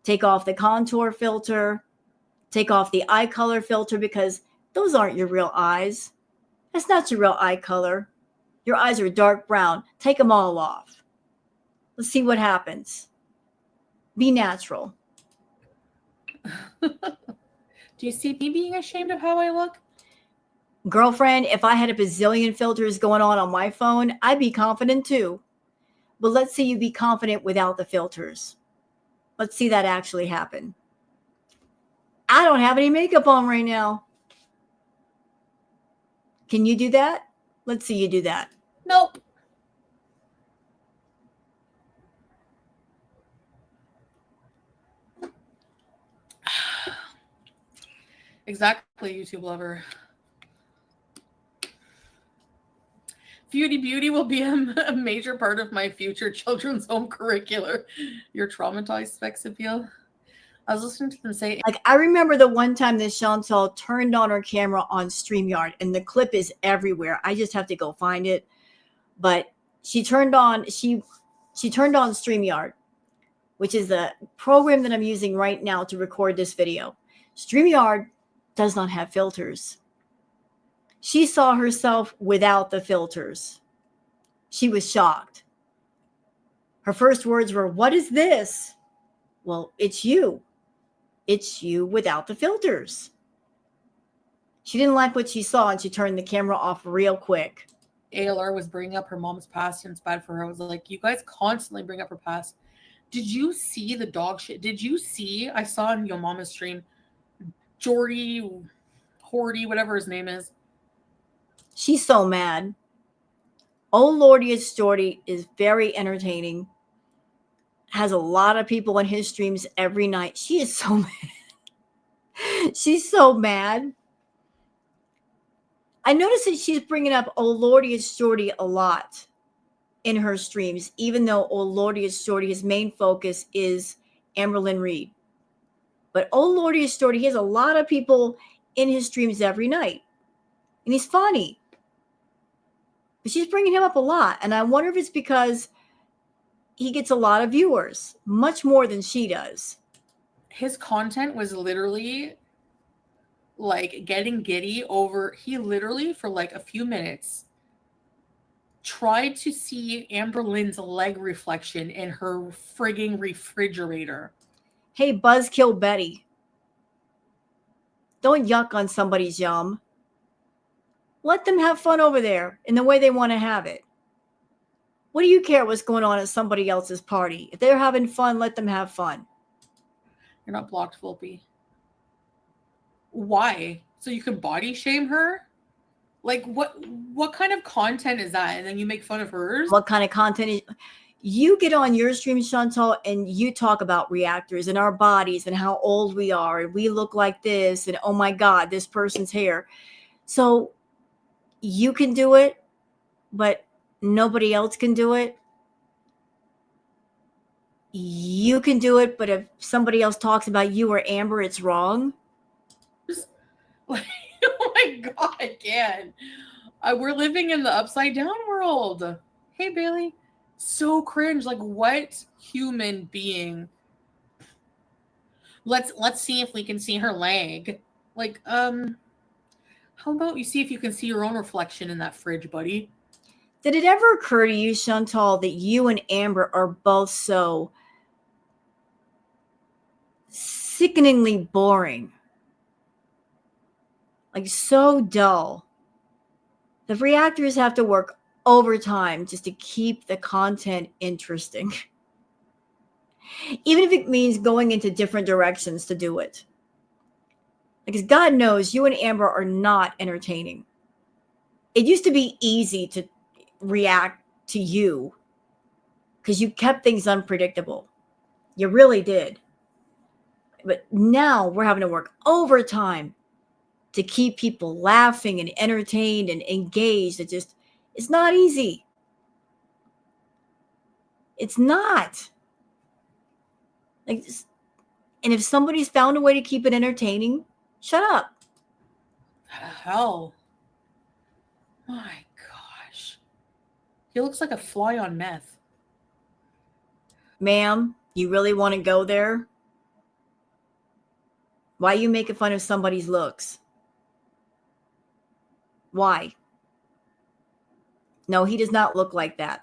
Take off the contour filter. Take off the eye color filter, because those aren't your real eyes. That's not your real eye color. Your eyes are dark brown. Take them all off. Let's see what happens. Be natural. Do you see me being ashamed of how I look? Girlfriend, if I had a bazillion filters going on my phone, I'd be confident too. But let's see you be confident without the filters. Let's see that actually happen. I don't have any makeup on right now. Can you do that? Let's see you do that. Nope. Exactly, YouTube lover. Foodie Beauty will be a major part of my future children's home curricular. Your traumatized sex appeal. I was listening to them say, like, I remember the one time that Chantal turned on her camera on StreamYard, and the clip is everywhere. I just have to go find it. But she turned on StreamYard, which is the program that I'm using right now to record this video. StreamYard does not have filters. She saw herself without the filters. She was shocked. Her first words were, "What is this?" Well, it's you. It's you without the filters. She didn't like what she saw, and she turned the camera off real quick. ALR was bringing up her mom's past and it's bad for her. I was like, you guys constantly bring up her past. Did you see the dog shit? Did you see? I saw on your mama's stream, Jordy, Hordy, whatever his name is. She's so mad. Oh Lordy, it's Jordy is very entertaining. Has a lot of people on his streams every night. She is so mad. She's so mad. I noticed that she's bringing up Oh Lordy, it's Jordy a lot in her streams, even though Oh Lordy, it's Jordy, his main focus is Amberlynn Reed. But Oh Lordy, it's Jordy, he has a lot of people in his streams every night. And he's funny. But she's bringing him up a lot. And I wonder if it's because he gets a lot of viewers, much more than she does. His content was literally like getting giddy over. He literally, for like a few minutes, tried to see Amberlynn's leg reflection in her frigging refrigerator. Hey, Buzzkill Betty. Don't yuck on somebody's yum. Let them have fun over there in the way they want to have it. What do you care what's going on at somebody else's party? If they're having fun, let them have fun. You're not blocked, Volpe. Why? So you can body shame her? Like what kind of content is that? And then you make fun of hers? What kind of content is you get on your stream, Chantal, and you talk about reactors and our bodies and how old we are and we look like this and oh my God, this person's hair. So you can do it, but nobody else can do it. You can do it, but if somebody else talks about you or Amber, it's wrong. Like, oh my God, I can't. We're living in the upside down world. Hey, Bailey. So cringe. Like, what human being? Let's see if we can see her leg. Like, how about you see if you can see your own reflection in that fridge, buddy? Did it ever occur to you, Chantal, that you and Amber are both so sickeningly boring? Like, so dull. The reactors have to work overtime just to keep the content interesting. Even if it means going into different directions to do it. Because God knows you and Amber are not entertaining. It used to be easy to react to you because you kept things unpredictable. You really did. But now we're having to work overtime to keep people laughing and entertained and engaged. It's not easy. It's not. Like, and if somebody's found a way to keep it entertaining, shut up. Hell. My gosh. He looks like a fly on meth. Ma'am, you really want to go there? Why are you making fun of somebody's looks? Why? No, he does not look like that.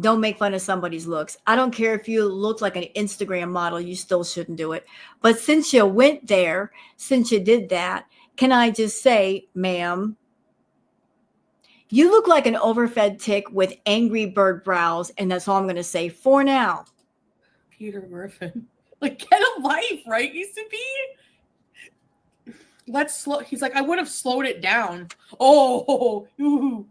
Don't make fun of somebody's looks. I don't care if you look like an Instagram model, you still shouldn't do it. But since you went there, since you did that, can I just say, ma'am, you look like an overfed tick with angry bird brows, and that's all I'm going to say for now. Peter Griffin. Like, get a life, right? Used to be. Let's slow. He's like, I would have slowed it down. Oh, ooh.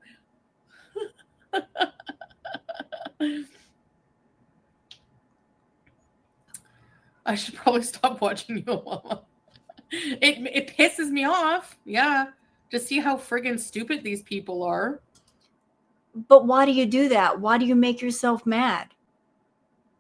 I should probably stop watching you, Mama. It pisses me off. Yeah. To see how friggin' stupid these people are. But why do you do that? Why do you make yourself mad?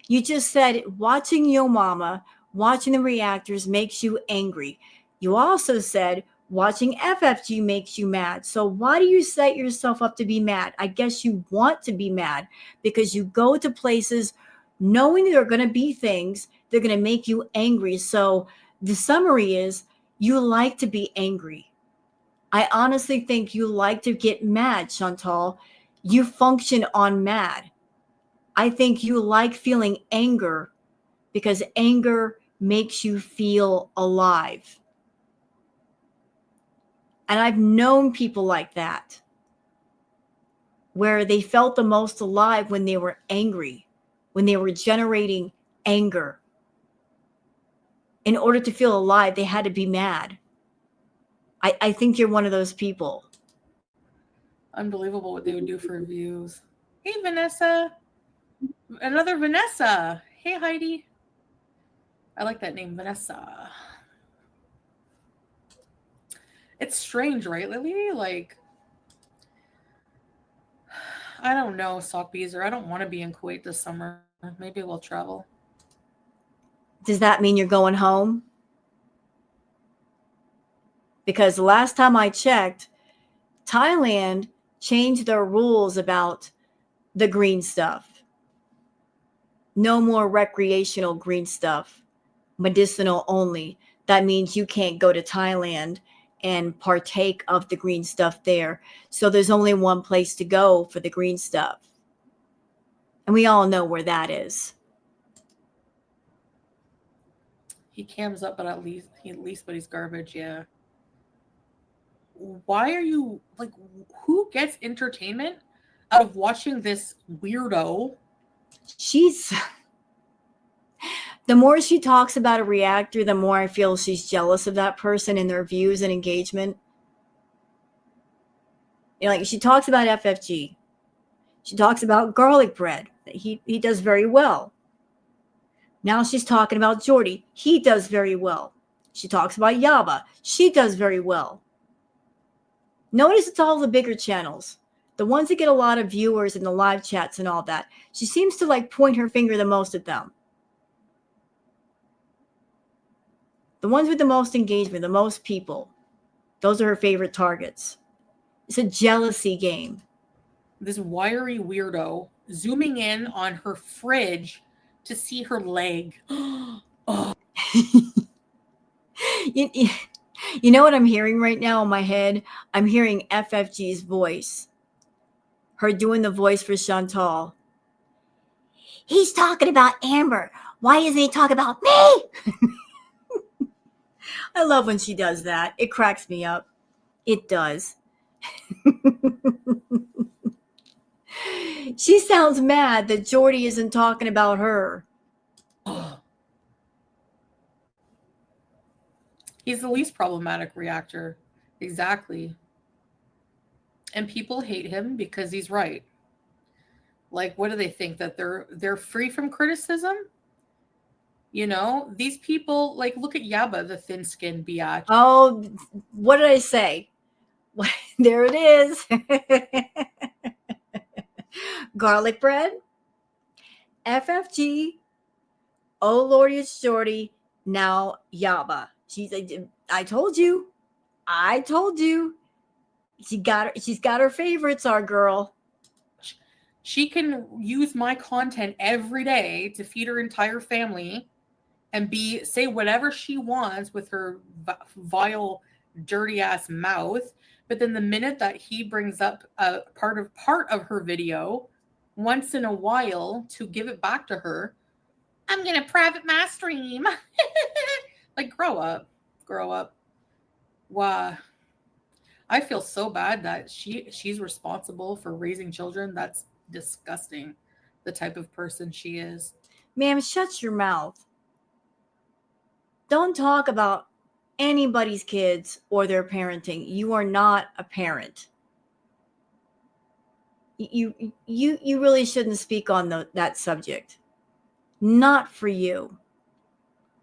You just said watching Yo Mama, watching the reactors makes you angry. You also said watching FFG makes you mad. So why do you set yourself up to be mad? I guess you want to be mad because you go to places knowing there are going to be things that are going to make you angry. So the summary is you like to be angry. I honestly think you like to get mad, Chantal. You function on mad. I think you like feeling anger because anger makes you feel alive. And I've known people like that, where they felt the most alive when they were angry, when they were generating anger. In order to feel alive, they had to be mad. I think you're one of those people. Unbelievable what they would do for views. Hey, Vanessa. Another Vanessa. Hey, Heidi. I like that name, Vanessa. It's strange, right, Lily? Like, I don't know, Sockbeezer. I don't want to be in Kuwait this summer. Maybe we'll travel. Does that mean you're going home? Because the last time I checked, Thailand changed their rules about the green stuff. No more recreational green stuff, medicinal only. That means you can't go to Thailand and partake of the green stuff there. So there's only one place to go for the green stuff. And we all know where that is. He cams up, but at least but he's garbage, yeah. Why are you, like, who gets entertainment out of watching this weirdo? The more she talks about a reactor, the more I feel she's jealous of that person and their views and engagement. You know, like she talks about FFG. She talks about garlic bread. He does very well. Now she's talking about Jordy. He does very well. She talks about Yaba. She does very well. Notice it's all the bigger channels, the ones that get a lot of viewers in the live chats and all that. She seems to like point her finger the most at them. The ones with the most engagement, the most people, those are her favorite targets. It's a jealousy game. This wiry weirdo zooming in on her fridge to see her leg. Oh. You know what I'm hearing right now in my head? I'm hearing FFG's voice. Her doing the voice for Chantal. He's talking about Amber. Why isn't he talking about me? I love when she does that. It cracks me up. It does. She sounds mad that Jordy isn't talking about her. He's the least problematic reactor. Exactly. And people hate him because he's right. Like, what do they think? That they're free from criticism? You know, these people, like, look at Yaba, the thin-skinned biatch. Oh, what did I say? There it is. Garlic bread, FFG, oh Lordy, it's Jordy, now Yaba. She's I told you. I told you. She's got her favorites, our girl. She can use my content every day to feed her entire family and say whatever she wants with her vile, dirty ass mouth. But then the minute that he brings up a part of her video once in a while to give it back to her, I'm gonna private my stream. Like, grow up. Wow. I feel so bad that she's responsible for raising children. That's disgusting. The type of person she is. Ma'am, shut your mouth. Don't talk about anybody's kids or their parenting. You are not a parent. You really shouldn't speak on that subject. Not for you.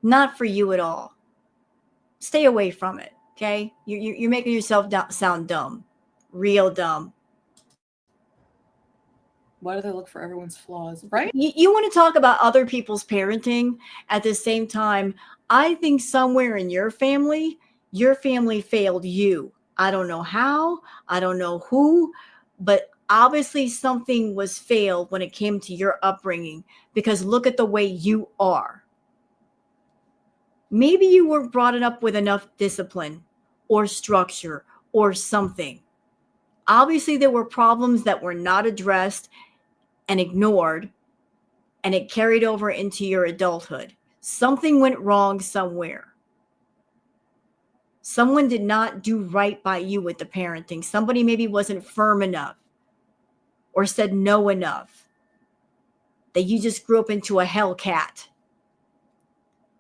Not for you at all. Stay away from it. Okay, you're making yourself sound dumb, real dumb. Why do they look for everyone's flaws, right? You want to talk about other people's parenting at the same time. I think somewhere in your family failed you. I don't know how, I don't know who, but obviously something was failed when it came to your upbringing, because look at the way you are. Maybe you weren't brought up with enough discipline or structure or something. Obviously, there were problems that were not addressed and ignored, and it carried over into your adulthood. Something went wrong somewhere. Someone did not do right by you with the parenting. Somebody maybe wasn't firm enough or said no enough, that you just grew up into a hellcat.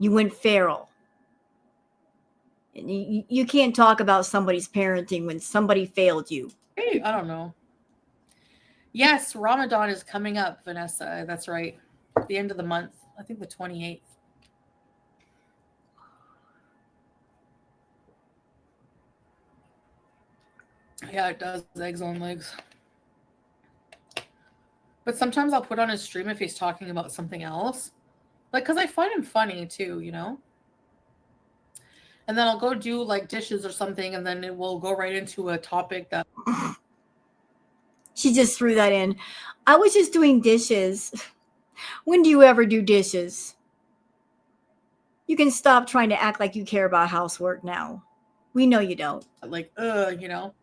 You went feral. You can't talk about somebody's parenting when somebody failed you. Hey, I don't know. Yes, Ramadan is coming up, Vanessa. That's right. The end of the month. I think the 28th. Yeah, it does. Eggs on legs. But sometimes I'll put on his stream if he's talking about something else. Like, because I find him funny too, you know? And then I'll go do like dishes or something, and then it will go right into a topic that. She just threw that in. I was just doing dishes. When do you ever do dishes? You can stop trying to act like you care about housework now. We know you don't. Like, you know.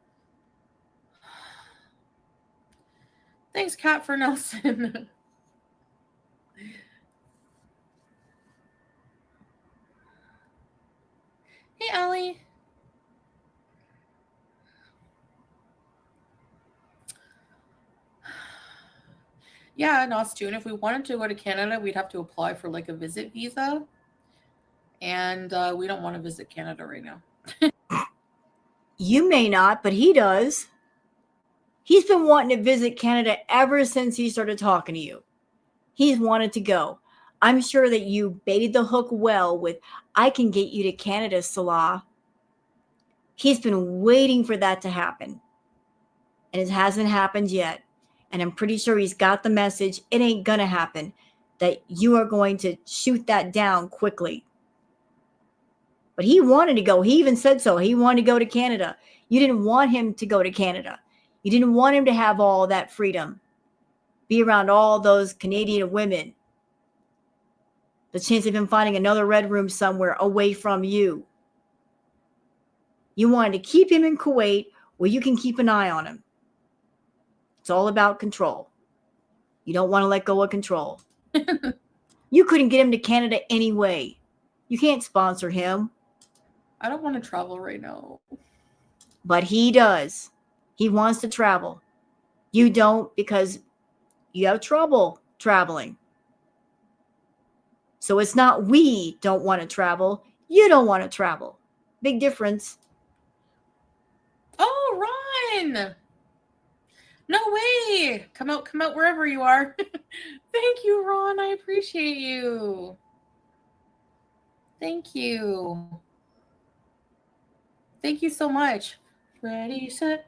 Thanks, Kat, for Nelson. Hey, Ellie. Yeah, Nostune, if we wanted to go to Canada, we'd have to apply for like a visit visa. And we don't want to visit Canada right now. You may not, but he does. He's been wanting to visit Canada ever since he started talking to you. He's wanted to go. I'm sure that you baited the hook well with, I can get you to Canada, Salah. He's been waiting for that to happen. And it hasn't happened yet. And I'm pretty sure he's got the message. It ain't gonna happen. That you are going to shoot that down quickly. But he wanted to go. He even said so. He wanted to go to Canada. You didn't want him to go to Canada. You didn't want him to have all that freedom. Be around all those Canadian women. The chance of him finding another red room somewhere away from you. You wanted to keep him in Kuwait where you can keep an eye on him. It's all about control. You don't want to let go of control. You couldn't get him to Canada anyway. You can't sponsor him. I don't want to travel right now. But he does. He wants to travel. You don't, because you have trouble traveling. So it's not we don't want to travel, you don't want to travel. Big difference. Oh, Ron! No way! Come out wherever you are. Thank you, Ron. I appreciate you. Thank you. Thank you so much. Ready, set,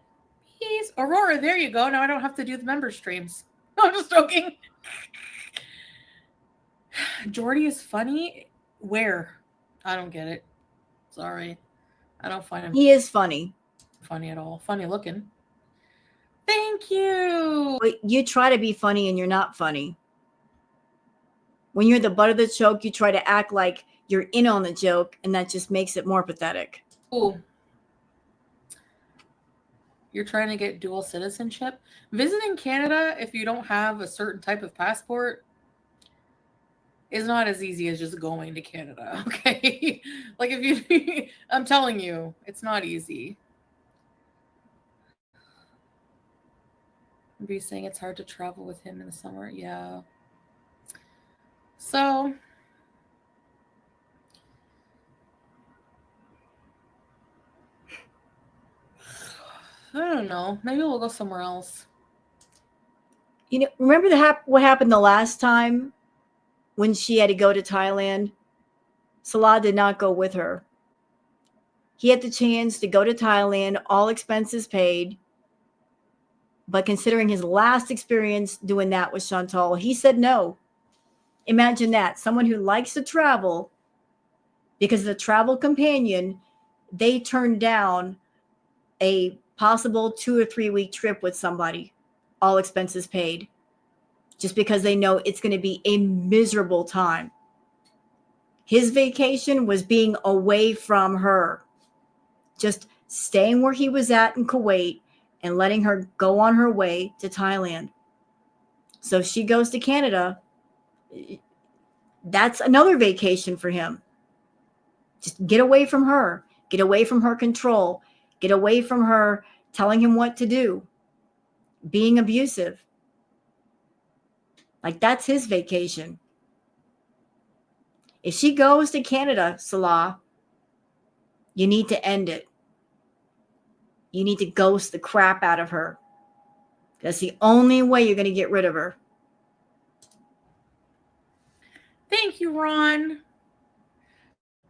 peace. Aurora, there you go. Now I don't have to do the member streams. No, I'm just joking. Jordy is funny. Where? I don't get it. Sorry. I don't find him He is funny. funny at all. Funny looking. Thank you. But you try to be funny and you're not funny. When you're the butt of the joke, you try to act like you're in on the joke, and that just makes it more pathetic. Ooh. You're trying to get dual citizenship? Visiting Canada, if you don't have a certain type of passport, is not as easy as just going to Canada, okay? Like if you, I'm telling you, it's not easy. Be saying it's hard to travel with him in the summer. Yeah. So I don't know. Maybe we'll go somewhere else. You know, remember what happened the last time when she had to go to Thailand? Salah did not go with her. He had the chance to go to Thailand, all expenses paid. But considering his last experience doing that with Chantal, he said no. Imagine that. Someone who likes to travel, because of the travel companion, they turned down a possible 2 or 3 week trip with somebody, all expenses paid, just because they know it's going to be a miserable time. His vacation was being away from her, just staying where he was at in Kuwait and letting her go on her way to Thailand. So if she goes to Canada, that's another vacation for him. Just get away from her, get away from her control, get away from her telling him what to do, being abusive. Like, that's his vacation. If she goes to Canada, Salah, you need to end it. You need to ghost the crap out of her. That's the only way you're going to get rid of her. Thank you, Ron.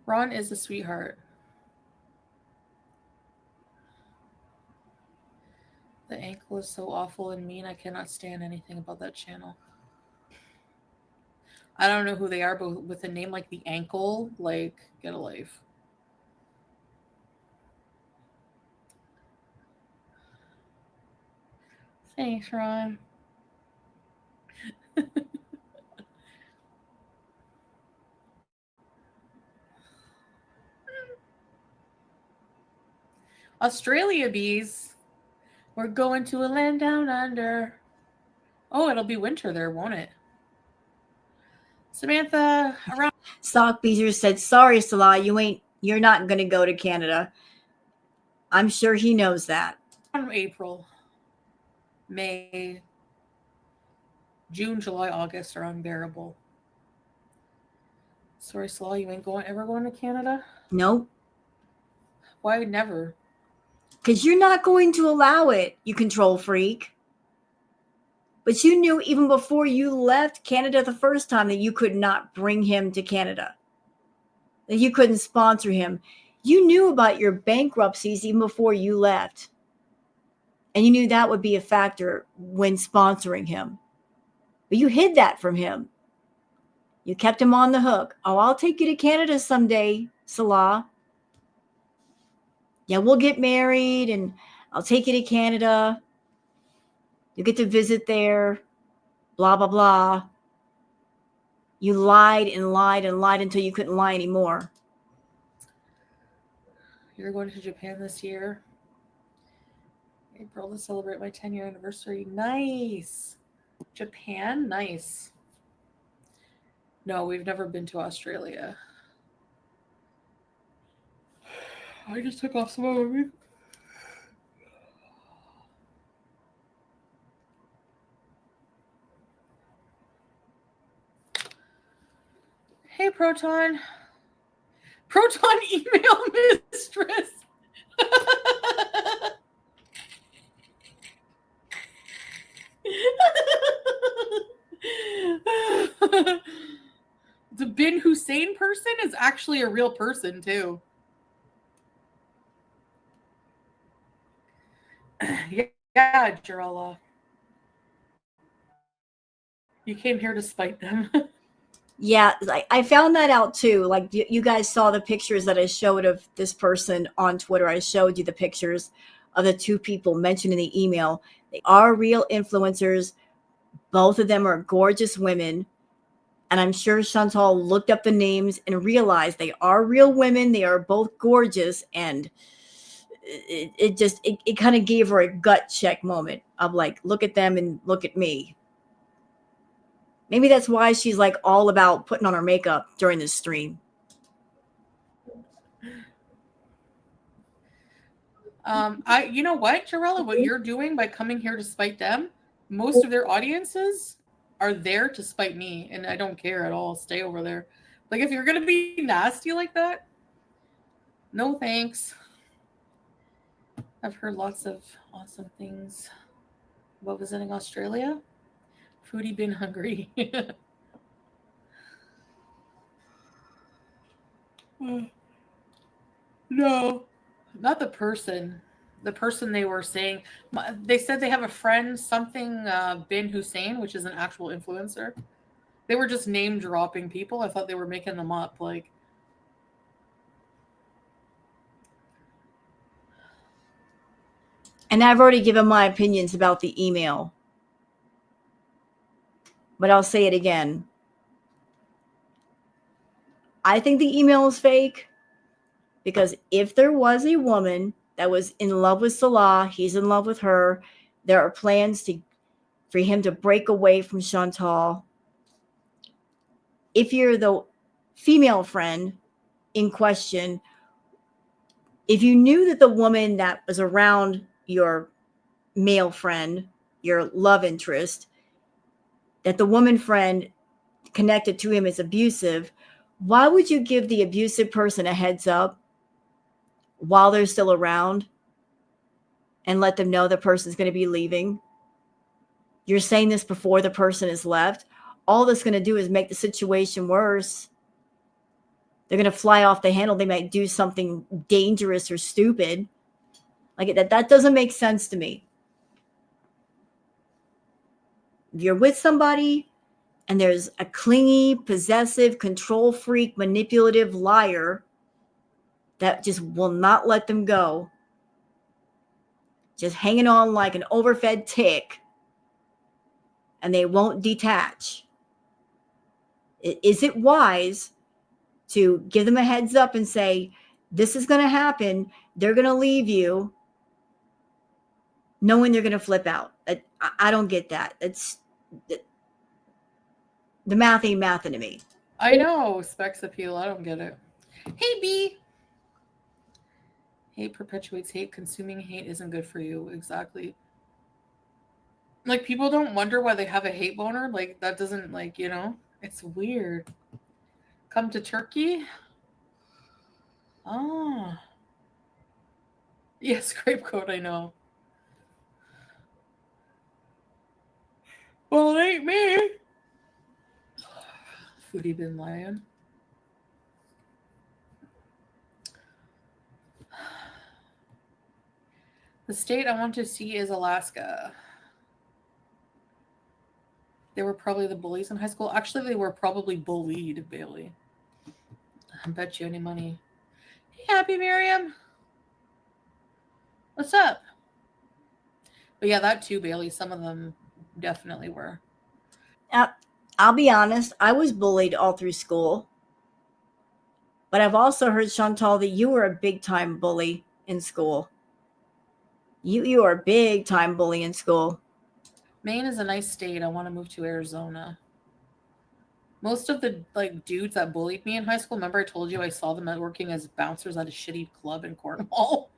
Ron is a sweetheart. The ankle is so awful and mean. I cannot stand anything about that channel. I don't know who they are, but with a name like the ankle, like, get a life. Thanks, Ron. Australia bees. We're going to a land down under. Oh, it'll be winter there, won't it? Samantha, around Sockbeezer said, sorry, Salah, you're not going to go to Canada. I'm sure he knows that. April, May, June, July, August are unbearable. Sorry, Salah, you ain't ever going to Canada? Nope. Why never? Because you're not going to allow it, you control freak. But you knew even before you left Canada the first time that you could not bring him to Canada, that you couldn't sponsor him. You knew about your bankruptcies even before you left. And you knew that would be a factor when sponsoring him. But you hid that from him. You kept him on the hook. Oh, I'll take you to Canada someday, Salah. Yeah, we'll get married and I'll take you to Canada. You get to visit there. Blah, blah, blah. You lied and lied and lied until you couldn't lie anymore. You're going to Japan this year? April to celebrate my 10-year anniversary. Nice. Japan? Nice. No, we've never been to Australia. I just took off some of me. Hey, Proton. Proton email mistress. The Bin Hussein person is actually a real person, too. Yeah, Jarella. You came here to spite them. Yeah, I found that out too. Like you guys saw the pictures that I showed of this person on Twitter. I showed you the pictures of the two people mentioned in the email. They are real influencers. Both of them are gorgeous women. And I'm sure Chantal looked up the names and realized they are real women. They are both gorgeous. And it kind of gave her a gut check moment of like, look at them and look at me. Maybe that's why she's like all about putting on her makeup during this stream. You know what, Jarella, what you're doing by coming here to spite them, most of their audiences are there to spite me, and I don't care at all. Stay over there. Like, if you're gonna be nasty like that, no thanks. I've heard lots of awesome things about visiting Australia. Foodie been hungry. No, not the person. The person they were saying, they said they have a friend, something Bin Hussein, which is an actual influencer. They were just name dropping people. I thought they were making them up. Like, And I've already given my opinions about the email, but I'll say it again. I think the email is fake because if there was a woman that was in love with Salah, he's in love with her, there are plans for him to break away from Chantal. If you're the female friend in question, if you knew that the woman that was around your male friend, your love interest, that the woman friend connected to him is abusive, why would you give the abusive person a heads up while they're still around and let them know the person's going to be leaving? You're saying this before the person is left. All that's going to do is make the situation worse. They're going to fly off the handle. They might do something dangerous or stupid. Like that doesn't make sense to me. If you're with somebody and there's a clingy, possessive, control freak, manipulative liar that just will not let them go, just hanging on like an overfed tick, and they won't detach. Is it wise to give them a heads up and say, this is going to happen, they're going to leave you, knowing they're going to flip out? I don't get that. The math ain't mathing to me. I know specs appeal. I don't get it. Hey, B. Hate perpetuates hate. Consuming hate isn't good for you. Exactly. Like, people don't wonder why they have a hate boner. Like, that doesn't, like, it's weird. Come to Turkey? Oh. Yes, grape coat, I know. Well, it ain't me. Foodie been lying. The state I want to see is Alaska. They were probably the bullies in high school. Actually, they were probably bullied, Bailey. I bet you any money. Hey, Happy Miriam. What's up? But yeah, that too, Bailey. Some of them definitely were. I'll be honest, I was bullied all through school. But I've also heard, Chantal, that you were a big time bully in school. You are a big time bully in school. Maine is a nice state. I want to move to Arizona. Most of the dudes that bullied me in high school, remember I told you I saw them working as bouncers at a shitty club in Cornwall?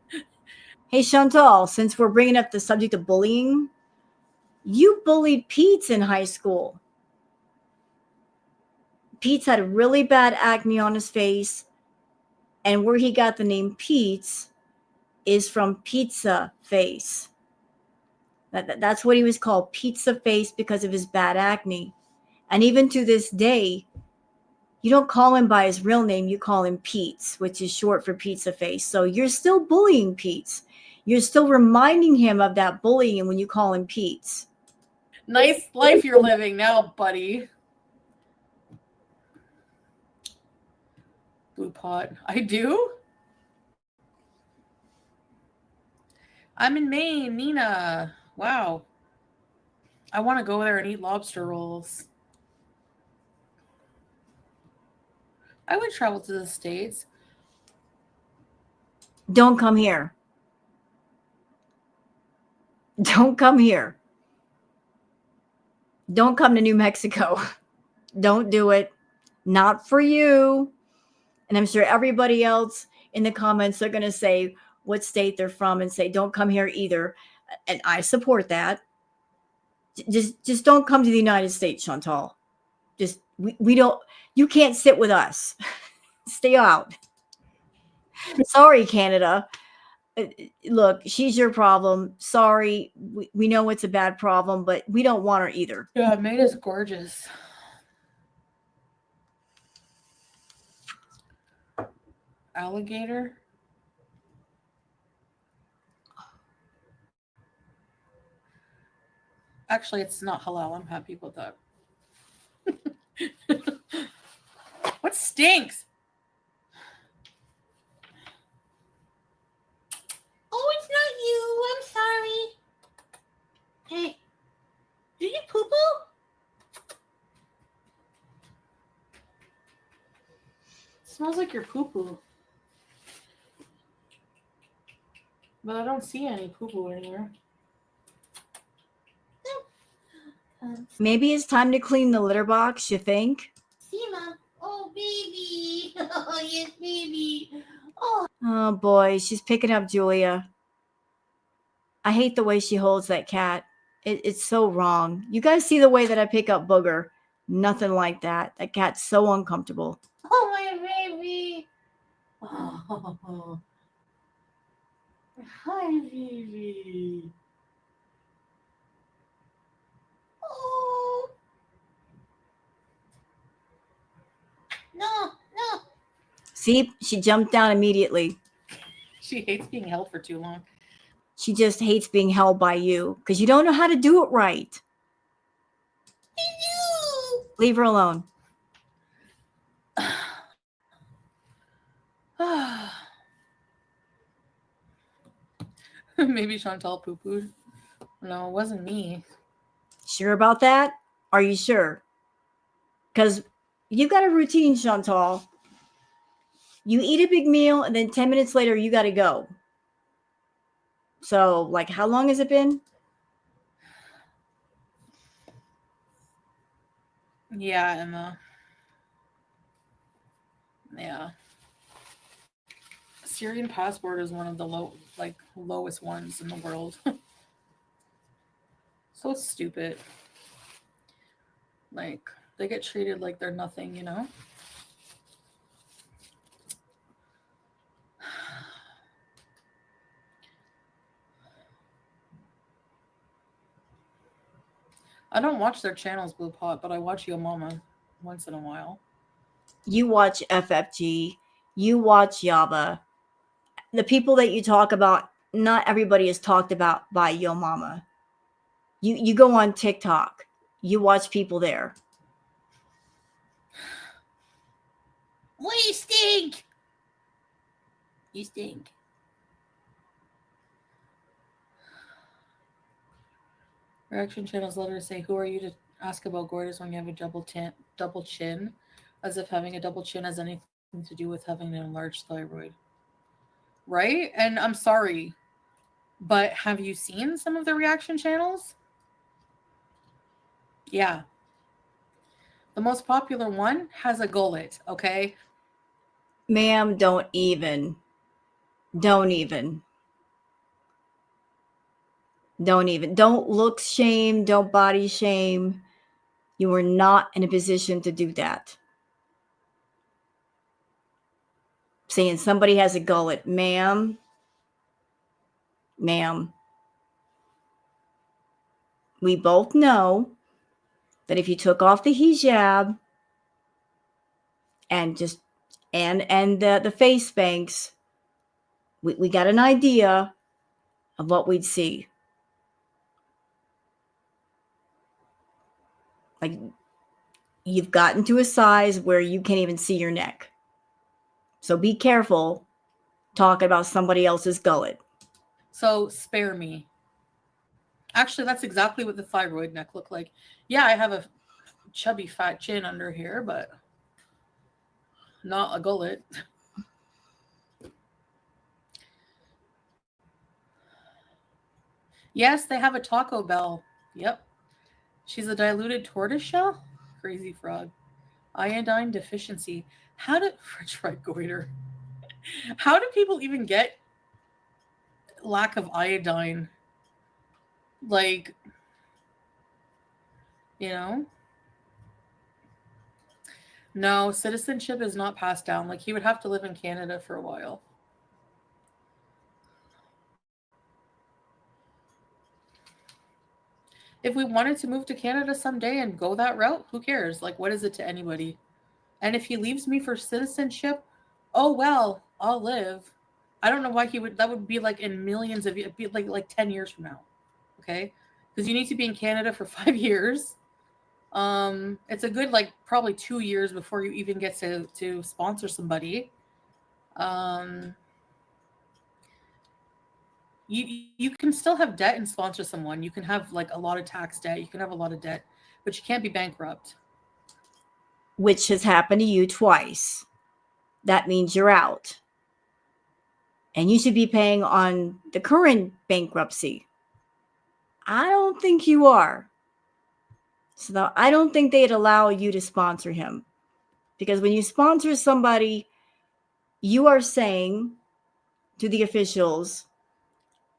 Hey, Chantal, since we're bringing up the subject of bullying, you bullied Pete in high school. Pete's had really bad acne on his face, and where he got the name Pete's is from pizza face. That's what he was called, pizza face, because of his bad acne. And even to this day, you don't call him by his real name, you call him Pete's, which is short for pizza face. So you're still bullying Pete's. You're still reminding him of that bullying when you call him Pete's. Nice life you're living now, buddy. Blue pot. I do? I'm in Maine, Nina. Wow. I want to go there and eat lobster rolls. I would travel to the States. Don't come here. Don't come here. Don't come to New Mexico. Don't do it. Not for you. And I'm sure everybody else in the comments are going to say what state they're from and say, don't come here either. And I support that. Just don't come to the United States, Chantal. Just, we don't, you can't sit with us. Stay out. Sorry, Canada. Look, she's your problem. Sorry. We know it's a bad problem, but we don't want her either. Yeah, Maine is gorgeous. Alligator? Actually, it's not halal. I'm happy with that. What stinks? Oh, it's not you. I'm sorry. Hey, did you poo-poo? Smells like your poo-poo. But I don't see any poo-poo anywhere. Maybe it's time to clean the litter box, you think? Seema. Oh, baby. Oh, yes, baby. Oh boy, she's picking up Julia. I hate the way she holds that cat. It's so wrong. You guys see the way that I pick up Booger? Nothing like that. That cat's so uncomfortable. Oh, my baby. Oh. Hi, baby. Oh. No. See, she jumped down immediately. She hates being held for too long. She just hates being held by you because you don't know how to do it right. Leave her alone. Maybe Chantal poo-pooed. No, it wasn't me. Sure about that? Are you sure? Because you got a routine, Chantal. You eat a big meal and then 10 minutes later you got to go. So, like, how long has it been? Yeah, Emma. Yeah. Syrian passport is one of the lowest ones in the world. So stupid. Like, they get treated like they're nothing, you know? I don't watch their channels, Blue Pot, but I watch Yo Mama once in a while. You watch FFG. You watch Yaba. The people that you talk about, not everybody is talked about by Yo Mama. You go on TikTok. You watch people there. Well, you stink. You stink. Reaction channels let her say, "Who are you to ask about gorgeous when you have a double chin? As if having a double chin has anything to do with having an enlarged thyroid." Right? And I'm sorry, but have you seen some of the reaction channels? Yeah. The most popular one has a gullet, okay? Ma'am, don't even. Don't look shame. Don't body shame. You are not in a position to do that. saying somebody has a gullet. Ma'am, we both know that if you took off the hijab and just and the face banks, we got an idea of what we'd see. Like, you've gotten to a size where you can't even see your neck. So be careful talking about somebody else's gullet. So spare me. Actually, that's exactly what the thyroid neck looked like. Yeah, I have a chubby fat chin under here, but not a gullet. Yes, they have a Taco Bell. Yep. She's a diluted tortoiseshell? Crazy frog. Iodine deficiency. How did French fried goiter? How do people even get lack of iodine? Like, you know? No, citizenship is not passed down. Like, he would have to live in Canada for a while. If we wanted to move to Canada someday and go that route, who cares? Like, what is it to anybody? And if he leaves me for citizenship, oh well, I'll live. I don't know why he would. That would be like in millions of be like 10 years from now, okay? Because you need to be in Canada for 5 years. It's a good like probably 2 years before you even get to sponsor somebody. Um, you can still have debt and sponsor someone. You can have like a lot of tax debt. You can have a lot of debt, but you can't be bankrupt. Which has happened to you twice. That means you're out. And you should be paying on the current bankruptcy. I don't think you are. So I don't think they'd allow you to sponsor him. Because when you sponsor somebody, you are saying to the officials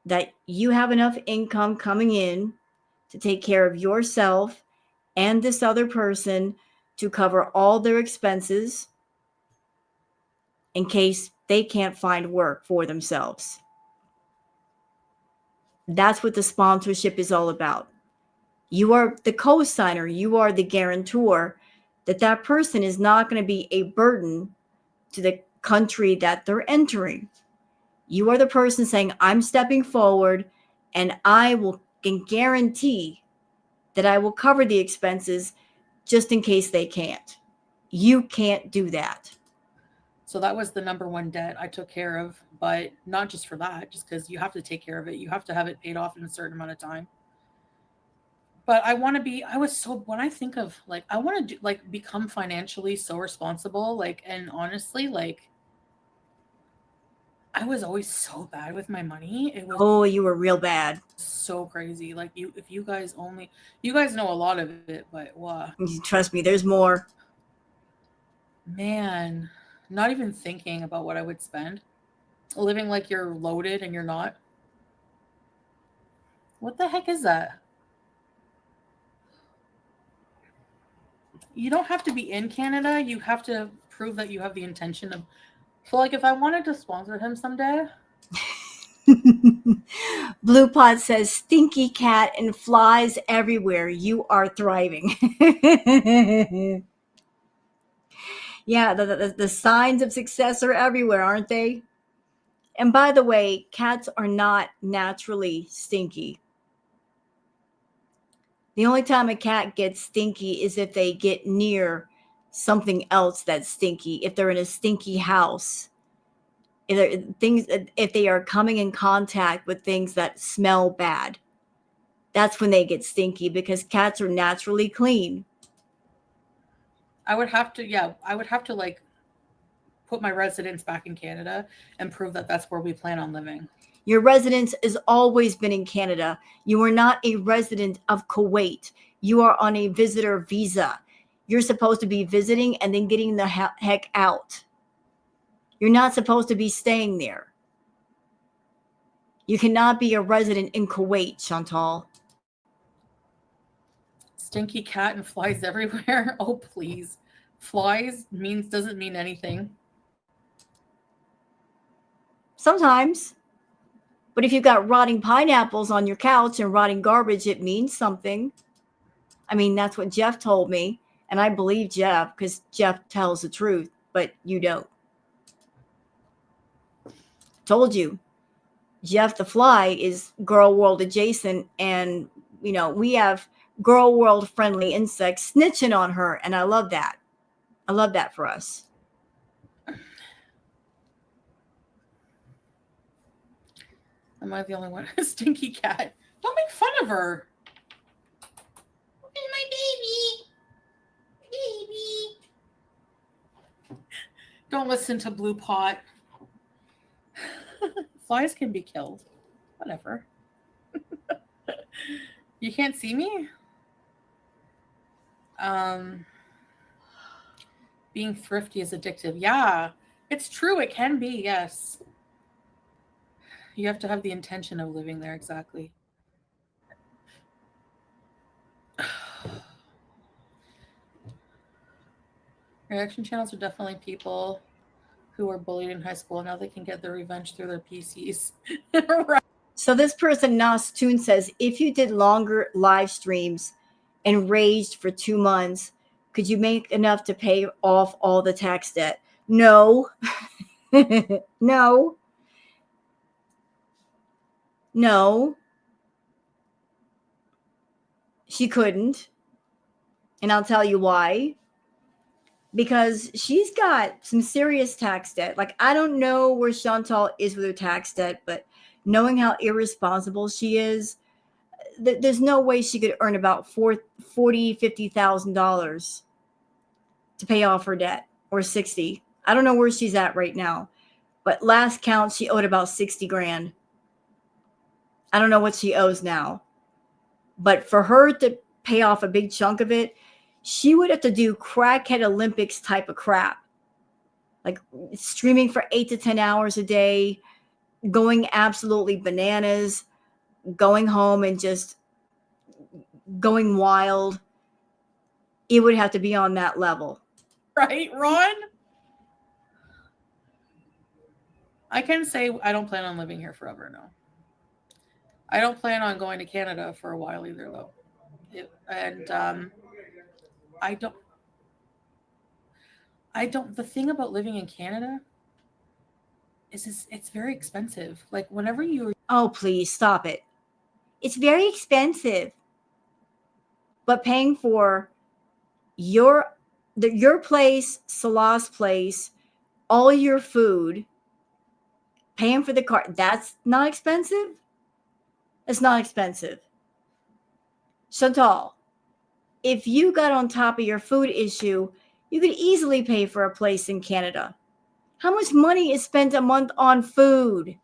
that you have enough income coming in to take care of yourself and this other person to cover all their expenses in case they can't find work for themselves. That's what the sponsorship is all about. You are the co-signer, you are the guarantor that that person is not going to be a burden to the country that they're entering. You are the person saying, I'm stepping forward and I will can guarantee that I will cover the expenses just in case they can't. You can't do that. So that was the number one debt I took care of, but not just for that, just because you have to take care of it. You have to have it paid off in a certain amount of time. But I want to be, I was so, when I think of like, I want to do, like become financially so responsible, like, and honestly, like, I was always so bad with my money. It was Oh, you were real bad. so crazy. Like if you guys only, you guys know a lot of it, but wow, Trust me, there's more. man, not even thinking about what I would spend, living like you're loaded and you're not. What the heck is that? You don't have to be in Canada. You have to prove that you have the intention of. So, like, if I wanted to sponsor him someday, Blue Pot says, stinky cat and flies everywhere. You are thriving. Yeah, the signs of success are everywhere, aren't they? And by the way, cats are not naturally stinky. The only time a cat gets stinky is if they get near something else that's stinky, if they're in a stinky house, if they are coming in contact with things that smell bad. That's when they get stinky because cats are naturally clean. I would have to, yeah, I would have to like put my residence back in Canada and prove that that's where we plan on living. Your residence has always been in Canada. You are not a resident of Kuwait. You are on a visitor visa. You're supposed to be visiting and then getting the heck out. You're not supposed to be staying there. You cannot be a resident in Kuwait, Chantal. Stinky cat and flies everywhere. Oh, please. Flies means doesn't mean anything. Sometimes. But if you've got rotting pineapples on your couch and rotting garbage, it means something. I mean, that's what Jeff told me. And I believe Jeff because Jeff tells the truth, but you don't. Told you. Jeff the Fly is Girl World adjacent, and we have Girl World friendly insects snitching on her, and I love that. I love that for us. Am I the only one? Stinky cat. Don't make fun of her. It's my baby. Baby. Don't listen to Blue Pot. Flies can be killed. Whatever. You can't see me? Being thrifty is addictive. Yeah, it's true. It can be, yes. You have to have the intention of living there, exactly. Reaction channels are definitely people who were bullied in high school. Now they can get their revenge through their PCs. Right. So this person, Nas Toon, says, if you did longer live streams and raged for 2 months, could you make enough to pay off all the tax debt? No. No. No. She couldn't. And I'll tell you why. Because she's got some serious tax debt. Like, I don't know where Chantal is with her tax debt, but knowing how irresponsible she is, there's no way she could earn about $50,000 to pay off her debt, or 60. I don't know where she's at right now, but last count she owed about 60 grand. I don't know what she owes now, but for her to pay off a big chunk of it, she would have to do crackhead Olympics type of crap, like streaming for 8 to 10 hours a day, going absolutely bananas, going home and just going wild. It would have to be on that level. Right, Ron? I can say I don't plan on living here forever, no. I don't plan on going to Canada for a while either, though. I don't. The thing about living in Canada is it's very expensive. Like whenever you. Oh, please stop it. It's very expensive. But paying for your place, Salah's place, all your food, paying for the car, that's not expensive. It's not expensive. Chantal, if you got on top of your food issue, you could easily pay for a place in Canada. How much money is spent a month on food?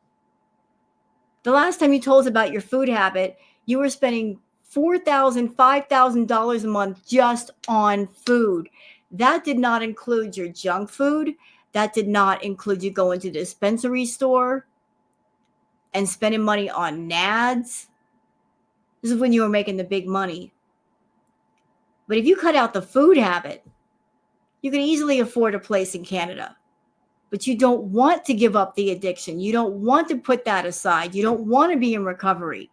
The last time you told us about your food habit, you were spending $4,000, $5,000 a month just on food. That did not include your junk food. That did not include you going to the dispensary store and spending money on nads. This is when you were making the big money. But if you cut out the food habit, you can easily afford a place in Canada. But you don't want to give up the addiction. You don't want to put that aside. You don't want to be in recovery.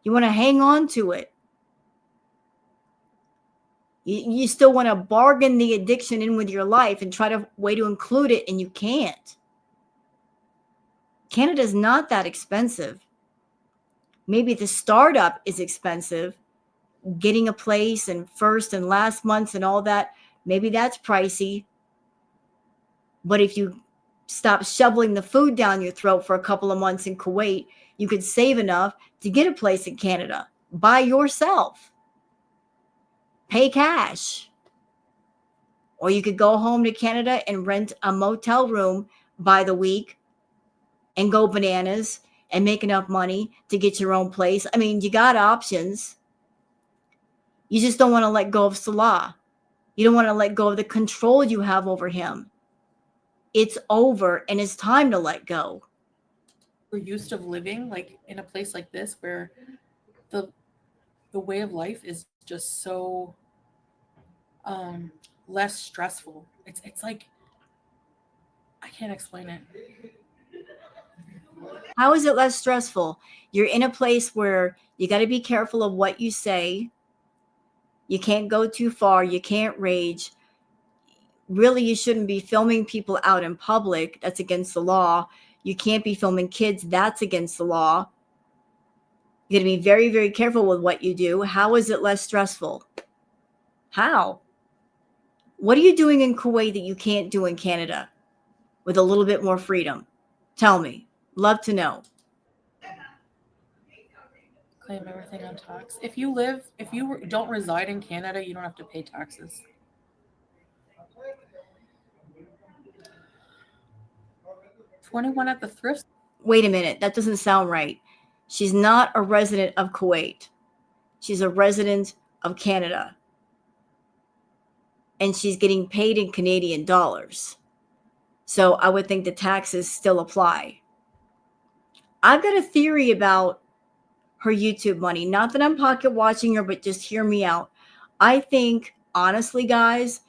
You want to hang on to it. You still want to bargain the addiction in with your life and try to way to include it, and you can't. Canada's not that expensive. Maybe the startup is expensive. Getting a place and first and last months and all that, maybe that's pricey. But if you stop shoveling the food down your throat for a couple of months in Kuwait, you could save enough to get a place in Canada by yourself. Pay cash. Or you could go home to Canada and rent a motel room by the week and go bananas and make enough money to get your own place. I mean, you got options. You just don't want to let go of Salah. You don't want to let go of the control you have over him. It's over and it's time to let go. We're used to living like in a place like this where the way of life is just so less stressful. It's like I can't explain it. How is it less stressful? You're in a place where you got to be careful of what you say. You can't go too far. You can't rage. Really, you shouldn't be filming people out in public. That's against the law. You can't be filming kids. That's against the law. You got to be very, very careful with what you do. How is it less stressful? How? What are you doing in Kuwait that you can't do in Canada with a little bit more freedom? Tell me. Love to know. Claim everything on tax. If you don't reside in Canada, you don't have to pay taxes. 21 at the thrift. Wait a minute. That doesn't sound right. She's not a resident of Kuwait. She's a resident of Canada. And she's getting paid in Canadian dollars. So I would think the taxes still apply. I've got a theory about her YouTube money. Not that I'm pocket watching her, but just hear me out. I think, honestly, guys,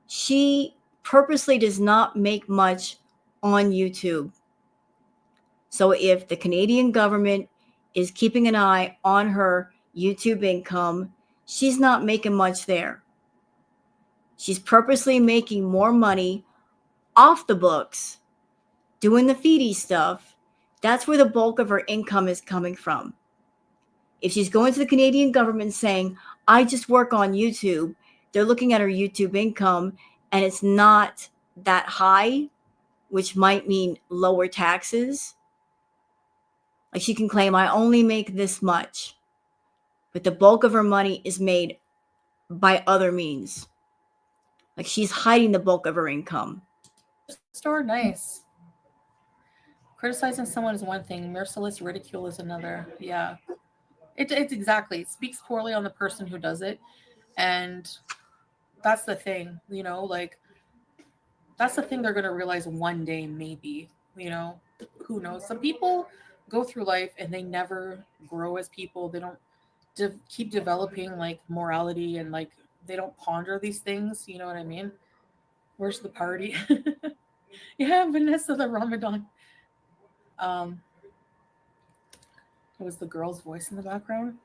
she purposely does not make much on YouTube. So if the Canadian government is keeping an eye on her YouTube income, she's not making much there. She's purposely making more money off the books, doing the Foodie stuff. That's where the bulk of her income is coming from. If she's going to the Canadian government saying, I just work on YouTube, they're looking at her YouTube income and it's not that high, which might mean lower taxes. Like she can claim, I only make this much, but the bulk of her money is made by other means. Like she's hiding the bulk of her income. Store, nice. Criticizing someone is one thing. Merciless ridicule is another. Yeah. It's exactly. It speaks poorly on the person who does it. And that's the thing, like, that's the thing they're going to realize one day, maybe, who knows? Some people go through life and they never grow as people. They don't keep developing, like, morality and, like, they don't ponder these things. You know what I mean? Where's the party? Yeah, Vanessa the Ramadan. It was the girl's voice in the background.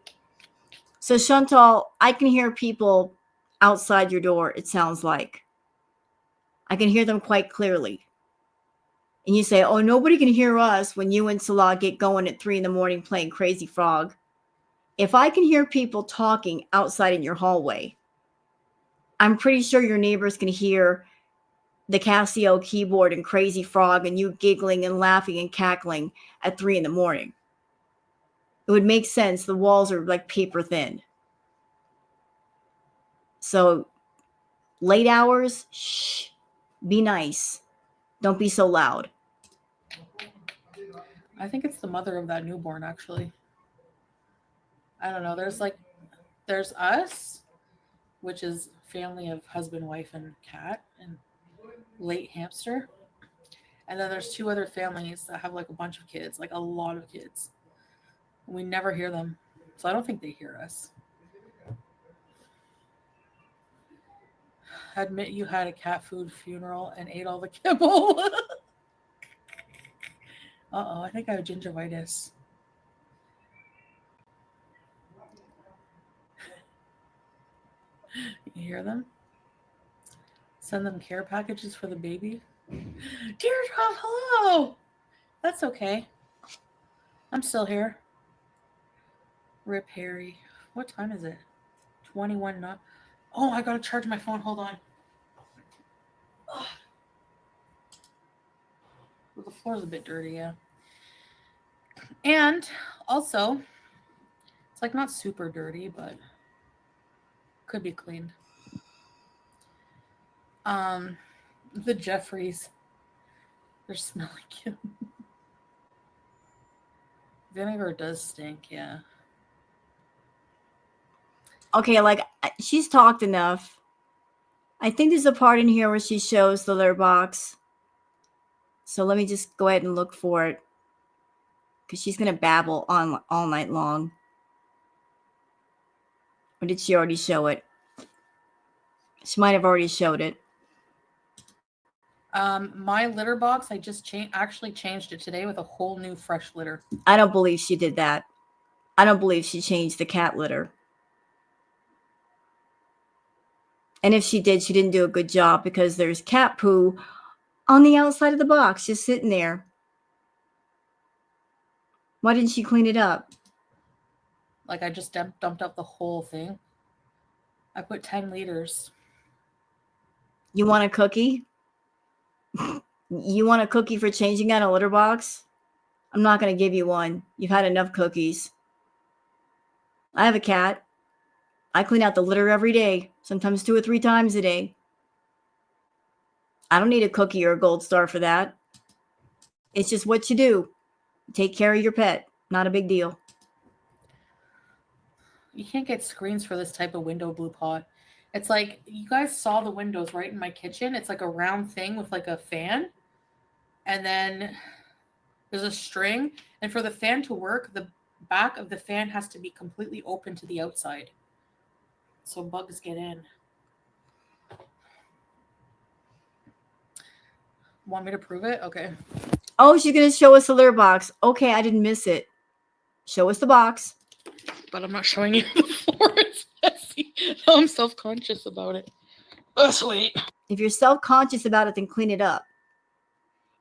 So Chantal, I can hear people outside your door, it sounds like. I can hear them quite clearly. And you say, oh, nobody can hear us when you and Salah get going at 3 a.m. playing Crazy Frog. If I can hear people talking outside in your hallway, I'm pretty sure your neighbors can hear the Casio keyboard and Crazy Frog and you giggling and laughing and cackling at 3 a.m. It would make sense. The walls are like paper thin. So late hours, shh, be nice. Don't be so loud. I think it's the mother of that newborn, actually. I don't know. There's us, which is family of husband, wife, and cat, and late hamster. And then there's 2 other families that have like a bunch of kids, like a lot of kids. We never hear them. So I don't think they hear us. Admit you had a cat food funeral and ate all the kibble. Uh-oh, I think I have gingivitis. You hear them? Send them care packages for the baby. Deirdre, hello! That's okay. I'm still here. Rip Harry. What time is it? 21 not. Oh, I gotta charge my phone. Hold on. Ugh. Well, the floor's a bit dirty, yeah. And also, it's like not super dirty, but could be cleaned. The Jeffries. They're smelling cute. Vinegar does stink, yeah. Okay, like she's talked enough. I think there's a part in here where she shows the litter box. So let me just go ahead and look for it. Because she's going to babble on all night long. Or did she already show it? She might have already showed it. My litter box, I just actually changed it today with a whole new fresh litter. I don't believe she did that. I don't believe she changed the cat litter. And if she did, she didn't do a good job because there's cat poo on the outside of the box just sitting there. Why didn't she clean it up? Like I just dumped out the whole thing. I put 10 liters. You want a cookie? You want a cookie for changing out a litter box? I'm not going to give you one. You've had enough cookies. I have a cat. I clean out the litter every day, sometimes 2 or 3 times a day. I don't need a cookie or a gold star for that. It's just what you do. Take care of your pet. Not a big deal. You can't get screens for this type of window blue pot. It's like, you guys saw the windows right in my kitchen. It's like a round thing with like a fan. And then there's a string. And for the fan to work, the back of the fan has to be completely open to the outside, so bugs get in. Want me to prove it? Okay. Oh, she's going to show us the litter box. Okay, I didn't miss it. Show us the box. But I'm not showing you the floor. It's messy. Now I'm self-conscious about it. That's sweet. If you're self-conscious about it, then clean it up.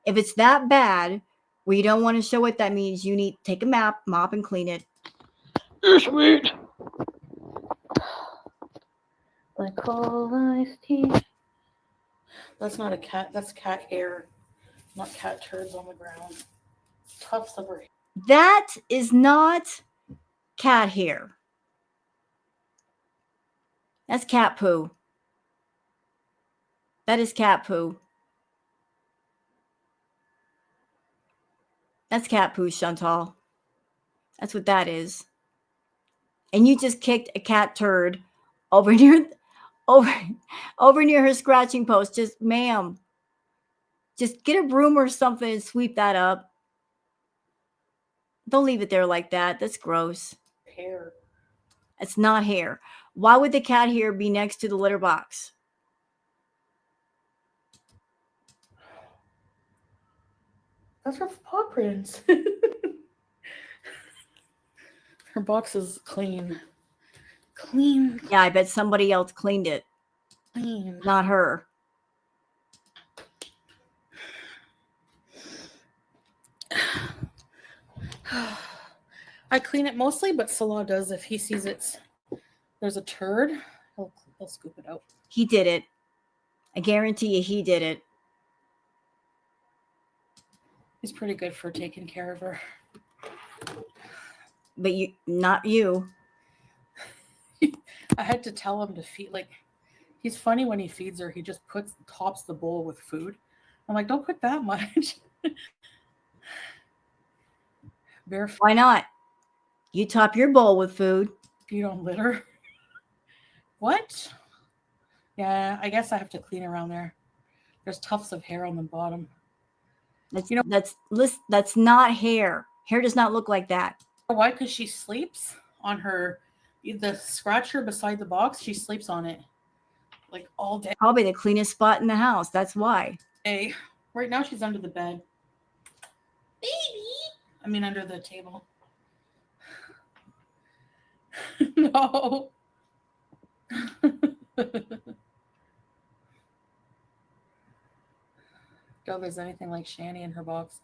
If it's that bad where you don't want to show it, that means you need to take a mop and clean it. You're sweet. Like all iced tea. That's not a cat. That's cat hair, not cat turds on the ground. Tufts of her hair. That is not cat hair. That's cat poo. That is cat poo. That's cat poo, Chantal. That's what that is. And you just kicked a cat turd over near her scratching post. Just, ma'am, just get a broom or something and sweep that up. Don't leave it there like that. That's gross. Hair. It's not hair. Why would the cat hair be next to the litter box? That's her paw prints. Her box is clean. Clean. Yeah, I bet somebody else cleaned it. Clean. Not her. I clean it mostly, but Salah does. If he sees there's a turd, he'll scoop it out. He did it. I guarantee you he did it. He's pretty good for taking care of her. But not you. I had to tell him to feed, like, he's funny when he feeds her. He just tops the bowl with food. I'm like, don't put that much. Why not? You top your bowl with food. Feed on litter. What? Yeah, I guess I have to clean around there. There's tufts of hair on the bottom. That's not hair. Hair does not look like that. Why? Because she sleeps on the scratcher beside the box. She sleeps on it like all day. Probably the cleanest spot in the house. That's why. Hey, right now she's under the bed. Baby. Under the table. No. Dog is anything like Shani in her box.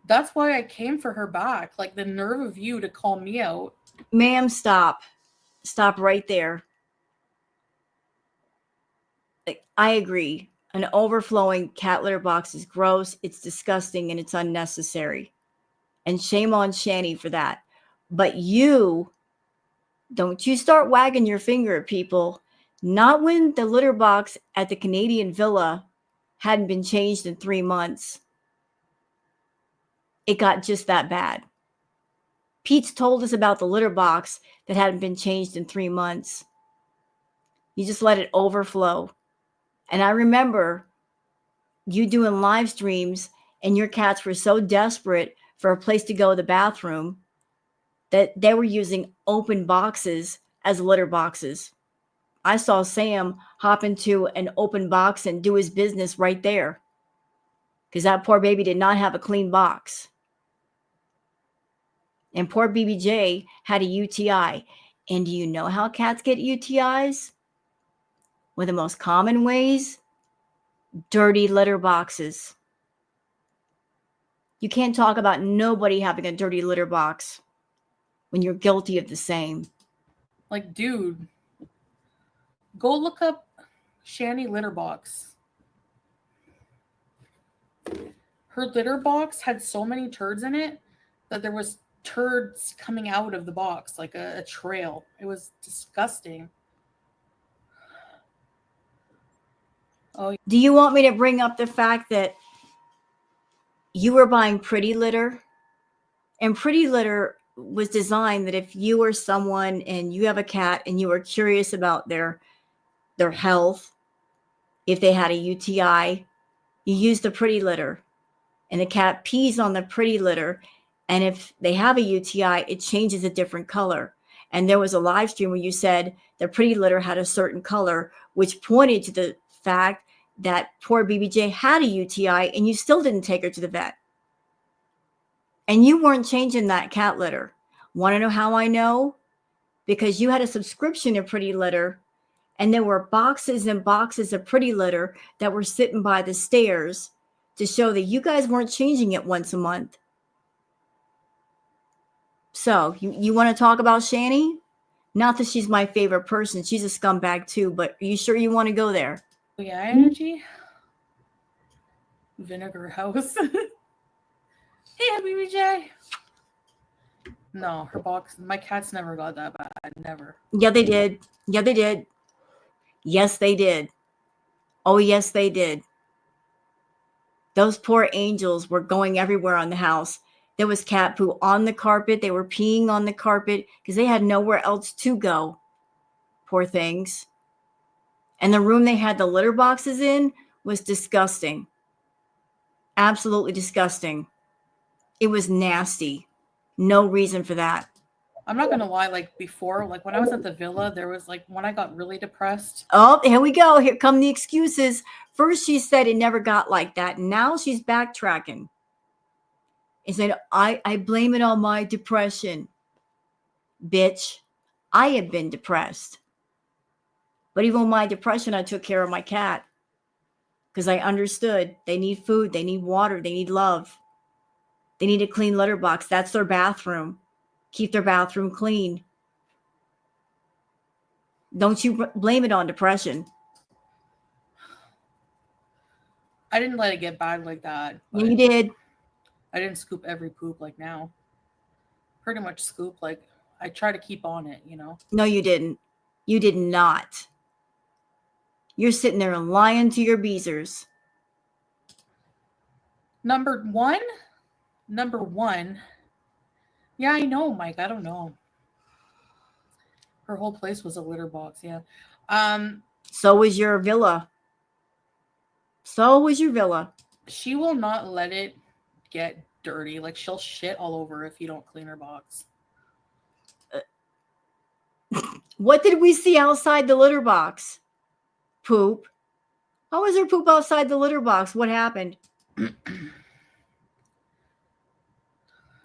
That's why I came for her back. Like, the nerve of you to call me out. Ma'am, stop. Stop right there. I agree. An overflowing cat litter box is gross, it's disgusting, and it's unnecessary. And shame on Shani for that. But don't you start wagging your finger at people. Not when the litter box at the Canadian villa hadn't been changed in 3 months. It got just that bad. Pete's told us about the litter box that hadn't been changed in 3 months. You just let it overflow. And I remember you doing live streams and your cats were so desperate for a place to go to the bathroom that they were using open boxes as litter boxes. I saw Sam hop into an open box and do his business right there. because that poor baby did not have a clean box. And poor BBJ had a UTI. And do you know how cats get UTIs? One of the most common ways? Dirty litter boxes. You can't talk about nobody having a dirty litter box when you're guilty of the same. Like, dude, go look up Shani litter box. Her litter box had so many turds in it that there was turds coming out of the box, like a trail. It was disgusting. Oh, do you want me to bring up the fact that you were buying Pretty Litter? And Pretty Litter was designed that if you are someone and you have a cat and you are curious about their health, if they had a UTI, you use the Pretty Litter. And the cat pees on the Pretty Litter. And if they have a UTI, it changes a different color. And there was a live stream where you said the Pretty Litter had a certain color, which pointed to the fact that poor BBJ had a UTI and you still didn't take her to the vet. And you weren't changing that cat litter. Want to know how I know? Because you had a subscription to Pretty Litter, and there were boxes and boxes of Pretty Litter that were sitting by the stairs to show that you guys weren't changing it once a month. So you want to talk about Shani? Not that she's my favorite person. She's a scumbag too, but are you sure you want to go there? yeah, energy. Vinegar house. Hey, BBJ. No, her box. My cats never got that bad. Never. Yeah, they did. Yeah, they did. Yes, they did. Oh, yes, they did. Those poor angels were going everywhere on the house. There was cat poo on the carpet. They were peeing on the carpet because they had nowhere else to go. Poor things. And the room they had the litter boxes in was disgusting. Absolutely disgusting. It was nasty. No reason for that. I'm not gonna lie, like before, like when I was at the villa, there was like when I got really depressed. Oh, here we go. Here come the excuses. First, she said it never got like that. Now she's backtracking. And said, I blame it on my depression. Bitch, I have been depressed. But even with my depression, I took care of my cat. Because I understood they need food, they need water, they need love. They need a clean litter box. That's their bathroom. Keep their bathroom clean. Don't you blame it on depression. I didn't let it get bad like that. Yeah, you did. I didn't scoop every poop like now. Pretty much scoop, like I try to keep on it, you know? No, you didn't. You did not. You're sitting there and lying to your beezers. Number one. Yeah, I know, Mike. I don't know. Her whole place was a litter box. Yeah. So was your villa. She will not let it get dirty. Like she'll shit all over if you don't clean her box. What did we see outside the litter box? Poop. How was there poop outside the litter box? What happened?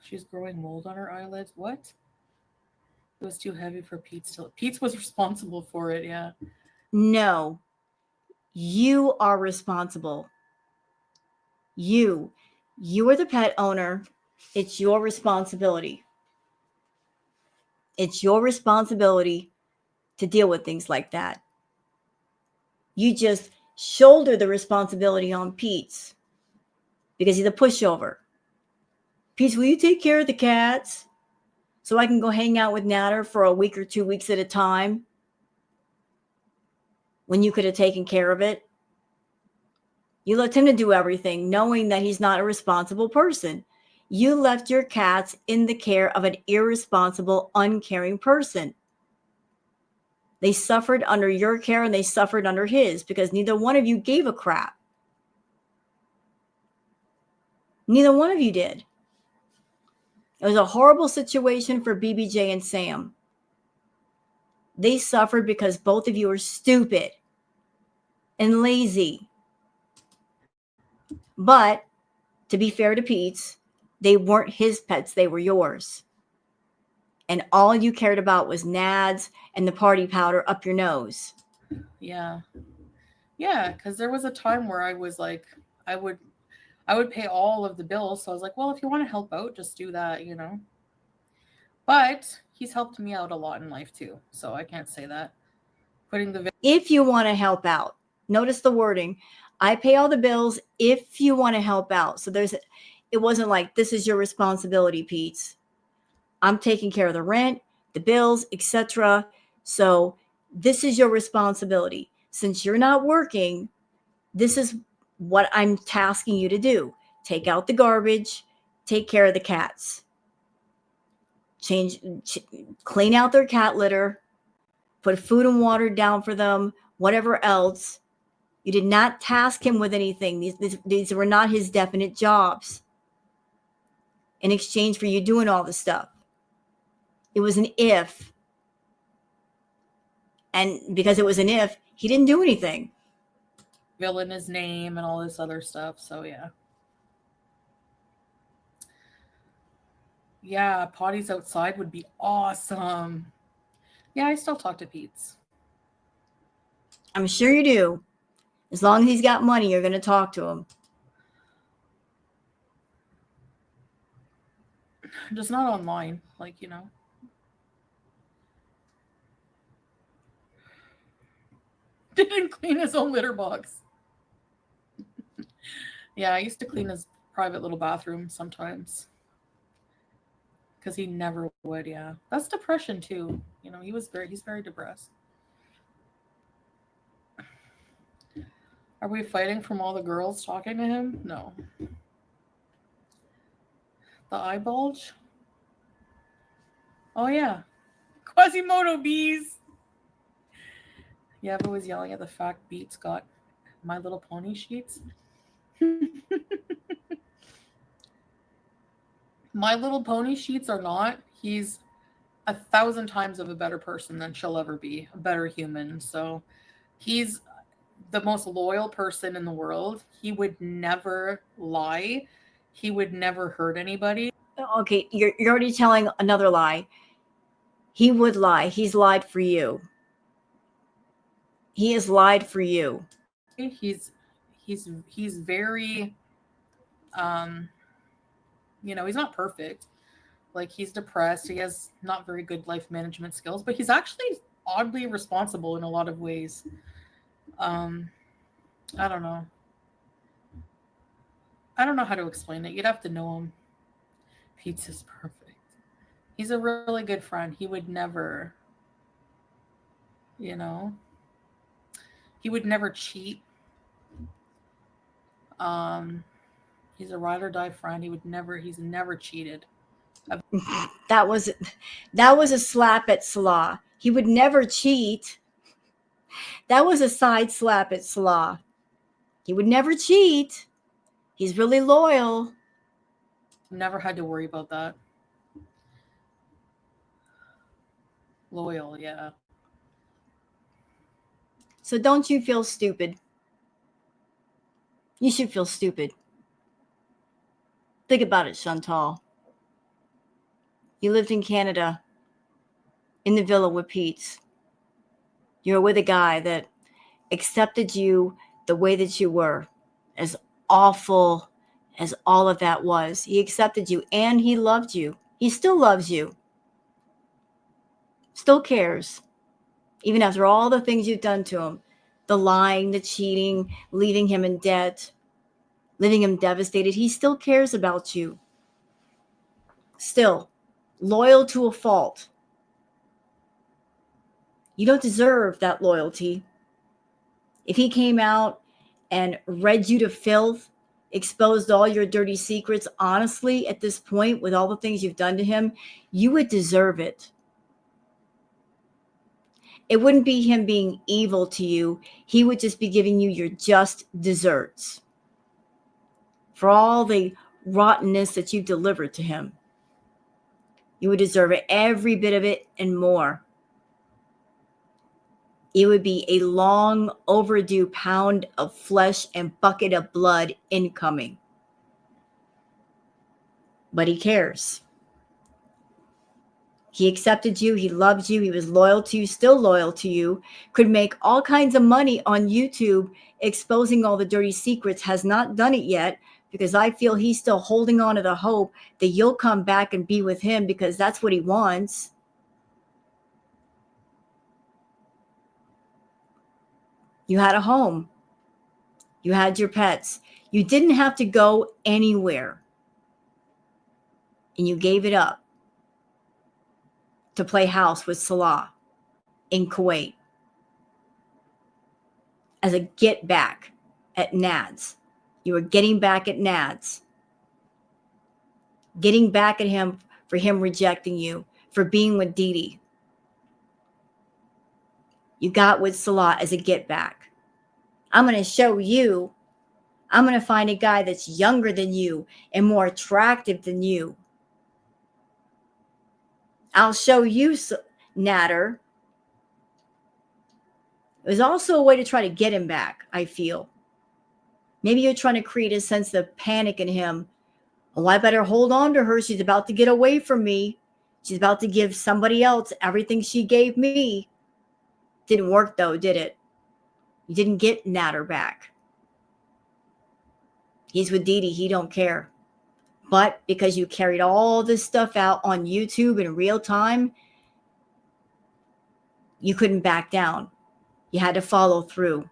She's growing mold on her eyelids. What? It was too heavy for Pete's. Pete's was responsible for it, yeah. No. You are responsible. You are the pet owner. It's your responsibility. It's your responsibility to deal with things like that. You just shoulder the responsibility on Pete's because he's a pushover. Pete, will you take care of the cats so I can go hang out with Natter for a week or 2 weeks at a time when you could have taken care of it? You left him to do everything, knowing that he's not a responsible person. You left your cats in the care of an irresponsible, uncaring person. They suffered under your care and they suffered under his because neither one of you gave a crap. Neither one of you did. It was a horrible situation for BBJ and Sam. They suffered because both of you are stupid and lazy. But to be fair to Pete's, they weren't his pets, they were yours. And all you cared about was nads and the party powder up your nose. Yeah. Yeah, because there was a time where I was like, I would pay all of the bills. So I was like, well, if you want to help out, just do that, you know. But he's helped me out a lot in life too. So I can't say that. Putting the If you want to help out, notice the wording. I pay all the bills if you want to help out. So it wasn't like, this is your responsibility, Pete. I'm taking care of the rent, the bills, etc. So this is your responsibility. Since you're not working, this is what I'm tasking you to do. Take out the garbage, take care of the cats. Clean out their cat litter, put food and water down for them, whatever else. You did not task him with anything. These were not his definite jobs in exchange for you doing all the stuff. It was an if. And because it was an if, he didn't do anything. villain his name and all this other stuff. So yeah. Yeah, potties outside would be awesome. Yeah, I still talk to Pete's. I'm sure you do. As long as he's got money, you're going to talk to him. Just not online, like, you know. Didn't clean his own litter box. Yeah, I used to clean his private little bathroom sometimes. Because he never would, yeah. That's depression too. You know, he's very depressed. Are we fighting from all the girls talking to him? No. The eye bulge? Oh yeah. Quasimodo bees. Yeah, I was yelling at the fact Beats got My Little Pony sheets. My Little Pony sheets are not. He's 1,000 times of a better person than she'll ever be, a better human. So he's the most loyal person in the world. He would never lie. He would never hurt anybody. Okay, you're already telling another lie. He would lie. He's lied for you. He has lied for you. He's very he's not perfect. Like he's depressed. He has not very good life management skills, but he's actually oddly responsible in a lot of ways. Um I don't know. I don't know how to explain it. You'd have to know him. Pizza's perfect. He's a really good friend. He would never, you know, he would never cheat. Um, he's a ride or die friend. He's never cheated. That was a slap at Salah. He would never cheat. That was a side slap at Salah. He would never cheat. He's really loyal. Never had to worry about that. Loyal, yeah. So don't you feel stupid? You should feel stupid. Think about it, Chantal. You lived in Canada, in the villa with Pete's. You were with a guy that accepted you the way that you were, as awful as all of that was. He accepted you and he loved you. He still loves you. Still cares. Even after all the things you've done to him, the lying, the cheating, leaving him in debt, leaving him devastated, he still cares about you. Still, loyal to a fault. You don't deserve that loyalty. If he came out and read you to filth, exposed all your dirty secrets, honestly, at this point, with all the things you've done to him, you would deserve it. It wouldn't be him being evil to you. He would just be giving you your just desserts for all the rottenness that you delivered to him. You would deserve it, every bit of it and more. It would be a long overdue pound of flesh and bucket of blood incoming. but he cares. He accepted you. He loves you. He was loyal to you, still loyal to you, could make all kinds of money on YouTube exposing all the dirty secrets, has not done it yet because I feel he's still holding on to the hope that you'll come back and be with him because that's what he wants. You had a home. You had your pets. You didn't have to go anywhere. And you gave it up to play house with Salah in Kuwait as a get back at Nads. You were getting back at Nads. Getting back at him for him rejecting you, for being with Dee Dee. You got with Salah as a get back. I'm going to show you. I'm going to find a guy that's younger than you and more attractive than you. I'll show you, Natter. It was also a way to try to get him back, I feel. Maybe you're trying to create a sense of panic in him. Oh, I better hold on to her. She's about to get away from me. She's about to give somebody else everything she gave me. Didn't work though, did it? You didn't get Natter back. He's with Dee Dee. He don't care. But because you carried all this stuff out on YouTube in real time, you couldn't back down. You had to follow through.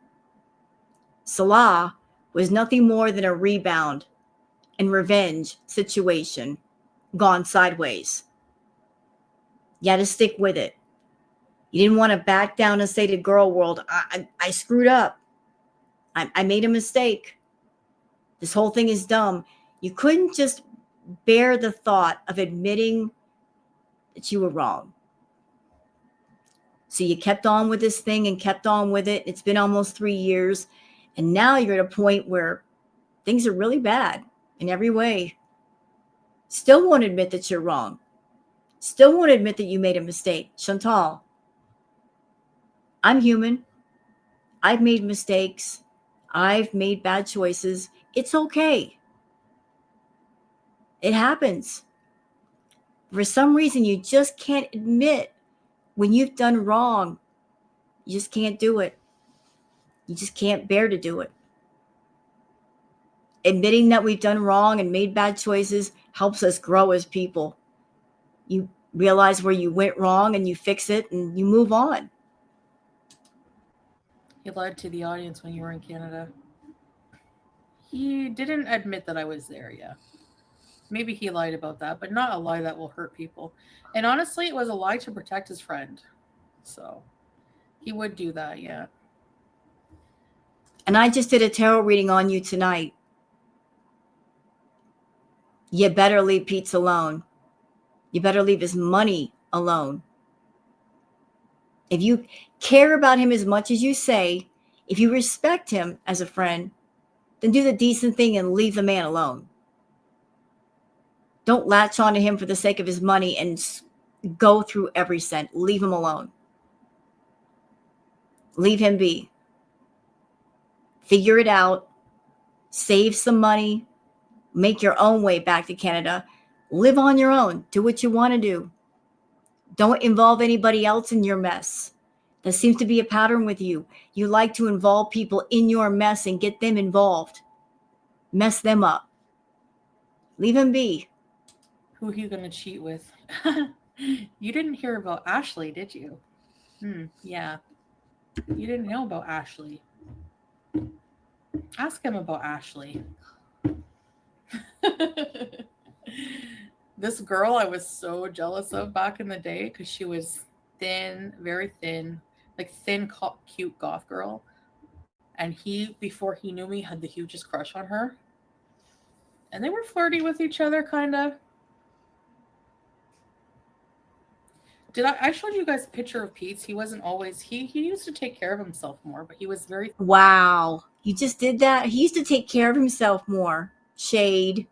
Salah was nothing more than a rebound and revenge situation gone sideways. You had to stick with it. You didn't want to back down and say to girl world, I screwed up. I made a mistake. This whole thing is dumb. You couldn't just bear the thought of admitting that you were wrong. So you kept on with this thing and kept on with it. It's been almost 3 years. And now you're at a point where things are really bad in every way. Still won't admit that you're wrong. Still won't admit that you made a mistake. Chantal, I'm human. I've made mistakes. I've made bad choices. It's okay. It happens. For some reason, you just can't admit when you've done wrong. You just can't do it. You just can't bear to do it. Admitting that we've done wrong and made bad choices helps us grow as people. You realize where you went wrong and you fix it and you move on. He lied to the audience when you were in Canada. He didn't admit that I was there, yeah. Maybe he lied about that, but not a lie that will hurt people. And honestly, it was a lie to protect his friend. So he would do that, yeah. And I just did a tarot reading on you tonight. You better leave Pete alone. You better leave his money alone. If you care about him as much as you say, if you respect him as a friend, then do the decent thing and leave the man alone. Don't latch on to him for the sake of his money and go through every cent. Leave him alone. Leave him be. Figure it out. Save some money. Make your own way back to Canada. Live on your own. Do what you want to do. Don't involve anybody else in your mess. That seems to be a pattern with you. You like to involve people in your mess and get them involved. Mess them up. Leave him be. Who are you going to cheat with? You didn't hear about Ashley, did you? Yeah. You didn't know about Ashley. Ask him about Ashley. This girl I was so jealous of back in the day because she was thin, very thin, like thin, cute goth girl. And he, before he knew me, had the hugest crush on her. And they were flirty with each other, kind of. I showed you guys a picture of Pete's. He wasn't always, he used to take care of himself more, but he was very... Wow. You just did that? He used to take care of himself more. Shade.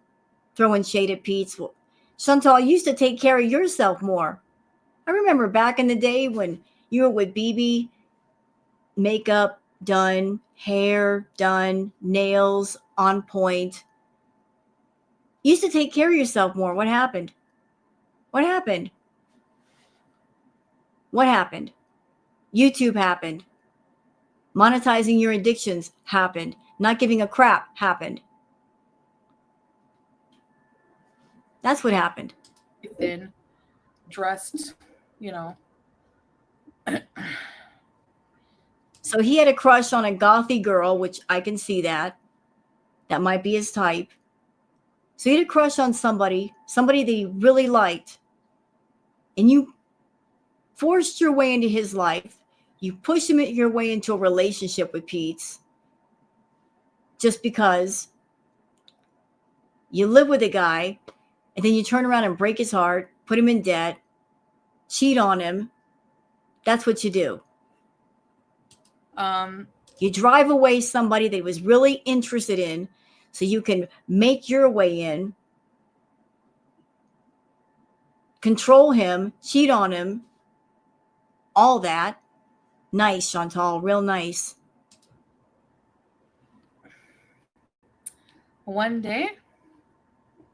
Throwing shade at Pete's. Well, Chantal, you used to take care of yourself more. I remember back in the day when you were with BB, makeup done, hair done, nails on point. You used to take care of yourself more. What happened? What happened? What happened? YouTube happened. Monetizing your addictions happened. Not giving a crap happened. That's what happened. Thin, dressed, you know. So he had a crush on a gothy girl, which I can see that. That might be his type. So he had a crush on somebody that he really liked. And you forced your way into his life. You pushed him your way into a relationship with Pete's just because you live with a guy and then you turn around and break his heart, put him in debt, cheat on him. That's what you do. You drive away somebody that he was really interested in so you can make your way in, control him, cheat on him, all that. Nice, Chantal, real nice. One day,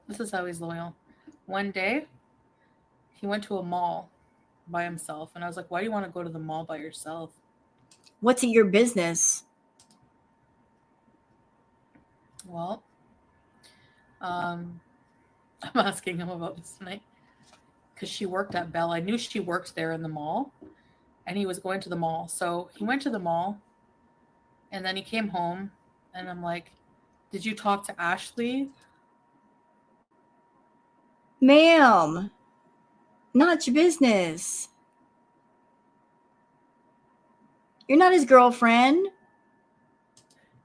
this is how he's loyal. One day, he went to a mall by himself, and I was like, "Why do you want to go to the mall by yourself?" What's it your business? Well, I'm asking him about this tonight because she worked at Bell. I knew she worked there in the mall, and he was going to the mall. So he went to the mall, and then he came home, and I'm like, "Did you talk to Ashley?" Ma'am, not your business. You're not his girlfriend.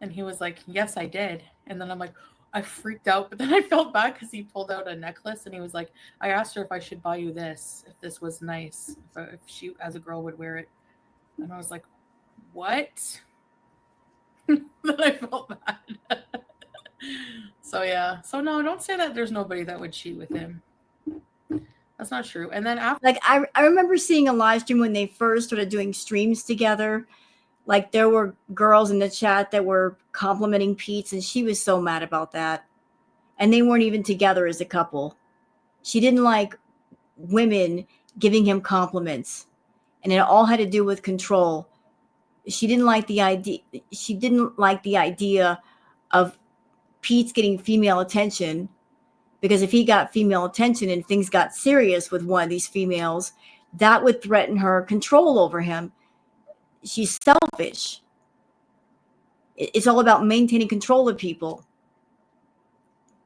And he was like, "Yes, I did." And then I'm like, I freaked out, but then I felt bad because he pulled out a necklace and he was like, I asked her if I should buy you this, if this was nice, if she, as a girl, would wear it. And I was like, what? Then I felt bad. So, yeah. So, no, don't say that there's nobody that would cheat with him. That's not true. And then after. Like, I remember seeing a live stream when they first started doing streams together. Like, there were girls in the chat that were complimenting Pete, and she was so mad about that. And they weren't even together as a couple. She didn't like women giving him compliments, and it all had to do with control. She didn't like the idea. She didn't like the idea of Pete's getting female attention, because if he got female attention and things got serious with one of these females, that would threaten her control over him. She's selfish. It's all about maintaining control of people.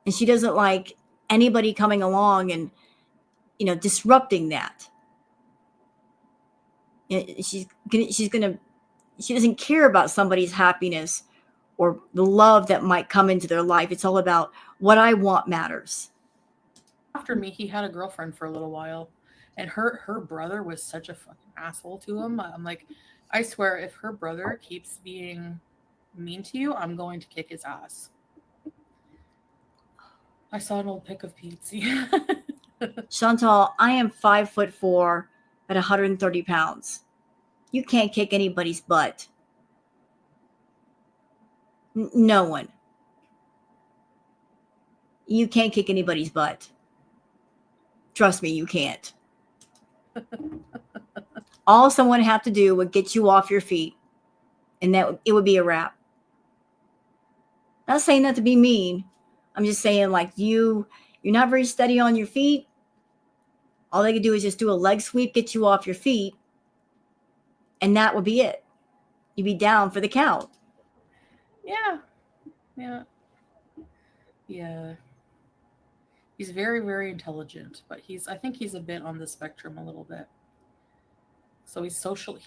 And she doesn't like anybody coming along and, disrupting that. She doesn't care about somebody's happiness or the love that might come into their life. It's all about what I want matters. After me, he had a girlfriend for a little while, and her brother was such a fucking asshole to him. I'm like, I swear, if her brother keeps being mean to you, I'm going to kick his ass. I saw an old pic of Pete. Chantal, I am 5'4" at 130 pounds. You can't kick anybody's butt. No one. You can't kick anybody's butt. Trust me, you can't. All someone have to do would get you off your feet, and that it would be a wrap. Not saying that to be mean. I'm just saying, like, you're not very steady on your feet. All they could do is just do a leg sweep, get you off your feet, and that would be it. You'd be down for the count. Yeah. He's very, very intelligent, but I think he's a bit on the spectrum a little bit. So he's socially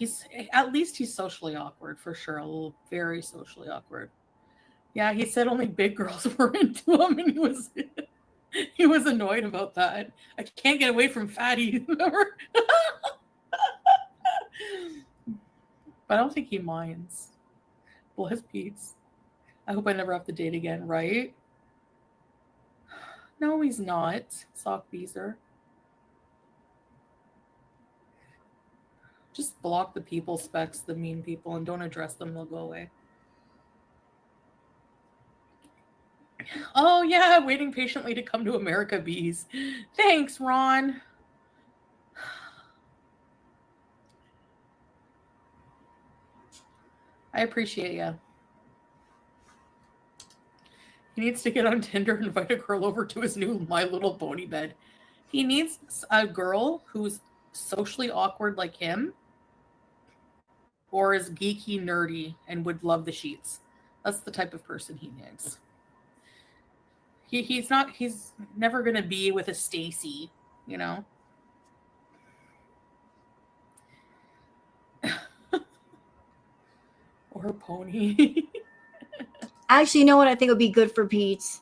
awkward for sure. A little, very socially awkward. Yeah, he said only big girls were into him, and he was annoyed about that. I can't get away from fatty. But I don't think he minds. Bless Pete's. I hope I never have to date again, right? No, he's not. Sock Beezer. Just block the people specs, the mean people, and don't address them. They'll go away. Oh yeah, waiting patiently to come to America, bees. Thanks, Ron. I appreciate you. He needs to get on Tinder and invite a girl over to his new My Little Pony bed. He needs a girl who's socially awkward like him or is geeky nerdy and would love the sheets. That's the type of person he needs. He's never gonna be with a Stacy, you know? Or a pony. Actually, you know what I think would be good for Pete's?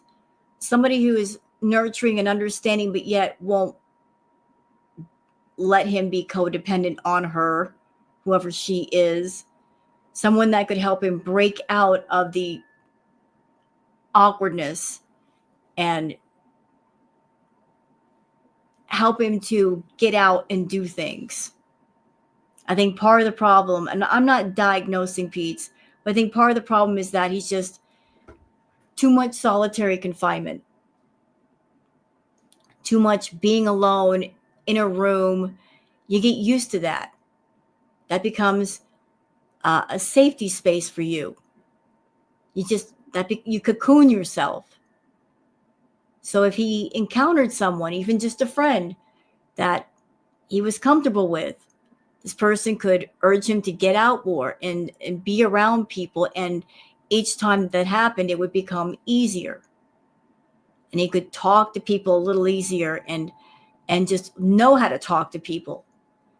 Somebody who is nurturing and understanding, but yet won't let him be codependent on her, whoever she is. Someone that could help him break out of the awkwardness and help him to get out and do things. I think part of the problem, and I'm not diagnosing Pete's, but I think part of the problem is that he's just too much solitary confinement, too much being alone in a room. You get used to that. That becomes a safety space for you. You cocoon yourself. So if he encountered someone, even just a friend that he was comfortable with, this person could urge him to get out more and be around people. And each time that happened, it would become easier. And he could talk to people a little easier and just know how to talk to people.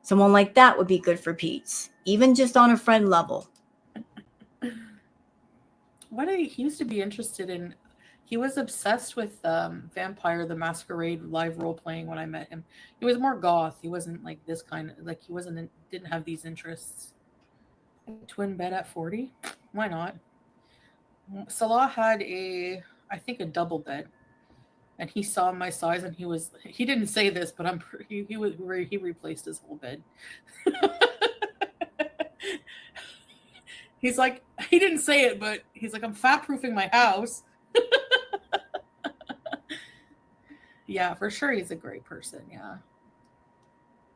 Someone like that would be good for Pete's, even just on a friend level. He used to be interested in, he was obsessed with Vampire the Masquerade live role playing when I met him. He was more goth. He wasn't like this kind of, like he didn't have these interests. A twin bed at 40? Why not? Salah had I think a double bed, and he saw my size, and he didn't say this, but he replaced his whole bed. He's like, he didn't say it, but he's like, I'm fat proofing my house. Yeah, for sure, he's a great person. Yeah,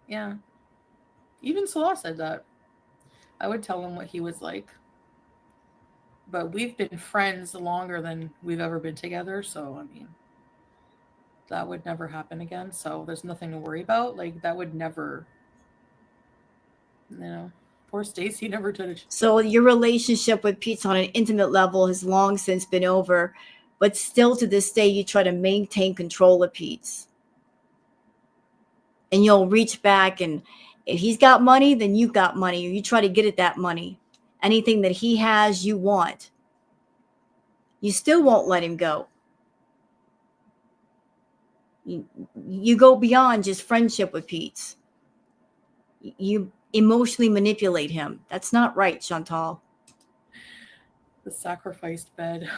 yeah. Even Salah said that. I would tell him what he was like, but we've been friends longer than we've ever been together. So I mean, that would never happen again. So there's nothing to worry about. Like that would never, you know. Poor Stacy never did it. So your relationship with Pete's on an intimate level has long since been over, but still to this day you try to maintain control of Pete's. And you'll reach back, and if he's got money, then you've got money, or you try to get at that money. Anything that he has, you want. You still won't let him go. You go beyond just friendship with Pete's. You emotionally manipulate him. That's not right, Chantal. The sacrificed bed.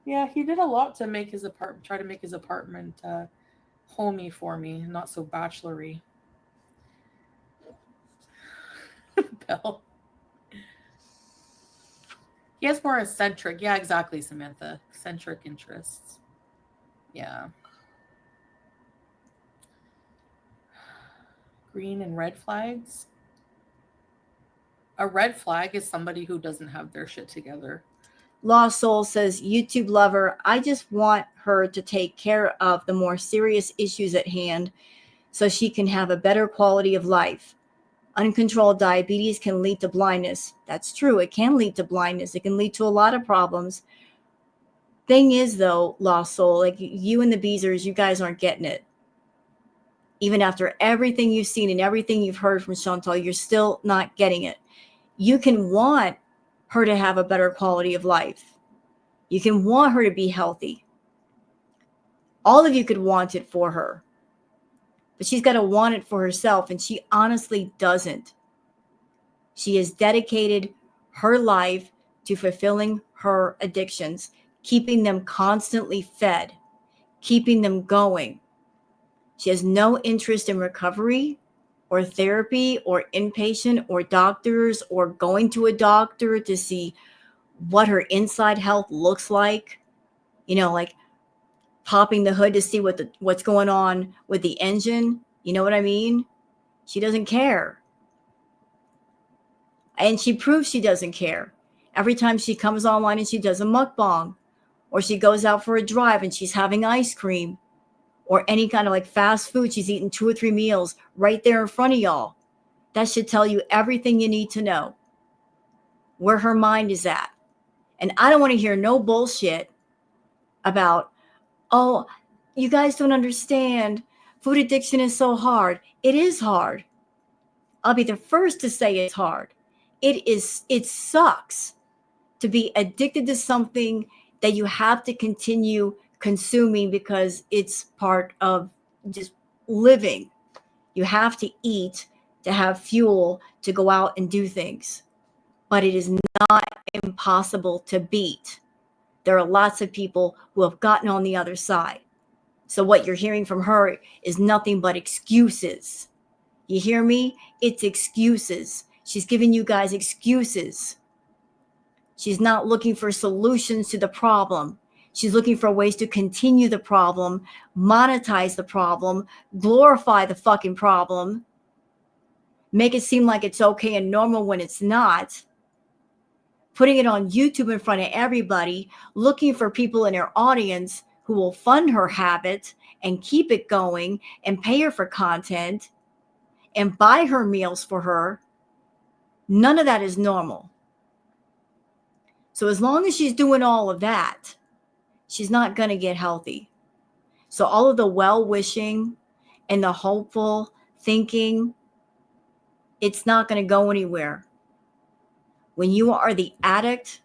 Yeah, he did a lot to make his apartment, try to make his apartment homey for me, not so bachelory. Bell. He has more eccentric. Yeah, exactly, Samantha. Eccentric interests. Yeah. Green and red flags. A red flag is somebody who doesn't have their shit together. Lost Soul says, YouTube lover, I just want her to take care of the more serious issues at hand so she can have a better quality of life. Uncontrolled diabetes can lead to blindness. That's true. It can lead to blindness. It can lead to a lot of problems. Thing is, though, Lost Soul, like you and the Beezers, you guys aren't getting it. Even after everything you've seen and everything you've heard from Chantal, you're still not getting it. You can want her to have a better quality of life. You can want her to be healthy. All of you could want it for her. But she's got to want it for herself, and she honestly doesn't. She has dedicated her life to fulfilling her addictions, keeping them constantly fed, keeping them going. She has no interest in recovery or therapy or inpatient or doctors or going to a doctor to see what her inside health looks like. like popping the hood to see what's going on with the engine. You know what I mean? She doesn't care. And she proves she doesn't care. Every time she comes online and she does a mukbang, or she goes out for a drive and she's having ice cream, or any kind of like fast food, she's eating 2 or 3 meals right there in front of y'all. That should tell you everything you need to know, where her mind is at. And I don't want to hear no bullshit about, oh, you guys don't understand. Food addiction is so hard. It is hard. I'll be the first to say it's hard. It sucks to be addicted to something that you have to continue consuming because it's part of just living. You have to eat to have fuel to go out and do things. But it is not impossible to beat. There are lots of people who have gotten on the other side. So what you're hearing from her is nothing but excuses. You hear me? It's excuses. She's giving you guys excuses. She's not looking for solutions to the problem. She's looking for ways to continue the problem, monetize the problem, glorify the fucking problem, make it seem like it's okay and normal when it's not, putting it on YouTube in front of everybody, looking for people in her audience who will fund her habit and keep it going and pay her for content and buy her meals for her. None of that is normal. So as long as she's doing all of that, she's not going to get healthy. So all of the well-wishing and the hopeful thinking, it's not going to go anywhere. When you are the addict,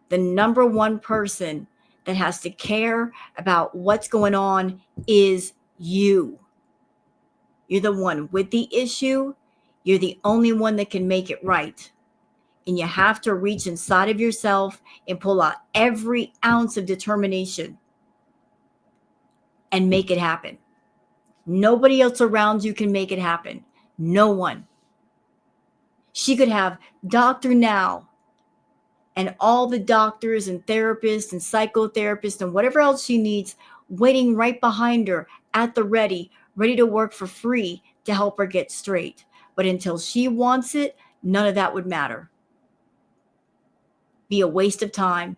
the number one person that has to care about what's going on is you. You're the one with the issue. You're the only one that can make it right. And you have to reach inside of yourself and pull out every ounce of determination and make it happen. Nobody else around you can make it happen. No one. She could have Dr. Now and all the doctors and therapists and psychotherapists and whatever else she needs waiting right behind her at the ready to work for free to help her get straight. But until she wants it, none of that would matter. Be a waste of time.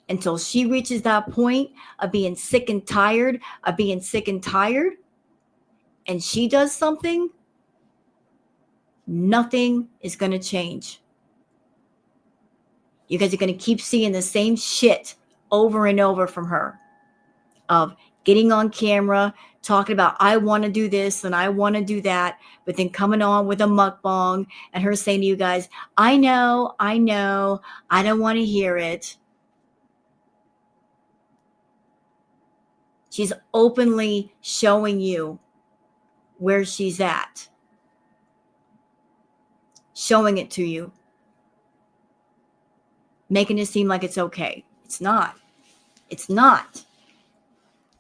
Until she reaches that point of being sick and tired, and she does something, nothing is going to change. You guys are going to keep seeing the same shit over and over from her, of getting on camera, talking about, I want to do this and I want to do that, but then coming on with a mukbang and her saying to you guys, I know, I don't want to hear it. She's openly showing you where she's at, showing it to you, making it seem like it's okay. It's not. It's not.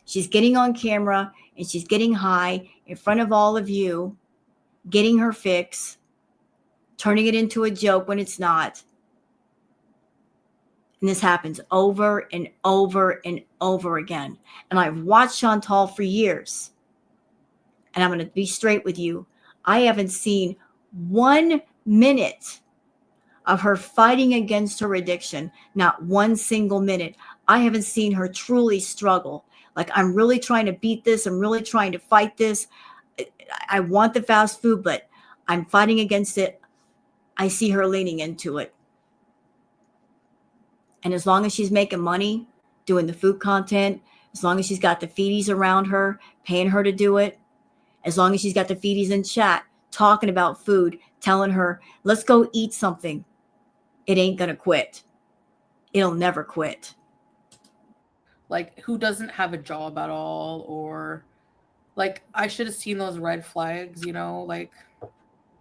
She's getting on camera and she's getting high in front of all of you, getting her fix, turning it into a joke when it's not. And this happens over and over and over again. And I've watched Chantal for years. And I'm going to be straight with you. I haven't seen 1 minute of her fighting against her addiction. Not one single minute. I haven't seen her truly struggle. Like, I'm really trying to beat this. I'm really trying to fight this. I want the fast food, but I'm fighting against it. I see her leaning into it. And as long as she's making money doing the food content, as long as she's got the feedies around her, paying her to do it, as long as she's got the feedies in chat, talking about food, telling her, let's go eat something, it ain't going to quit. It'll never quit. Like, who doesn't have a job at all? Or, like, I should have seen those red flags, like,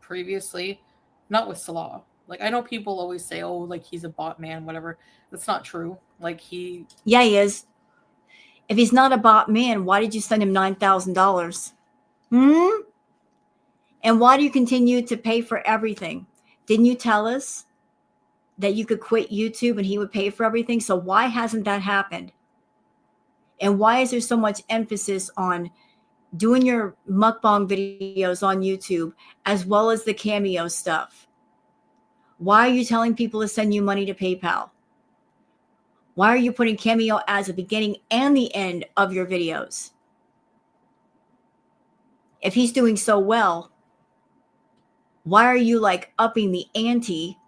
previously. Not with Salah. Like, I know people always say, oh, like, he's a bot man, whatever. That's not true. Like, Yeah, he is. If he's not a bot man, why did you send him $9,000? And why do you continue to pay for everything? Didn't you tell us that you could quit YouTube and he would pay for everything. So why hasn't that happened? And why is there so much emphasis on doing your mukbang videos on YouTube as well as the Cameo stuff? Why are you telling people to send you money to PayPal? Why are you putting Cameo as the beginning and the end of your videos? If he's doing so well, why are you like upping the ante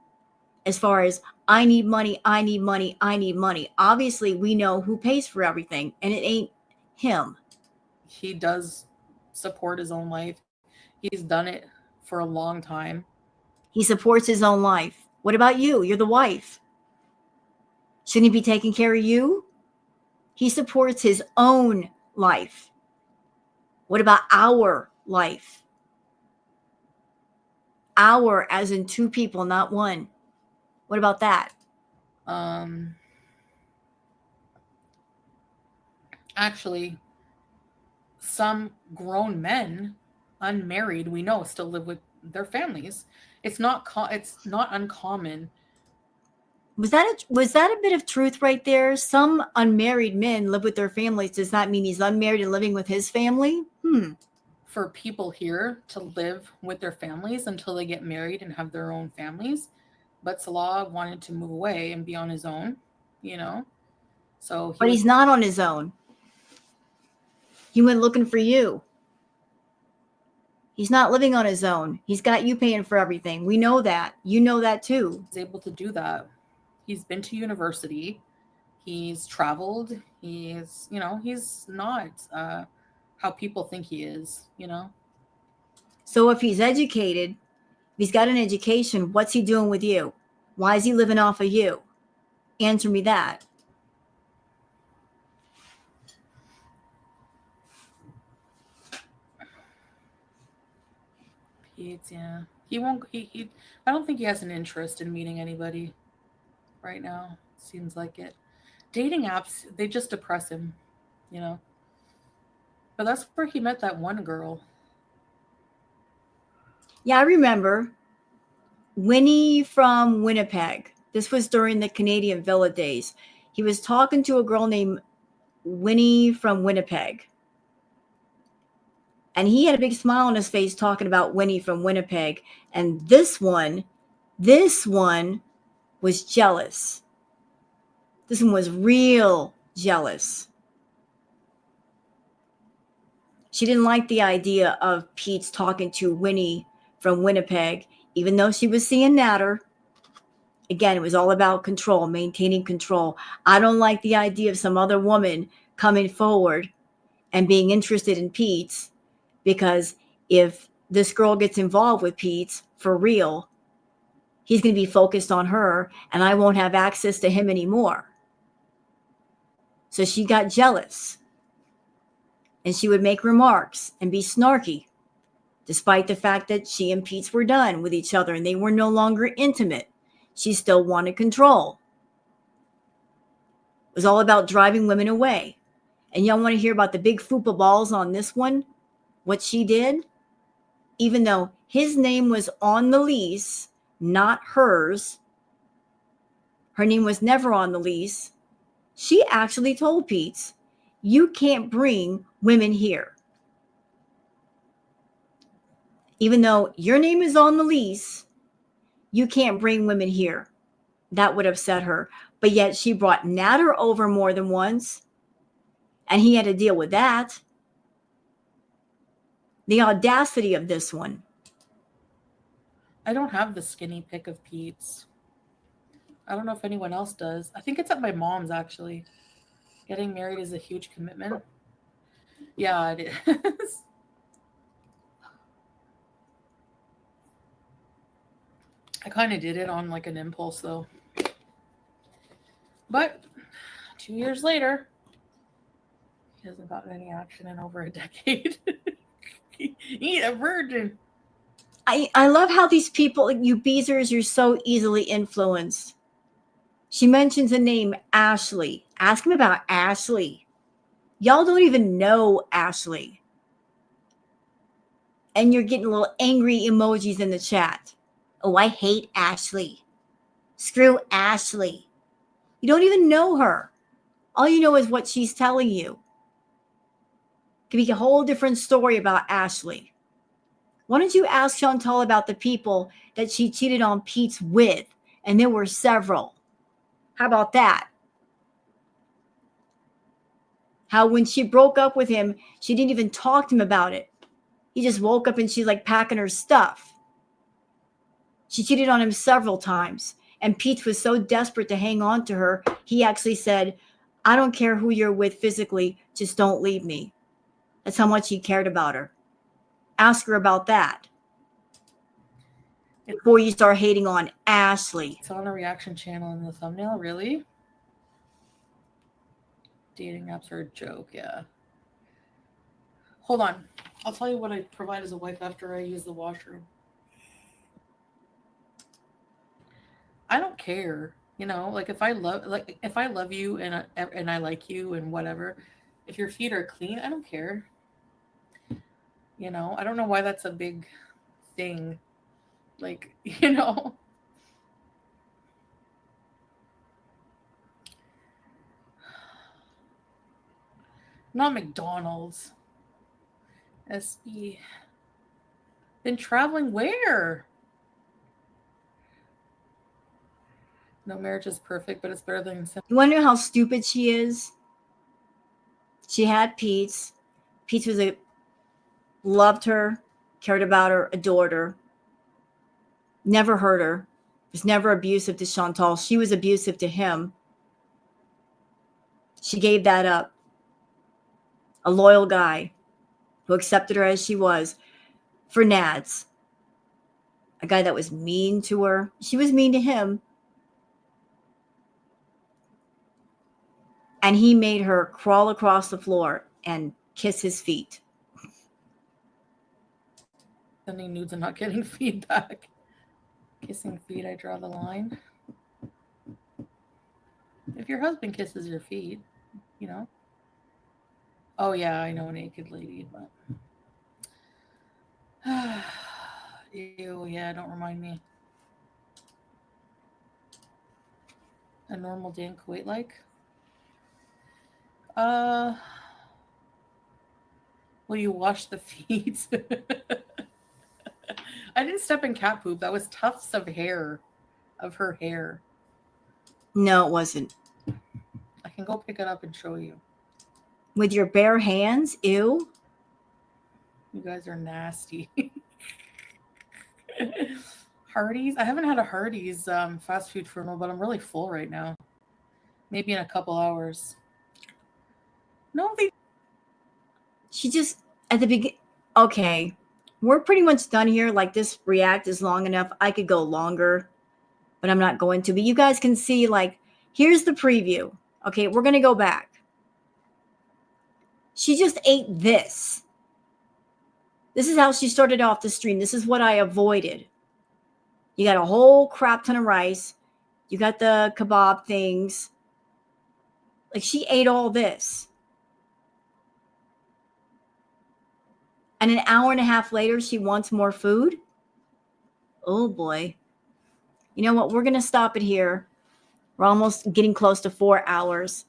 as far as I need money, I need money, I need money? Obviously, we know who pays for everything, and it ain't him. He does support his own life. He's done it for a long time. He supports his own life. What about you? You're the wife. Shouldn't he be taking care of you? He supports his own life. What about our life? Our as in two people, not one. What about that? Actually, some grown men, unmarried, we know, still live with their families. It's not uncommon. Was that a bit of truth right there? Some unmarried men live with their families. Does that mean he's unmarried and living with his family? For people here to live with their families until they get married and have their own families. But Salah wanted to move away and be on his own, you know? So But he's not on his own. He went looking for you. He's not living on his own. He's got you paying for everything. We know that. You know that too. He's able to do that. He's been to university. He's traveled. He's not how people think he is, So if he's educated, if he's got an education, what's he doing with you? Why is he living off of you? Answer me that. He won't. I don't think he has an interest in meeting anybody right now. Seems like it. Dating apps, they just depress him, But that's where he met that one girl. Yeah, I remember Winnie from Winnipeg. This was during the Canadian Villa days. He was talking to a girl named Winnie from Winnipeg. And he had a big smile on his face talking about Winnie from Winnipeg. And this one was jealous. This one was real jealous. She didn't like the idea of Pete's talking to Winnie from Winnipeg, even though she was seeing Natter. Again, it was all about control, maintaining control. I don't like the idea of some other woman coming forward and being interested in Pete's, because if this girl gets involved with Pete's for real, he's going to be focused on her and I won't have access to him anymore. So she got jealous and she would make remarks and be snarky, despite the fact that she and Pete's were done with each other and they were no longer intimate. She still wanted control. It was all about driving women away. And y'all want to hear about the big fupa balls on this one? What she did? Even though his name was on the lease, not hers, her name was never on the lease, she actually told Pete's, you can't bring women here. Even though your name is on the lease, you can't bring women here. That would upset her. But yet she brought Natter over more than once, and he had to deal with that. The audacity of this one. I don't have the skinny pic of Pete's. I don't know if anyone else does. I think it's at my mom's, actually. Getting married is a huge commitment. Yeah, it is. I kind of did it on like an impulse, though. But 2 years later, he hasn't gotten any action in over a decade. He's a virgin. I love how these people, you Beezers, you're so easily influenced. She mentions a name, Ashley. Ask him about Ashley. Y'all don't even know Ashley. And you're getting little angry emojis in the chat. Oh, I hate Ashley. Screw Ashley. You don't even know her. All you know is what she's telling you. It could be a whole different story about Ashley. Why don't you ask Chantal about the people that she cheated on Pete's with? And there were several. How about that? How when she broke up with him, she didn't even talk to him about it. He just woke up and she's like packing her stuff. She cheated on him several times. And Pete was so desperate to hang on to her, he actually said, I don't care who you're with physically, just don't leave me. That's how much he cared about her. Ask her about that before you start hating on Ashley. It's on a reaction channel in the thumbnail, really? Dating apps are a joke, yeah. Hold on. I'll tell you what I provide as a wife after I use the washroom. I don't care, you know, like if I love you and I like you and whatever, if your feet are clean, I don't care. You know, I don't know why that's a big thing. Like, you know. Not McDonald's. SB. Been traveling where? No marriage is perfect, but it's better than... You wonder how stupid she is? She had Pete's. Pete loved her, cared about her, adored her. Never hurt her. Was never abusive to Chantal. She was abusive to him. She gave that up. A loyal guy who accepted her as she was for Nads. A guy that was mean to her. She was mean to him. And he made her crawl across the floor and kiss his feet. Sending nudes and not getting feedback. Kissing feet, I draw the line. If your husband kisses your feet, you know. Oh yeah, I know a naked lady, but ew, yeah, don't remind me. A normal day in Kuwait like? Will you wash the feet? I didn't step in cat poop. That was tufts of hair, of her hair. No, it wasn't. I can go pick it up and show you. With your bare hands? Ew. You guys are nasty. Hardee's? I haven't had a Hardee's fast food for a while, but I'm really full right now. Maybe in a couple hours. No, She just, at the beginning, okay, we're pretty much done here. Like this react is long enough. I could go longer, but I'm not going to. But you guys can see, like, here's the preview. Okay, we're going to go back. She just ate this. This is how she started off the stream. This is what I avoided. You got a whole crap ton of rice. You got the kebab things. Like, she ate all this. And an hour and a half later, she wants more food. Oh, boy. You know what? We're going to stop it here. We're almost getting close to 4 hours.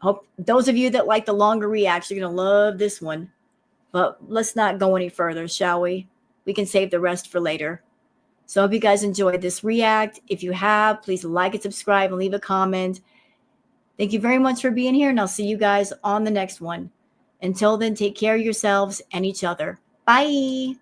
Hope those of you that like the longer reacts, you're going to love this one. But let's not go any further, shall we? We can save the rest for later. So I hope you guys enjoyed this react. If you have, please like and subscribe and leave a comment. Thank you very much for being here, and I'll see you guys on the next one. Until then, take care of yourselves and each other. Bye.